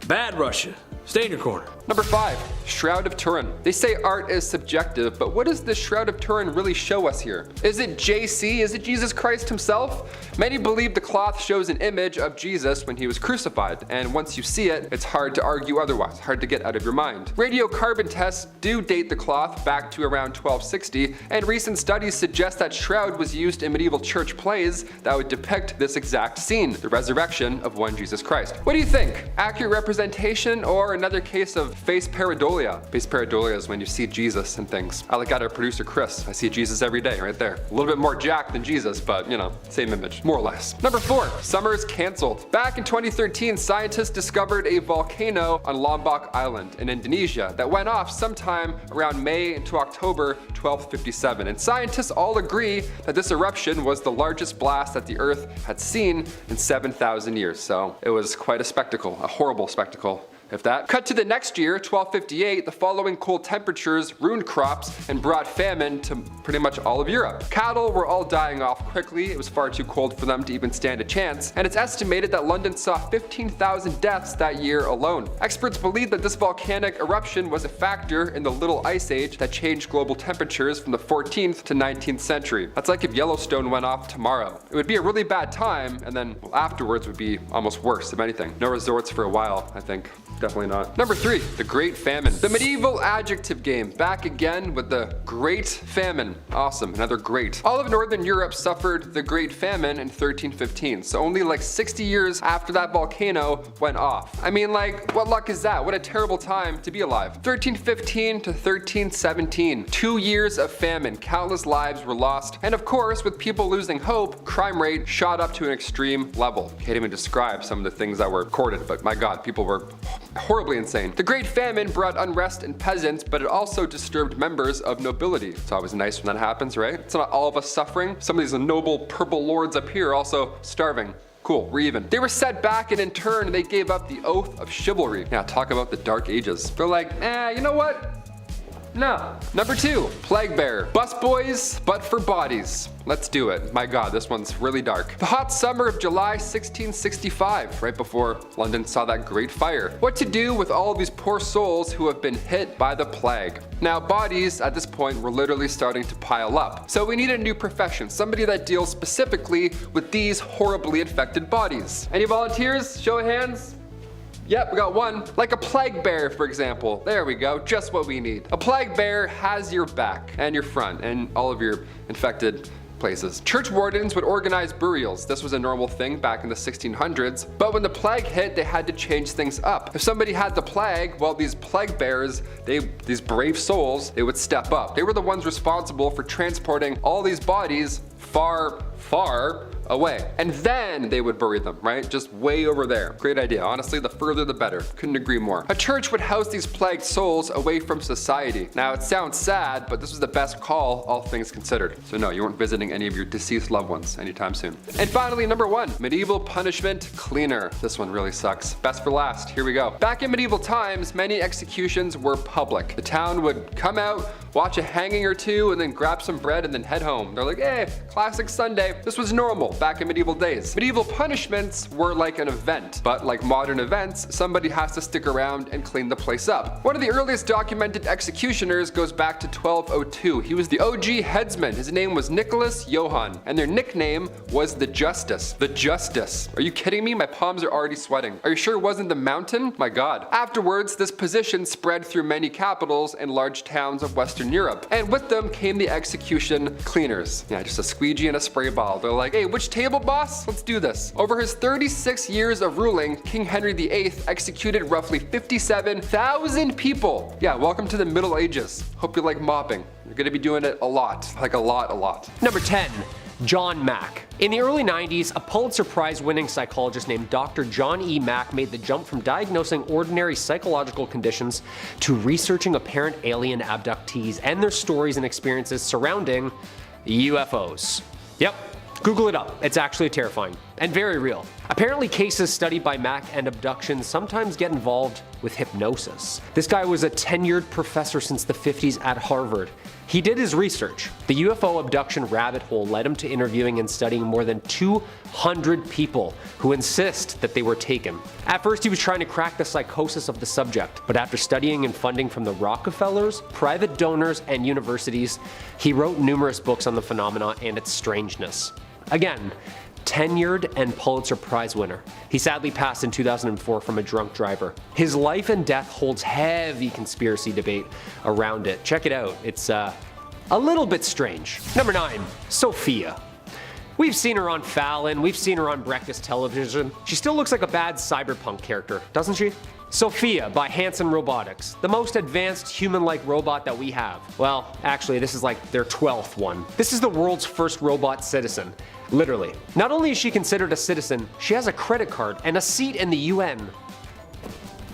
Bad Russia. Stay in your corner.
Number 5, Shroud of Turin. They say art is subjective, but what does the Shroud of Turin really show us here? Is it JC? Is it Jesus Christ himself? Many believe the cloth shows an image of Jesus when he was crucified, and once you see it, it's hard to argue otherwise, hard to get out of your mind. Radiocarbon tests do date the cloth back to around 1260, and recent studies suggest that shroud was used in medieval church plays that would depict this exact scene, the resurrection of one Jesus Christ. What do you think? Accurate representation or another case of face pareidolia? Face pareidolia is when you see Jesus and things. I got our producer Chris. I see Jesus every day right there. A little bit more Jack than Jesus, but you know, same image, more or less. Number 4, summer is cancelled. Back in 2013, scientists discovered a volcano on Lombok Island in Indonesia that went off sometime around May into October 1257. And scientists all agree that this eruption was the largest blast that the Earth had seen in 7,000 years. So it was quite a spectacle, a horrible spectacle. If that. Cut to the next year, 1258, the following cold temperatures ruined crops and brought famine to pretty much all of Europe. Cattle were all dying off quickly, it was far too cold for them to even stand a chance, and it's estimated that London saw 15,000 deaths that year alone. Experts believe that this volcanic eruption was a factor in the Little Ice Age that changed global temperatures from the 14th to 19th century. That's like if Yellowstone went off tomorrow. It would be a really bad time, and then afterwards would be almost worse, if anything. No resorts for a while, I think. Definitely not. Number 3, the Great Famine. The medieval adjective game, back again with the Great Famine. Awesome, another great. All of Northern Europe suffered the Great Famine in 1315, so only like 60 years after that volcano went off. I mean, like, what luck is that? What a terrible time to be alive. 1315 to 1317, 2 years of famine, countless lives were lost, and of course, with people losing hope, crime rate shot up to an extreme level. Can't even describe some of the things that were recorded, but my god, people were horribly insane. The Great Famine brought unrest in peasants, but it also disturbed members of nobility. It's always nice when that happens, right? It's not all of us suffering. Some of these noble purple lords up here are also starving. Cool, we're even. They were set back, and in turn, they gave up the oath of chivalry. Now talk about the Dark Ages. They're like, you know what? No. Number 2, Plague Bear. Busboys, but for bodies. Let's do it. My god, this one's really dark. The hot summer of July 1665, right before London saw that great fire. What to do with all of these poor souls who have been hit by the plague? Now, bodies at this point were literally starting to pile up. So we need a new profession, somebody that deals specifically with these horribly infected bodies. Any volunteers? Show of hands. Yep, we got one. Like a plague bear, for example. There we go, just what we need. A plague bear has your back and your front and all of your infected places. Church wardens would organize burials. This was a normal thing back in the 1600s, but when the plague hit, they had to change things up. If somebody had the plague, well, these plague bearers, these brave souls, they would step up. They were the ones responsible for transporting all these bodies far, far away. And then they would bury them, right? Just way over there. Great idea. Honestly, the further the better. Couldn't agree more. A church would house these plagued souls away from society. Now, it sounds sad, but this was the best call, all things considered. So no, you weren't visiting any of your deceased loved ones anytime soon. And finally, number 1, medieval punishment cleaner. This one really sucks. Best for last. Here we go. Back in medieval times, many executions were public. The town would come out, watch a hanging or two, and then grab some bread and then head home. They're like, hey, classic Sunday. This was normal back in medieval days. Medieval punishments were like an event, but like modern events, somebody has to stick around and clean the place up. One of the earliest documented executioners goes back to 1202. He was the OG headsman. His name was Nicholas Johann, and their nickname was the Justice. The Justice. Are you kidding me? My palms are already sweating. Are you sure it wasn't the Mountain? My God. Afterwards, this position spread through many capitals and large towns of Western Europe, and with them came the execution cleaners. Yeah, just a squeegee and a spray bottle. They're like, hey, which table, boss? Let's do this. Over his 36 years of ruling, King Henry VIII executed roughly 57,000 people. Yeah, welcome to the Middle Ages. Hope you like mopping. You're gonna be doing it a lot. Like a lot.
Number 10. John Mack. In the early 90s, a Pulitzer Prize winning psychologist named Dr. John E. Mack made the jump from diagnosing ordinary psychological conditions to researching apparent alien abductees and their stories and experiences surrounding UFOs. Yep, Google it up. It's actually terrifying and very real. Apparently, cases studied by Mack and abductions sometimes get involved with hypnosis. This guy was a tenured professor since the 50s at Harvard. He did his research. The UFO abduction rabbit hole led him to interviewing and studying more than 200 people who insist that they were taken. At first, he was trying to crack the psychosis of the subject, but after studying and funding from the Rockefellers, private donors, and universities, he wrote numerous books on the phenomena and its strangeness. Again, tenured and Pulitzer Prize winner. He sadly passed in 2004 from a drunk driver. His life and death holds heavy conspiracy debate around it. Check it out. It's a little bit strange. Number 9, Sophia. We've seen her on Fallon, we've seen her on breakfast television. She still looks like a bad cyberpunk character, doesn't she? Sophia by Hanson Robotics, the most advanced human-like robot that we have. Well, actually, this is like their 12th one. This is the world's first robot citizen. Literally. Not only is she considered a citizen, she has a credit card and a seat in the UN.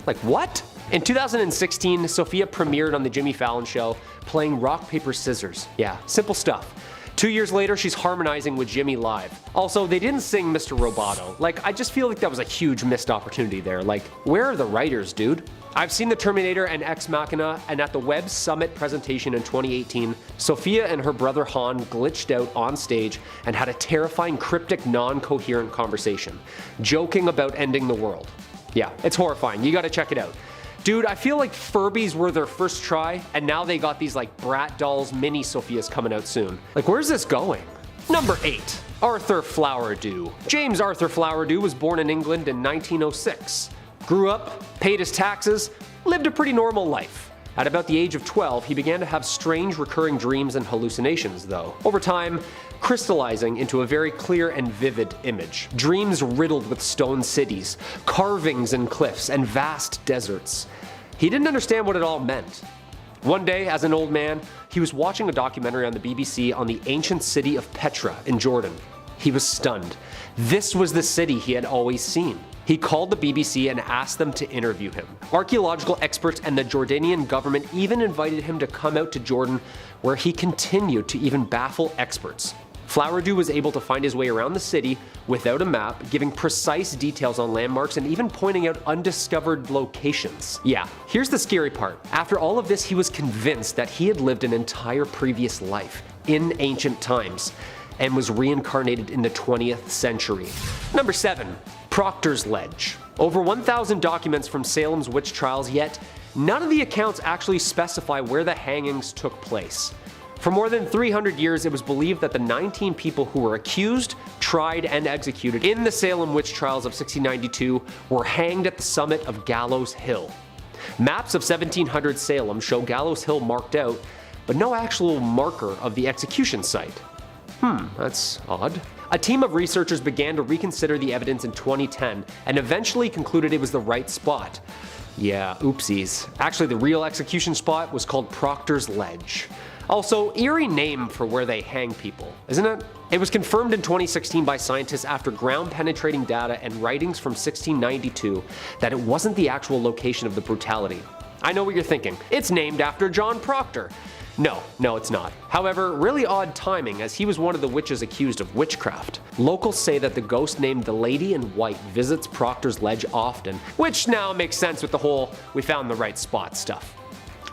Like what? In 2016, Sophia premiered on the Jimmy Fallon Show playing rock, paper, scissors. Yeah, simple stuff. 2 years later, she's harmonizing with Jimmy live. Also, they didn't sing Mr. Roboto. Like, I just feel like that was a huge missed opportunity there. Like, where are the writers, dude? I've seen the Terminator and Ex Machina, and at the Web Summit presentation in 2018, Sophia and her brother Han glitched out on stage and had a terrifying, cryptic, non-coherent conversation, joking about ending the world. Yeah, it's horrifying. You gotta check it out. Dude, I feel like Furbies were their first try, and now they got these like Brat Dolls mini Sophias coming out soon. Like, where's this going? Number 8, Arthur Flowerdew. James Arthur Flowerdew was born in England in 1906. Grew up, paid his taxes, lived a pretty normal life. At about the age of 12, he began to have strange recurring dreams and hallucinations, though. Over time, crystallizing into a very clear and vivid image. Dreams riddled with stone cities, carvings in cliffs, and vast deserts. He didn't understand what it all meant. One day, as an old man, he was watching a documentary on the BBC on the ancient city of Petra in Jordan. He was stunned. This was the city he had always seen. He called the BBC and asked them to interview him. Archaeological experts and the Jordanian government even invited him to come out to Jordan, where he continued to even baffle experts. Flowerdew was able to find his way around the city without a map, giving precise details on landmarks and even pointing out undiscovered locations. Yeah, here's the scary part. After all of this, he was convinced that he had lived an entire previous life in ancient times and was reincarnated in the 20th century. Number 7, Proctor's Ledge. Over 1,000 documents from Salem's witch trials, yet none of the accounts actually specify where the hangings took place. For more than 300 years, it was believed that the 19 people who were accused, tried, and executed in the Salem witch trials of 1692 were hanged at the summit of Gallows Hill. Maps of 1700 Salem show Gallows Hill marked out, but no actual marker of the execution site. That's odd. A team of researchers began to reconsider the evidence in 2010 and eventually concluded it was the right spot. Yeah, oopsies. Actually, the real execution spot was called Proctor's Ledge. Also, eerie name for where they hang people, isn't it? It was confirmed in 2016 by scientists after ground-penetrating data and writings from 1692 that it wasn't the actual location of the brutality. I know what you're thinking. It's named after John Proctor. No, it's not. However, really odd timing, as he was one of the witches accused of witchcraft. Locals say that the ghost named the Lady in White visits Proctor's Ledge often, which now makes sense with the whole "we found the right spot" stuff.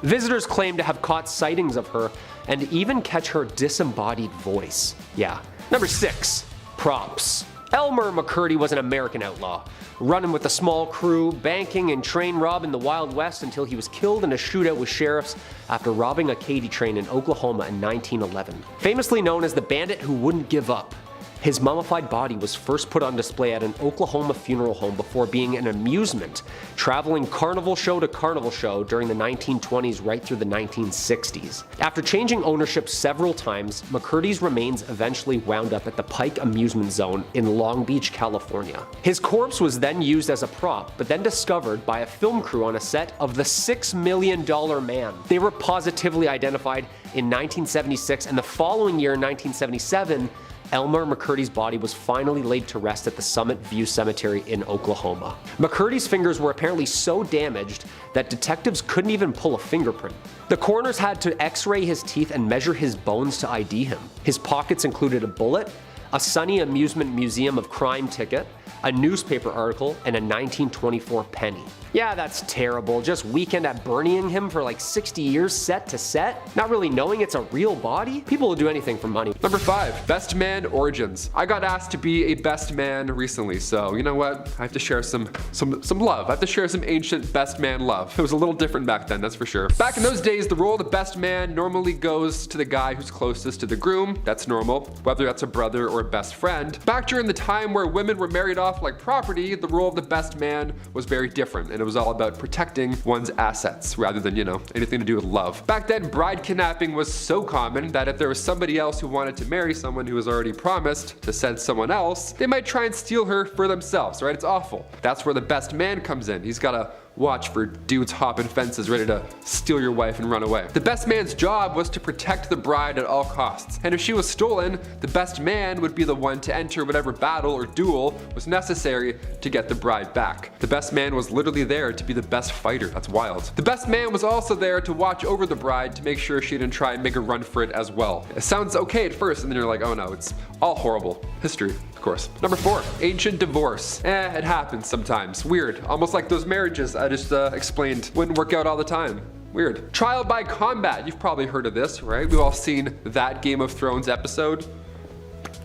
Visitors claim to have caught sightings of her and even catch her disembodied voice. Yeah. Number 6. Props. Elmer McCurdy was an American outlaw, running with a small crew, banking and train robbing the Wild West until he was killed in a shootout with sheriffs after robbing a Katy train in Oklahoma in 1911. Famously known as the bandit who wouldn't give up, his mummified body was first put on display at an Oklahoma funeral home before being an amusement, traveling carnival show to carnival show during the 1920s right through the 1960s. After changing ownership several times, McCurdy's remains eventually wound up at the Pike Amusement Zone in Long Beach, California. His corpse was then used as a prop, but then discovered by a film crew on a set of The $6 Million Man. They were positively identified in 1976, and the following year, 1977, Elmer McCurdy's body was finally laid to rest at the Summit View Cemetery in Oklahoma. McCurdy's fingers were apparently so damaged that detectives couldn't even pull a fingerprint. The coroners had to x-ray his teeth and measure his bones to ID him. His pockets included a bullet, a Sunny Amusement Museum of Crime ticket, a newspaper article, and a 1924 penny. Yeah, that's terrible. Just weekend at Bernieing him for like 60 years set to set, not really knowing it's a real body? People will do anything for money.
Number 5, best man origins. I got asked to be a best man recently, so you know what? I have to share some love. I have to share some ancient best man love. It was a little different back then, that's for sure. Back in those days, the role of the best man normally goes to the guy who's closest to the groom. That's normal, whether that's a brother or a best friend. Back during the time where women were married off like property, the role of the best man was very different, and it was all about protecting one's assets rather than, anything to do with love. Back then, bride kidnapping was so common that if there was somebody else who wanted to marry someone who was already promised to send someone else, they might try and steal her for themselves, right? It's awful. That's where the best man comes in. He's gotta watch for dudes hopping fences ready to steal your wife and run away. The best man's job was to protect the bride at all costs, and if she was stolen, the best man would be the one to enter whatever battle or duel was necessary to get the bride back. The best man was literally there to be the best fighter. That's wild. The best man was also there to watch over the bride to make sure she didn't try and make a run for it as well. It sounds okay at first, and then you're like, oh no, it's all horrible. History, of course. Number 4, ancient divorce. It happens sometimes. Weird. Almost like those marriages I just explained wouldn't work out all the time. Weird. Trial by combat. You've probably heard of this, right? We've all seen that Game of Thrones episode.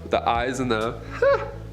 The eyes and the...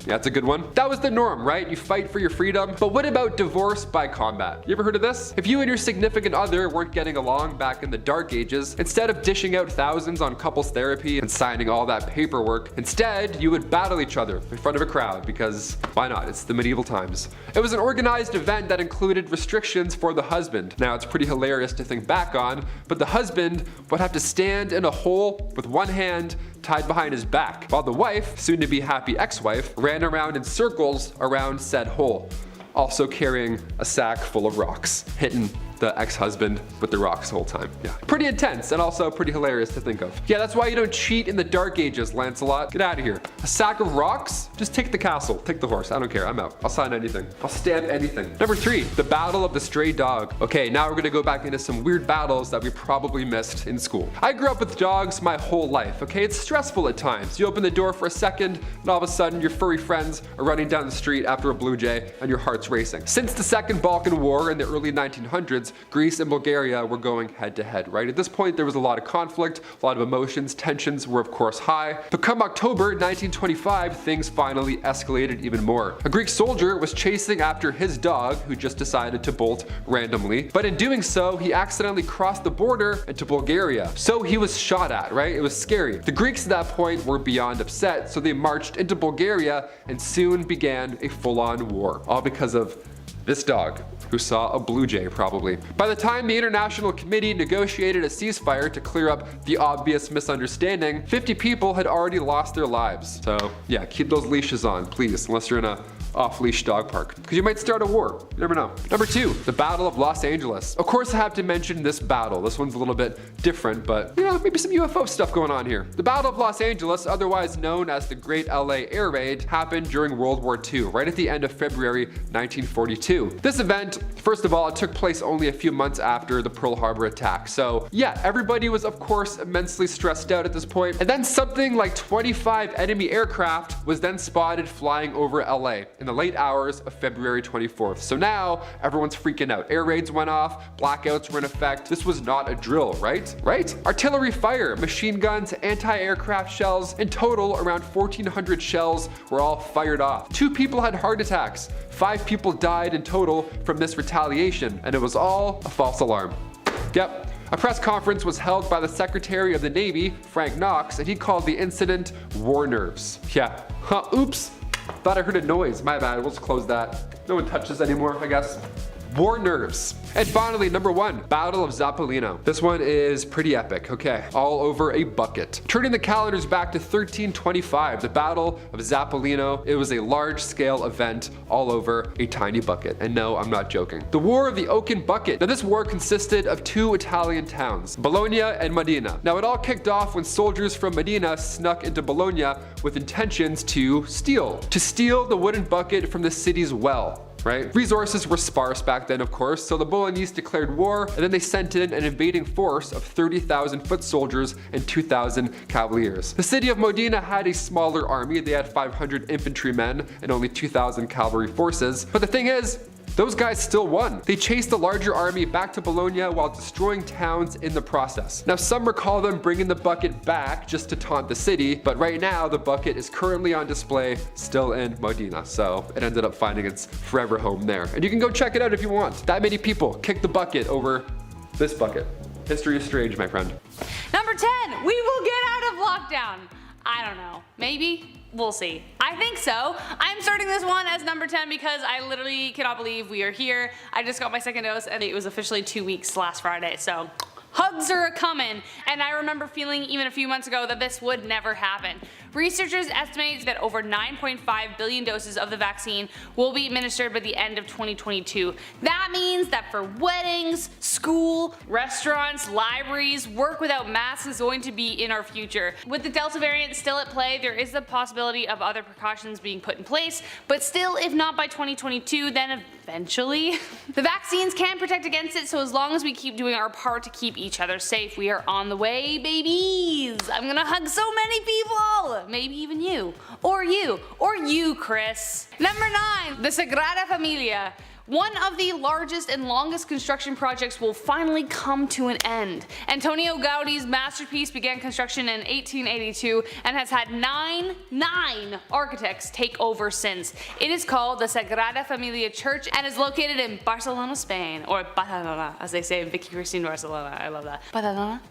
Yeah, that's a good one. That was the norm, right? You fight for your freedom. But what about divorce by combat? You ever heard of this? If you and your significant other weren't getting along back in the dark ages, instead of dishing out thousands on couples therapy and signing all that paperwork, instead you would battle each other in front of a crowd because why not? It's the medieval times. It was an organized event that included restrictions for the husband. Now it's pretty hilarious to think back on, but the husband would have to stand in a hole with one hand tied behind his back, while the wife, soon to be happy ex-wife, ran around in circles around said hole, also carrying a sack full of rocks, hitting the ex-husband with the rocks the whole time. Yeah. Pretty intense and also pretty hilarious to think of. Yeah, that's why you don't cheat in the dark ages, Lancelot. Get out of here. A sack of rocks? Just take the castle, take the horse. I don't care, I'm out. I'll sign anything. I'll stamp anything. Number 3, the Battle of the Stray Dog. Okay, now we're gonna go back into some weird battles that we probably missed in school. I grew up with dogs my whole life, okay? It's stressful at times. You open the door for a second, and all of a sudden your furry friends are running down the street after a blue jay, and your heart's racing. Since the Second Balkan War in the early 1900s, Greece and Bulgaria were going head to head, right? At this point, there was a lot of conflict, a lot of emotions, tensions were of course high. But come October 1925, things finally escalated even more. A Greek soldier was chasing after his dog, who just decided to bolt randomly. But in doing so, he accidentally crossed the border into Bulgaria. So he was shot at, right? It was scary. The Greeks at that point were beyond upset, so they marched into Bulgaria and soon began a full-on war, all because of this dog. who saw a blue jay probably. By the time the International Committee negotiated a ceasefire to clear up the obvious misunderstanding, 50 people had already lost their lives. So yeah, keep those leashes on, please, unless you're in a off-leash dog park, because you might start a war. You never know. Number 2, the Battle of Los Angeles. Of course I have to mention this battle. This one's a little bit different, but you know, maybe some UFO stuff going on here. The Battle of Los Angeles, otherwise known as the Great LA Air Raid, happened during World War II, right at the end of February 1942. This event, first of all, it took place only a few months after the Pearl Harbor attack. So yeah, everybody was of course immensely stressed out at this point. And then something like 25 enemy aircraft was then spotted flying over LA in the late hours of February 24th. So now everyone's freaking out. Air raids went off, blackouts were in effect. This was not a drill, right? Artillery fire, machine guns, anti-aircraft shells. In total, around 1,400 shells were all fired off. 2 people had heart attacks. 5 people died in total from this retaliation, and it was all a false alarm. Yep. A press conference was held by the Secretary of the Navy, Frank Knox, and he called the incident war nerves. Yeah. Oops. Thought I heard a noise. My bad. We'll just close that. No one touches anymore, I guess. War nerves. And finally, number 1, Battle of Zappolino. This one is pretty epic, okay? All over a bucket. Turning the calendars back to 1325, the Battle of Zappolino, it was a large-scale event all over a tiny bucket. And no, I'm not joking. The War of the Oaken Bucket. Now this war consisted of 2 Italian towns, Bologna and Modena. Now it all kicked off when soldiers from Modena snuck into Bologna with intentions to steal the wooden bucket from the city's well. Right? Resources were sparse back then, of course, so the Bolognese declared war, and then they sent in an invading force of 30,000 foot soldiers and 2,000 cavaliers. The city of Modena had a smaller army. They had 500 infantrymen and only 2,000 cavalry forces. But the thing is, those guys still won. They chased the larger army back to Bologna while destroying towns in the process. Now some recall them bringing the bucket back just to taunt the city, but right now the bucket is currently on display still in Modena, so it ended up finding its forever home there. And you can go check it out if you want. That many people kicked the bucket over this bucket. History is strange, my friend.
Number 10, we will get out of lockdown. I don't know, maybe? We'll see. I think so. I'm starting this one as number 10 because I literally cannot believe we are here. I just got my second dose and it was officially 2 weeks last Friday, so hugs are a-coming. And I remember feeling even a few months ago that this would never happen. Researchers estimate that over 9.5 billion doses of the vaccine will be administered by the end of 2022. That means that for weddings, school, restaurants, libraries, work without masks is going to be in our future. With the Delta variant still at play, there is the possibility of other precautions being put in place, but still, if not by 2022, then eventually. The vaccines can protect against it, so as long as we keep doing our part to keep each other safe, we are on the way, babies. I'm gonna hug so many people. Maybe even you, or you, Chris. Number 9, the Sagrada Familia. One of the largest and longest construction projects will finally come to an end. Antonio Gaudi's masterpiece began construction in 1882 and has had nine architects take over since. It is called the Sagrada Familia Church and is located in Barcelona, Spain, or Badalona, as they say in Vicky Cristina Barcelona. I love that. Badalona?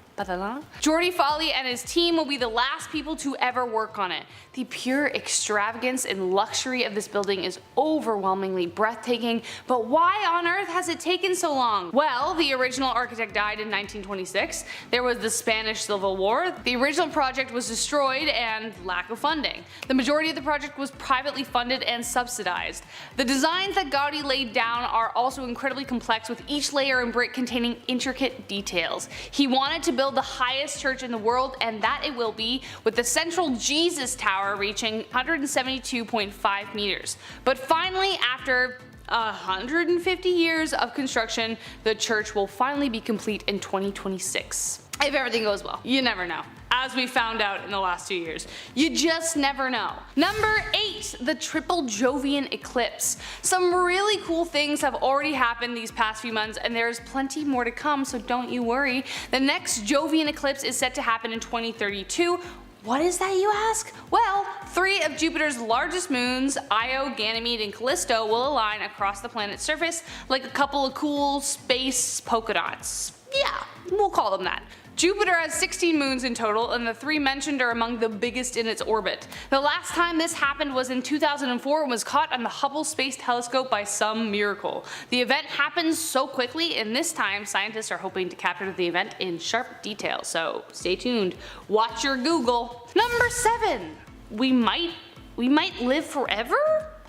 Jordi Folli and his team will be the last people to ever work on it. The pure extravagance and luxury of this building is overwhelmingly breathtaking, but why on earth has it taken so long? Well, the original architect died in 1926, there was the Spanish Civil War, the original project was destroyed, and lack of funding. The majority of the project was privately funded and subsidized. The designs that Gaudi laid down are also incredibly complex, with each layer and brick containing intricate details. He wanted to build the highest church in the world, and that it will be, with the central Jesus Tower reaching 172.5 meters. But finally, after 150 years of construction, the church will finally be complete in 2026. If everything goes well. You never know. As we found out in the last 2 years. You just never know. Number 8, the Triple Jovian Eclipse. Some really cool things have already happened these past few months, and there's plenty more to come, so don't you worry. The next Jovian eclipse is set to happen in 2032. What is that, you ask? Well, 3 of Jupiter's largest moons, Io, Ganymede, and Callisto, will align across the planet's surface like a couple of cool space polka dots. Yeah, we'll call them that. Jupiter has 16 moons in total, and the 3 mentioned are among the biggest in its orbit. The last time this happened was in 2004 and was caught on the Hubble Space Telescope by some miracle. The event happens so quickly, and this time scientists are hoping to capture the event in sharp detail, so stay tuned. Watch your Google. Number 7. We might live forever?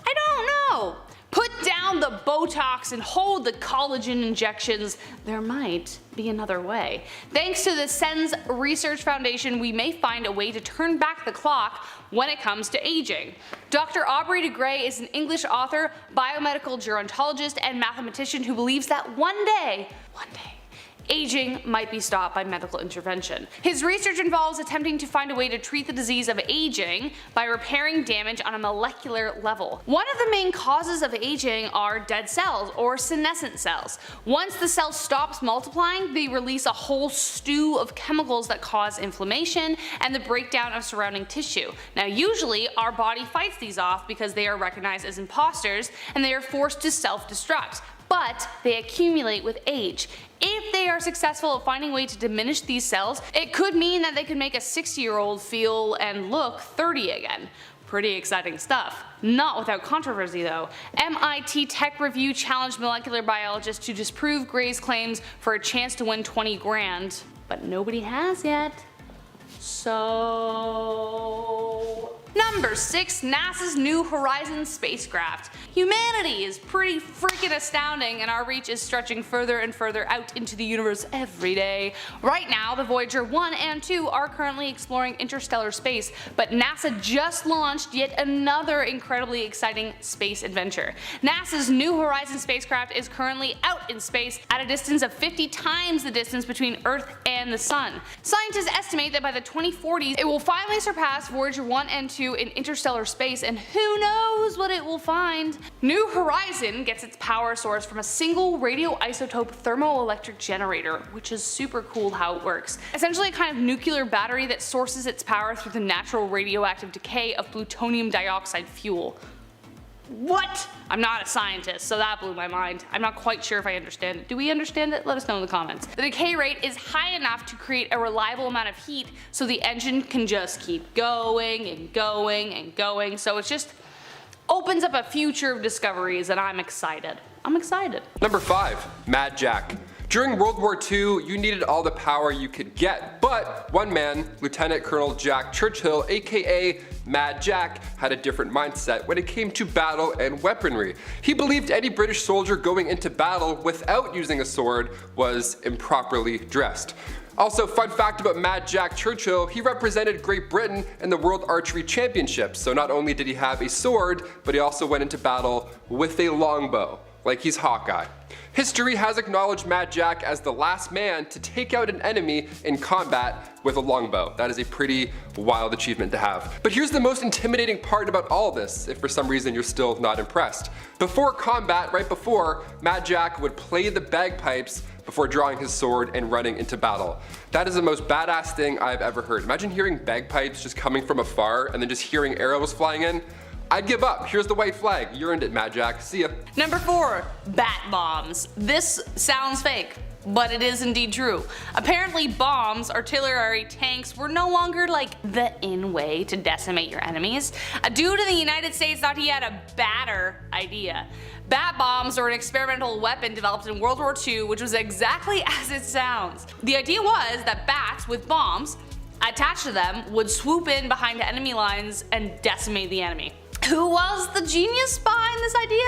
I don't know. Put down the Botox and hold the collagen injections. There might be another way. Thanks to the SENS Research Foundation, we may find a way to turn back the clock when it comes to aging. Dr. Aubrey de Grey is an English author, biomedical gerontologist, and mathematician who believes that one day, aging might be stopped by medical intervention. His research involves attempting to find a way to treat the disease of aging by repairing damage on a molecular level. One of the main causes of aging are dead cells, or senescent cells. Once the cell stops multiplying, they release a whole stew of chemicals that cause inflammation and the breakdown of surrounding tissue. Now usually our body fights these off because they are recognized as imposters and they are forced to self-destruct. But they accumulate with age. If they are successful at finding a way to diminish these cells, it could mean that they could make a 60-year-old feel and look 30 again. Pretty exciting stuff. Not without controversy though. MIT Tech Review challenged molecular biologists to disprove Gray's claims for a chance to win 20 grand, but nobody has yet. So... Number 6. NASA's New Horizons spacecraft. Humanity is pretty freaking astounding, and our reach is stretching further and further out into the universe every day. Right now, the Voyager 1 and 2 are currently exploring interstellar space, but NASA just launched yet another incredibly exciting space adventure. NASA's New Horizons spacecraft is currently out in space at a distance of 50 times the distance between Earth and the Sun. Scientists estimate that by the 2040s, it will finally surpass Voyager 1 and 2 in interstellar space, and who knows what it will find. New Horizon gets its power source from a single radioisotope thermoelectric generator, which is super cool how it works. Essentially a kind of nuclear battery that sources its power through the natural radioactive decay of plutonium dioxide fuel. What? I'm not a scientist, so that blew my mind. I'm not quite sure if I understand it. Do we understand it? Let us know in the comments. The decay rate is high enough to create a reliable amount of heat so the engine can just keep going and going and going. So it just opens up a future of discoveries, and I'm excited. I'm excited.
Number 5. Mad Jack. During World War II, you needed all the power you could get, but one man, Lieutenant Colonel Jack Churchill, aka Mad Jack, had a different mindset when it came to battle and weaponry. He believed any British soldier going into battle without using a sword was improperly dressed. Also, fun fact about Mad Jack Churchill, he represented Great Britain in the World Archery Championships, so not only did he have a sword, but he also went into battle with a longbow, like he's Hawkeye. History has acknowledged Mad Jack as the last man to take out an enemy in combat with a longbow. That is a pretty wild achievement to have. But here's the most intimidating part about all this, if for some reason you're still not impressed. Before combat, right before, Mad Jack would play the bagpipes before drawing his sword and running into battle. That is the most badass thing I've ever heard. Imagine hearing bagpipes just coming from afar and then just hearing arrows flying in. I'd give up. Here's the white flag. You earned it, Mad Jack. See ya.
Number 4. Bat bombs. This sounds fake, but it is indeed true. Apparently bombs, artillery, tanks were no longer like the in way to decimate your enemies. A dude in the United States thought he had a badder idea. Bat bombs are an experimental weapon developed in World War II, which was exactly as it sounds. The idea was that bats with bombs attached to them would swoop in behind enemy lines and decimate the enemy. Who was the genius behind this idea?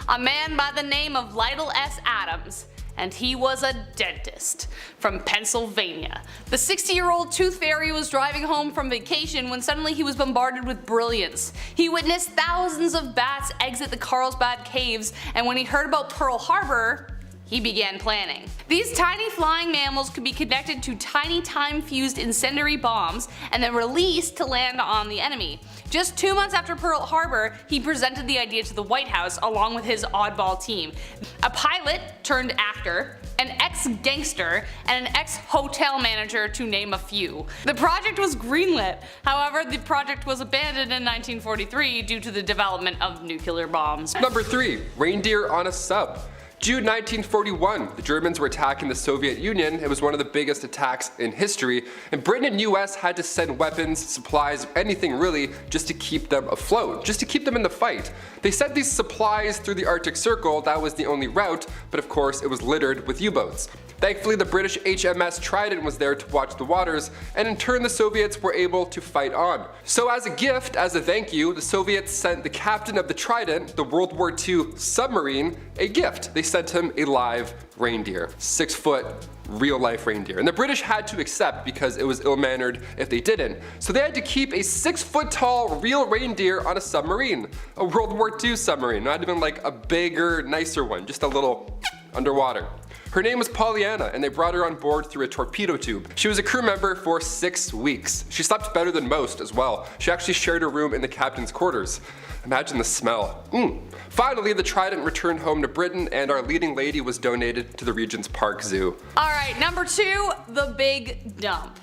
A man by the name of Lytle S. Adams, and he was a dentist from Pennsylvania. The 60-year-old tooth fairy was driving home from vacation when suddenly he was bombarded with brilliance. He witnessed thousands of bats exit the Carlsbad Caves, and when he heard about Pearl Harbor, he began planning. These tiny flying mammals could be connected to tiny time-fused incendiary bombs and then released to land on the enemy. Just 2 months after Pearl Harbor, he presented the idea to the White House along with his oddball team. A pilot turned actor, an ex-gangster, and an ex-hotel manager, to name a few. The project was greenlit. However, the project was abandoned in 1943 due to the development of nuclear bombs.
Number 3. Reindeer on a sub. June 1941, the Germans were attacking the Soviet Union. It was one of the biggest attacks in history, and Britain and US had to send weapons, supplies, anything really, just to keep them afloat, just to keep them in the fight. They sent these supplies through the Arctic Circle. That was the only route, but of course it was littered with U-boats. Thankfully, the British HMS Trident was there to watch the waters, and in turn the Soviets were able to fight on. So as a gift, as a thank you, the Soviets sent the captain of the Trident, the World War II submarine, a gift. They sent him a live reindeer, 6-foot real-life reindeer. And the British had to accept because it was ill-mannered if they didn't. So they had to keep a 6-foot-tall real reindeer on a submarine, a World War II submarine, not even like a bigger, nicer one, just a little underwater. Her name was Pollyanna, and they brought her on board through a torpedo tube. She was a crew member for 6 weeks. She slept better than most as well. She actually shared a room in the captain's quarters. Imagine the smell. Finally, the Trident returned home to Britain, and our leading lady was donated to the Regent's Park Zoo.
Alright, number 2, the big dump.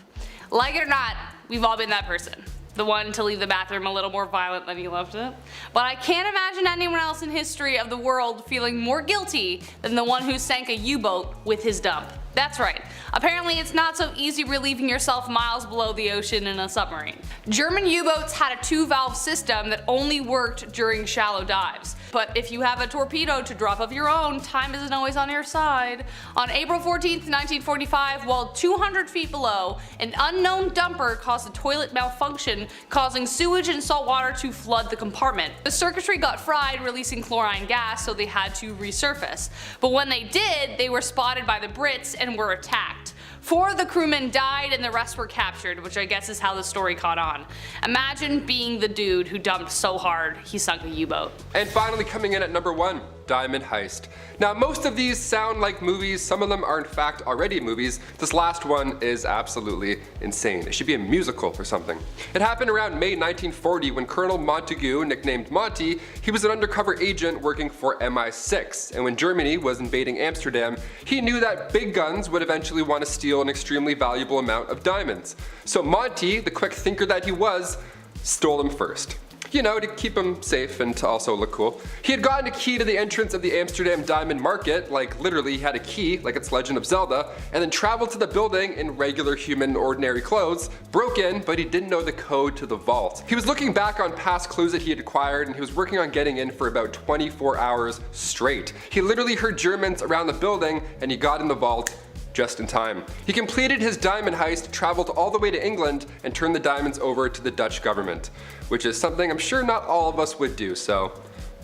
Like it or not, we've all been that person. The one to leave the bathroom a little more violent than you left it. But I can't imagine anyone else in history of the world feeling more guilty than the one who sank a U-boat with his dump. That's right. Apparently it's not so easy relieving yourself miles below the ocean in a submarine. German U-boats had a 2-valve system that only worked during shallow dives. But if you have a torpedo to drop of your own, time isn't always on your side. On April 14th, 1945, while 200 feet below, an unknown dumper caused a toilet malfunction, causing sewage and salt water to flood the compartment. The circuitry got fried, releasing chlorine gas, so they had to resurface. But when they did, they were spotted by the Brits and were attacked. 4 of the crewmen died and the rest were captured, which I guess is how the story caught on. Imagine being the dude who dumped so hard he sunk a U-boat.
And finally coming in at number 1, Diamond Heist. Now most of these sound like movies, some of them are in fact already movies. This last one is absolutely insane. It should be a musical or something. It happened around May 1940 when Colonel Montagu, nicknamed Monty, he was an undercover agent working for MI6, and when Germany was invading Amsterdam, he knew that big guns would eventually want to steal an extremely valuable amount of diamonds. So Monty, the quick thinker that he was, stole them first. You know, to keep him safe and to also look cool. He had gotten a key to the entrance of the Amsterdam diamond market, like literally he had a key, like it's Legend of Zelda, and then traveled to the building in regular human ordinary clothes, broke in, but he didn't know the code to the vault. He was looking back on past clues that he had acquired, and he was working on getting in for about 24 hours straight. He literally heard Germans around the building, and he got in the vault just in time. He completed his diamond heist, traveled all the way to England, and turned the diamonds over to the Dutch government, which is something I'm sure not all of us would do, so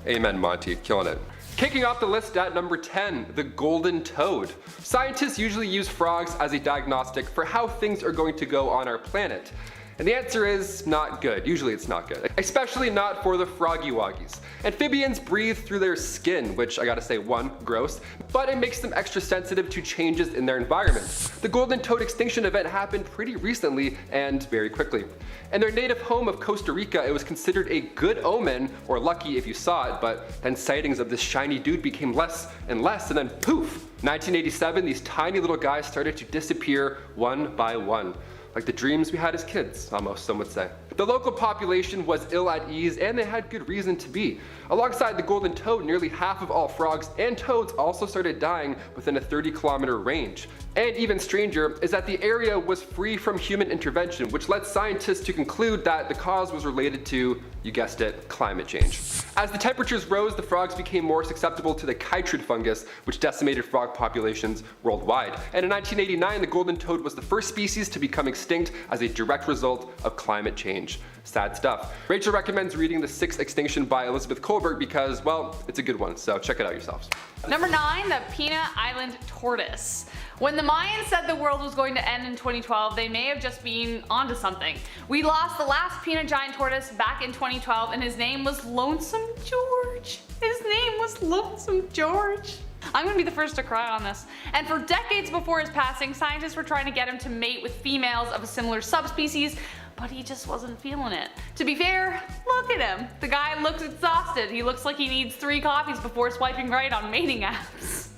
amen Monty, killing it. Kicking off the list at number 10, the golden toad. Scientists usually use frogs as a diagnostic for how things are going to go on our planet. And the answer is not good. Usually it's not good. Especially not for the froggy woggies. Amphibians breathe through their skin, which I gotta say, 1, gross, but it makes them extra sensitive to changes in their environment. The golden toad extinction event happened pretty recently and very quickly. In their native home of Costa Rica, it was considered a good omen, or lucky if you saw it, but then sightings of this shiny dude became less and less, and then poof! 1987, these tiny little guys started to disappear one by one. Like the dreams we had as kids, almost, some would say. The local population was ill at ease, and they had good reason to be. Alongside the golden toad, nearly half of all frogs and toads also started dying within a 30-kilometer range. And even stranger is that the area was free from human intervention, which led scientists to conclude that the cause was related to, you guessed it, climate change. As the temperatures rose, the frogs became more susceptible to the chytrid fungus, which decimated frog populations worldwide. And in 1989, the golden toad was the first species to become extinct as a direct result of climate change. Sad stuff. Rachel recommends reading The Sixth Extinction by Elizabeth Kolberg because, well, it's a good one, so check it out yourselves.
Number 9, the Peanut Island tortoise. When the Mayans said the world was going to end in 2012, they may have just been onto something. We lost the last peanut giant tortoise back in 2012, and his name was Lonesome George. His name was Lonesome George. I'm gonna be the first to cry on this. And for decades before his passing, scientists were trying to get him to mate with females of a similar subspecies, but he just wasn't feeling it. To be fair, look at him. The guy looks exhausted. He looks like he needs 3 coffees before swiping right on mating apps.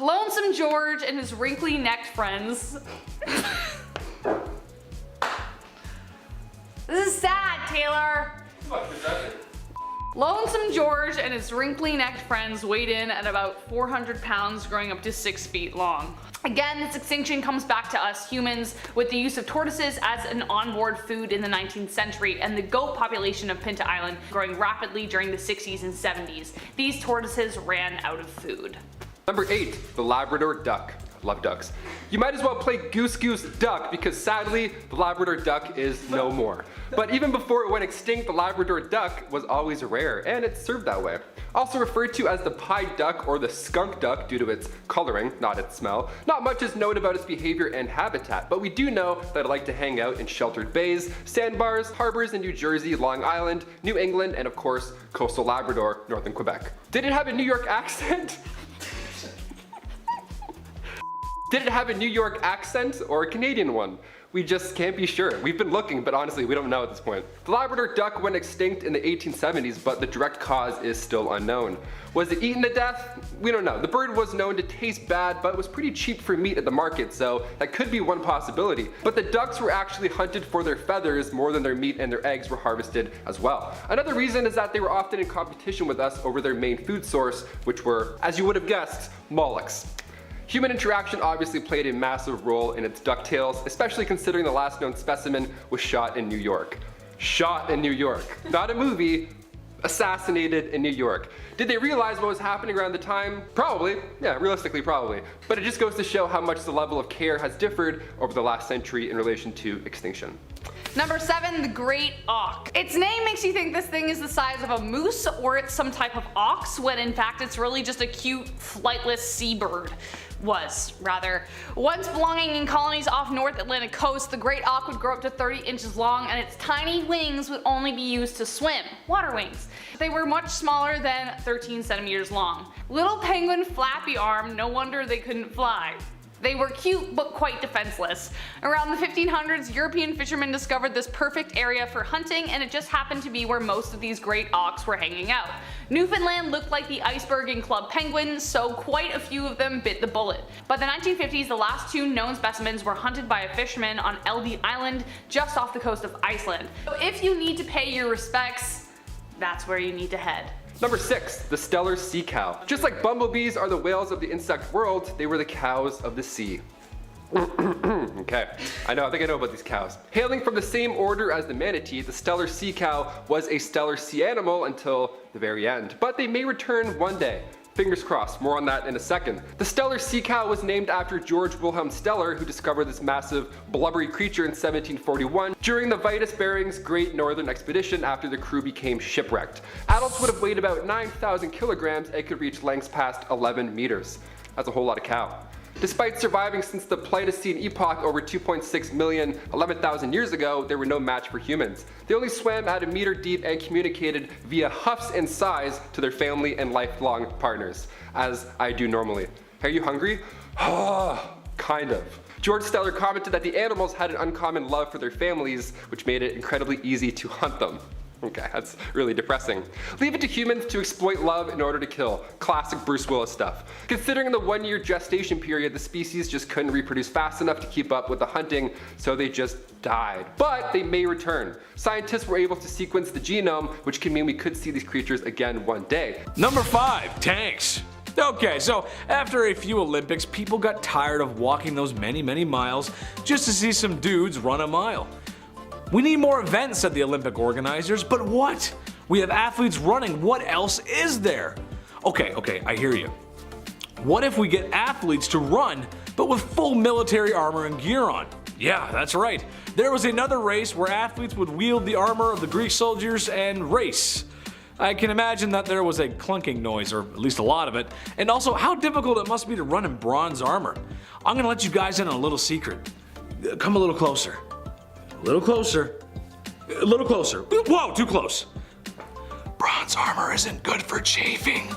Lonesome George and his wrinkly necked friends. This is sad, Taylor. Lonesome George and his wrinkly-necked friends weighed in at about 400 pounds, growing up to 6 feet long. Again, this extinction comes back to us humans with the use of tortoises as an onboard food in the 19th century and the goat population of Pinta Island growing rapidly during the 60s and 70s. These tortoises ran out of food.
Number 8, the Labrador duck. I love ducks. You might as well play Goose Goose Duck because sadly, the Labrador duck is no more. But even before it went extinct, the Labrador duck was always rare, and it's served that way. Also referred to as the pied duck or the skunk duck due to its coloring, not its smell. Not much is known about its behavior and habitat, but we do know that it liked to hang out in sheltered bays, sandbars, harbors in New Jersey, Long Island, New England, and of course, coastal Labrador, northern Quebec. Did it have a New York accent? Did it have a New York accent or a Canadian one? We just can't be sure. We've been looking, but honestly, we don't know at this point. The Labrador duck went extinct in the 1870s, but the direct cause is still unknown. Was it eaten to death? We don't know. The bird was known to taste bad, but was pretty cheap for meat at the market, so that could be one possibility. But the ducks were actually hunted for their feathers more than their meat, and their eggs were harvested as well. Another reason is that they were often in competition with us over their main food source, which were, as you would have guessed, mollusks. Human interaction obviously played a massive role in its ducktails, especially considering the last known specimen was shot in New York. Shot in New York. Not a movie, assassinated in New York. Did they realize what was happening around the time? Probably. Yeah, realistically probably. But it just goes to show how much the level of care has differed over the last century in relation to extinction.
Number 7, the Great Auk. Its name makes you think this thing is the size of a moose or it's some type of ox, when in fact it's really just a cute, flightless seabird. Once belonging in colonies off North Atlantic coast, the Great Auk would grow up to 30 inches long and its tiny wings would only be used to swim, water wings. They were much smaller than 13 centimeters long. Little penguin flappy arm, no wonder they couldn't fly. They were cute but quite defenseless. Around the 1500s, European fishermen discovered this perfect area for hunting, and it just happened to be where most of these great auks were hanging out. Newfoundland looked like the iceberg in Club Penguin, so quite a few of them bit the bullet. By the 1950s, the last 2 known specimens were hunted by a fisherman on Eldey Island, just off the coast of Iceland. So if you need to pay your respects, that's where you need to head.
Number 6, the stellar sea cow. Just like bumblebees are the whales of the insect world, they were the cows of the sea. Okay, I think I know about these cows. Hailing from the same order as the manatee, the stellar sea cow was a stellar sea animal until the very end. But they may return one day. Fingers crossed, more on that in a second. The stellar sea cow was named after George Wilhelm Steller, who discovered this massive blubbery creature in 1741 during the Vitus Bering's Great Northern Expedition after the crew became shipwrecked. Adults would have weighed about 9,000 kilograms and could reach lengths past 11 meters. That's a whole lot of cow. Despite surviving since the Pleistocene epoch over 2.6 million, 11,000 years ago, they were no match for humans. They only swam at a meter deep and communicated via huffs and sighs to their family and lifelong partners, as I do normally. Are you hungry? Kind of. George Steller commented that the animals had an uncommon love for their families, which made it incredibly easy to hunt them. Okay, that's really depressing. Leave it to humans to exploit love in order to kill. Classic Bruce Willis stuff. Considering the 1-year gestation period, the species just couldn't reproduce fast enough to keep up with the hunting, so they just died. But they may return. Scientists were able to sequence the genome, which can mean we could see these creatures again one day.
Number 5, tanks. Okay, so after a few Olympics, people got tired of walking those many miles just to see some dudes run a mile. We need more events, said the Olympic organizers, but what? We have athletes running, what else is there? Okay, I hear you. What if we get athletes to run, but with full military armor and gear on? Yeah, that's right. There was another race where athletes would wield the armor of the Greek soldiers and race. I can imagine that there was a clunking noise, or at least a lot of it, and also how difficult it must be to run in bronze armor. I'm gonna let you guys in on a little secret. Come a little closer. A little closer. A little closer. Whoa, too close. Bronze armor isn't good for chafing.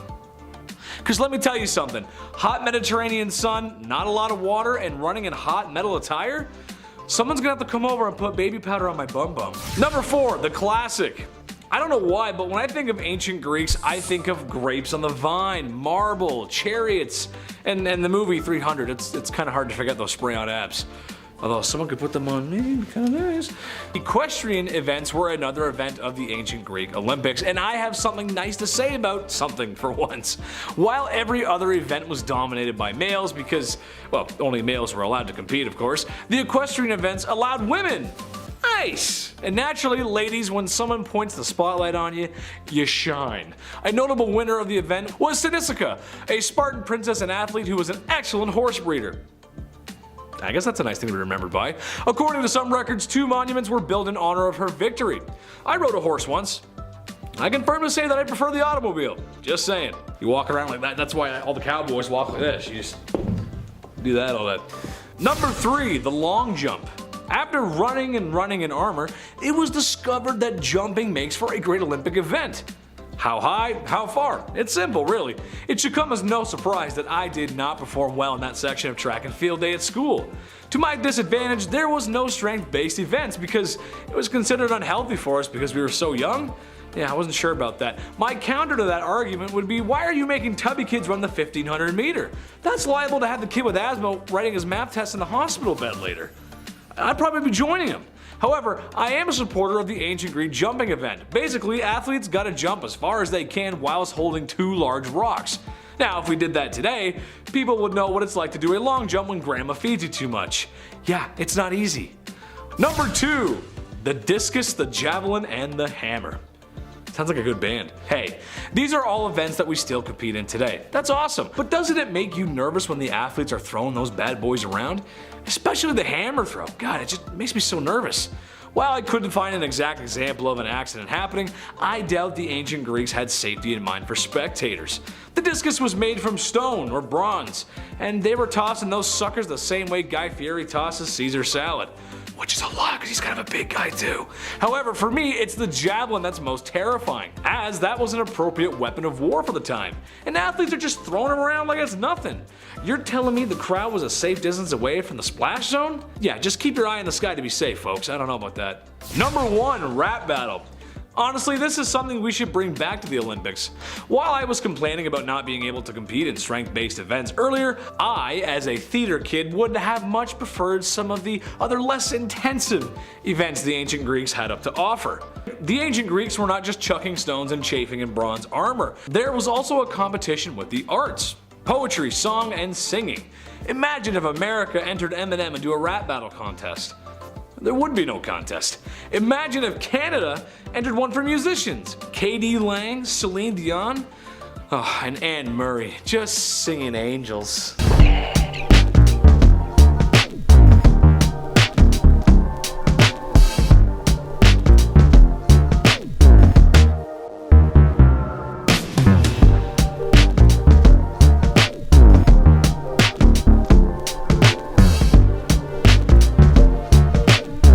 Cause let me tell you something, hot Mediterranean sun, not a lot of water, and running in hot metal attire? Someone's gonna have to come over and put baby powder on my bum bum. Number 4, the classic. I don't know why, but when I think of ancient Greeks, I think of grapes on the vine, marble, chariots, and the movie 300. It's kind of hard to forget those spray-on abs. Although someone could put them on me, kind of nice. Equestrian events were another event of the ancient Greek Olympics, and I have something nice to say about something for once. While every other event was dominated by males because, well, only males were allowed to compete of course, the equestrian events allowed women. Nice! And naturally, ladies, when someone points the spotlight on you, you shine. A notable winner of the event was Sinisica, a Spartan princess and athlete who was an excellent horse breeder. I guess that's a nice thing to be remembered by. According to some records, 2 monuments were built in honor of her victory. I rode a horse once. I can firmly say that I prefer the automobile. Just saying. You walk around like that, that's why all the cowboys walk like this. You just do that all that. Number 3, the long jump. After running in armor, it was discovered that jumping makes for a great Olympic event. How high? How far? It's simple, really. It should come as no surprise that I did not perform well in that section of track and field day at school. To my disadvantage, there was no strength-based events because it was considered unhealthy for us because we were so young. Yeah, I wasn't sure about that. My counter to that argument would be, why are you making tubby kids run the 1500 meter? That's liable to have the kid with asthma writing his math test in the hospital bed later. I'd probably be joining him. However, I am a supporter of the ancient Greek jumping event. Basically, athletes gotta jump as far as they can whilst holding 2 large rocks. Now, if we did that today, people would know what it's like to do a long jump when grandma feeds you too much. Yeah, it's not easy. Number 2, the discus, the javelin, and the hammer. Sounds like a good band. Hey, these are all events that we still compete in today. That's awesome, but doesn't it make you nervous when the athletes are throwing those bad boys around? Especially the hammer throw. God, it just makes me so nervous. While I couldn't find an exact example of an accident happening, I doubt the ancient Greeks had safety in mind for spectators. The discus was made from stone or bronze, and they were tossing those suckers the same way Guy Fieri tosses Caesar salad. Which is a lot because he's kind of a big guy too. However, for me, it's the javelin that's most terrifying, as that was an appropriate weapon of war for the time, and athletes are just throwing them around like it's nothing. You're telling me the crowd was a safe distance away from the splash zone? Yeah, just keep your eye in the sky to be safe, folks. I don't know about that. Number 1, rap battle. Honestly, this is something we should bring back to the Olympics. While I was complaining about not being able to compete in strength-based events earlier, I, as a theater kid, would have much preferred some of the other less intensive events the ancient Greeks had up to offer. The ancient Greeks were not just chucking stones and chafing in bronze armor. There was also a competition with the arts. Poetry, song, and singing. Imagine if America entered Eminem into a rap battle contest. There would be no contest. Imagine if Canada entered one for musicians. K.D. Lang, Celine Dion, and Anne Murray just singing Angels.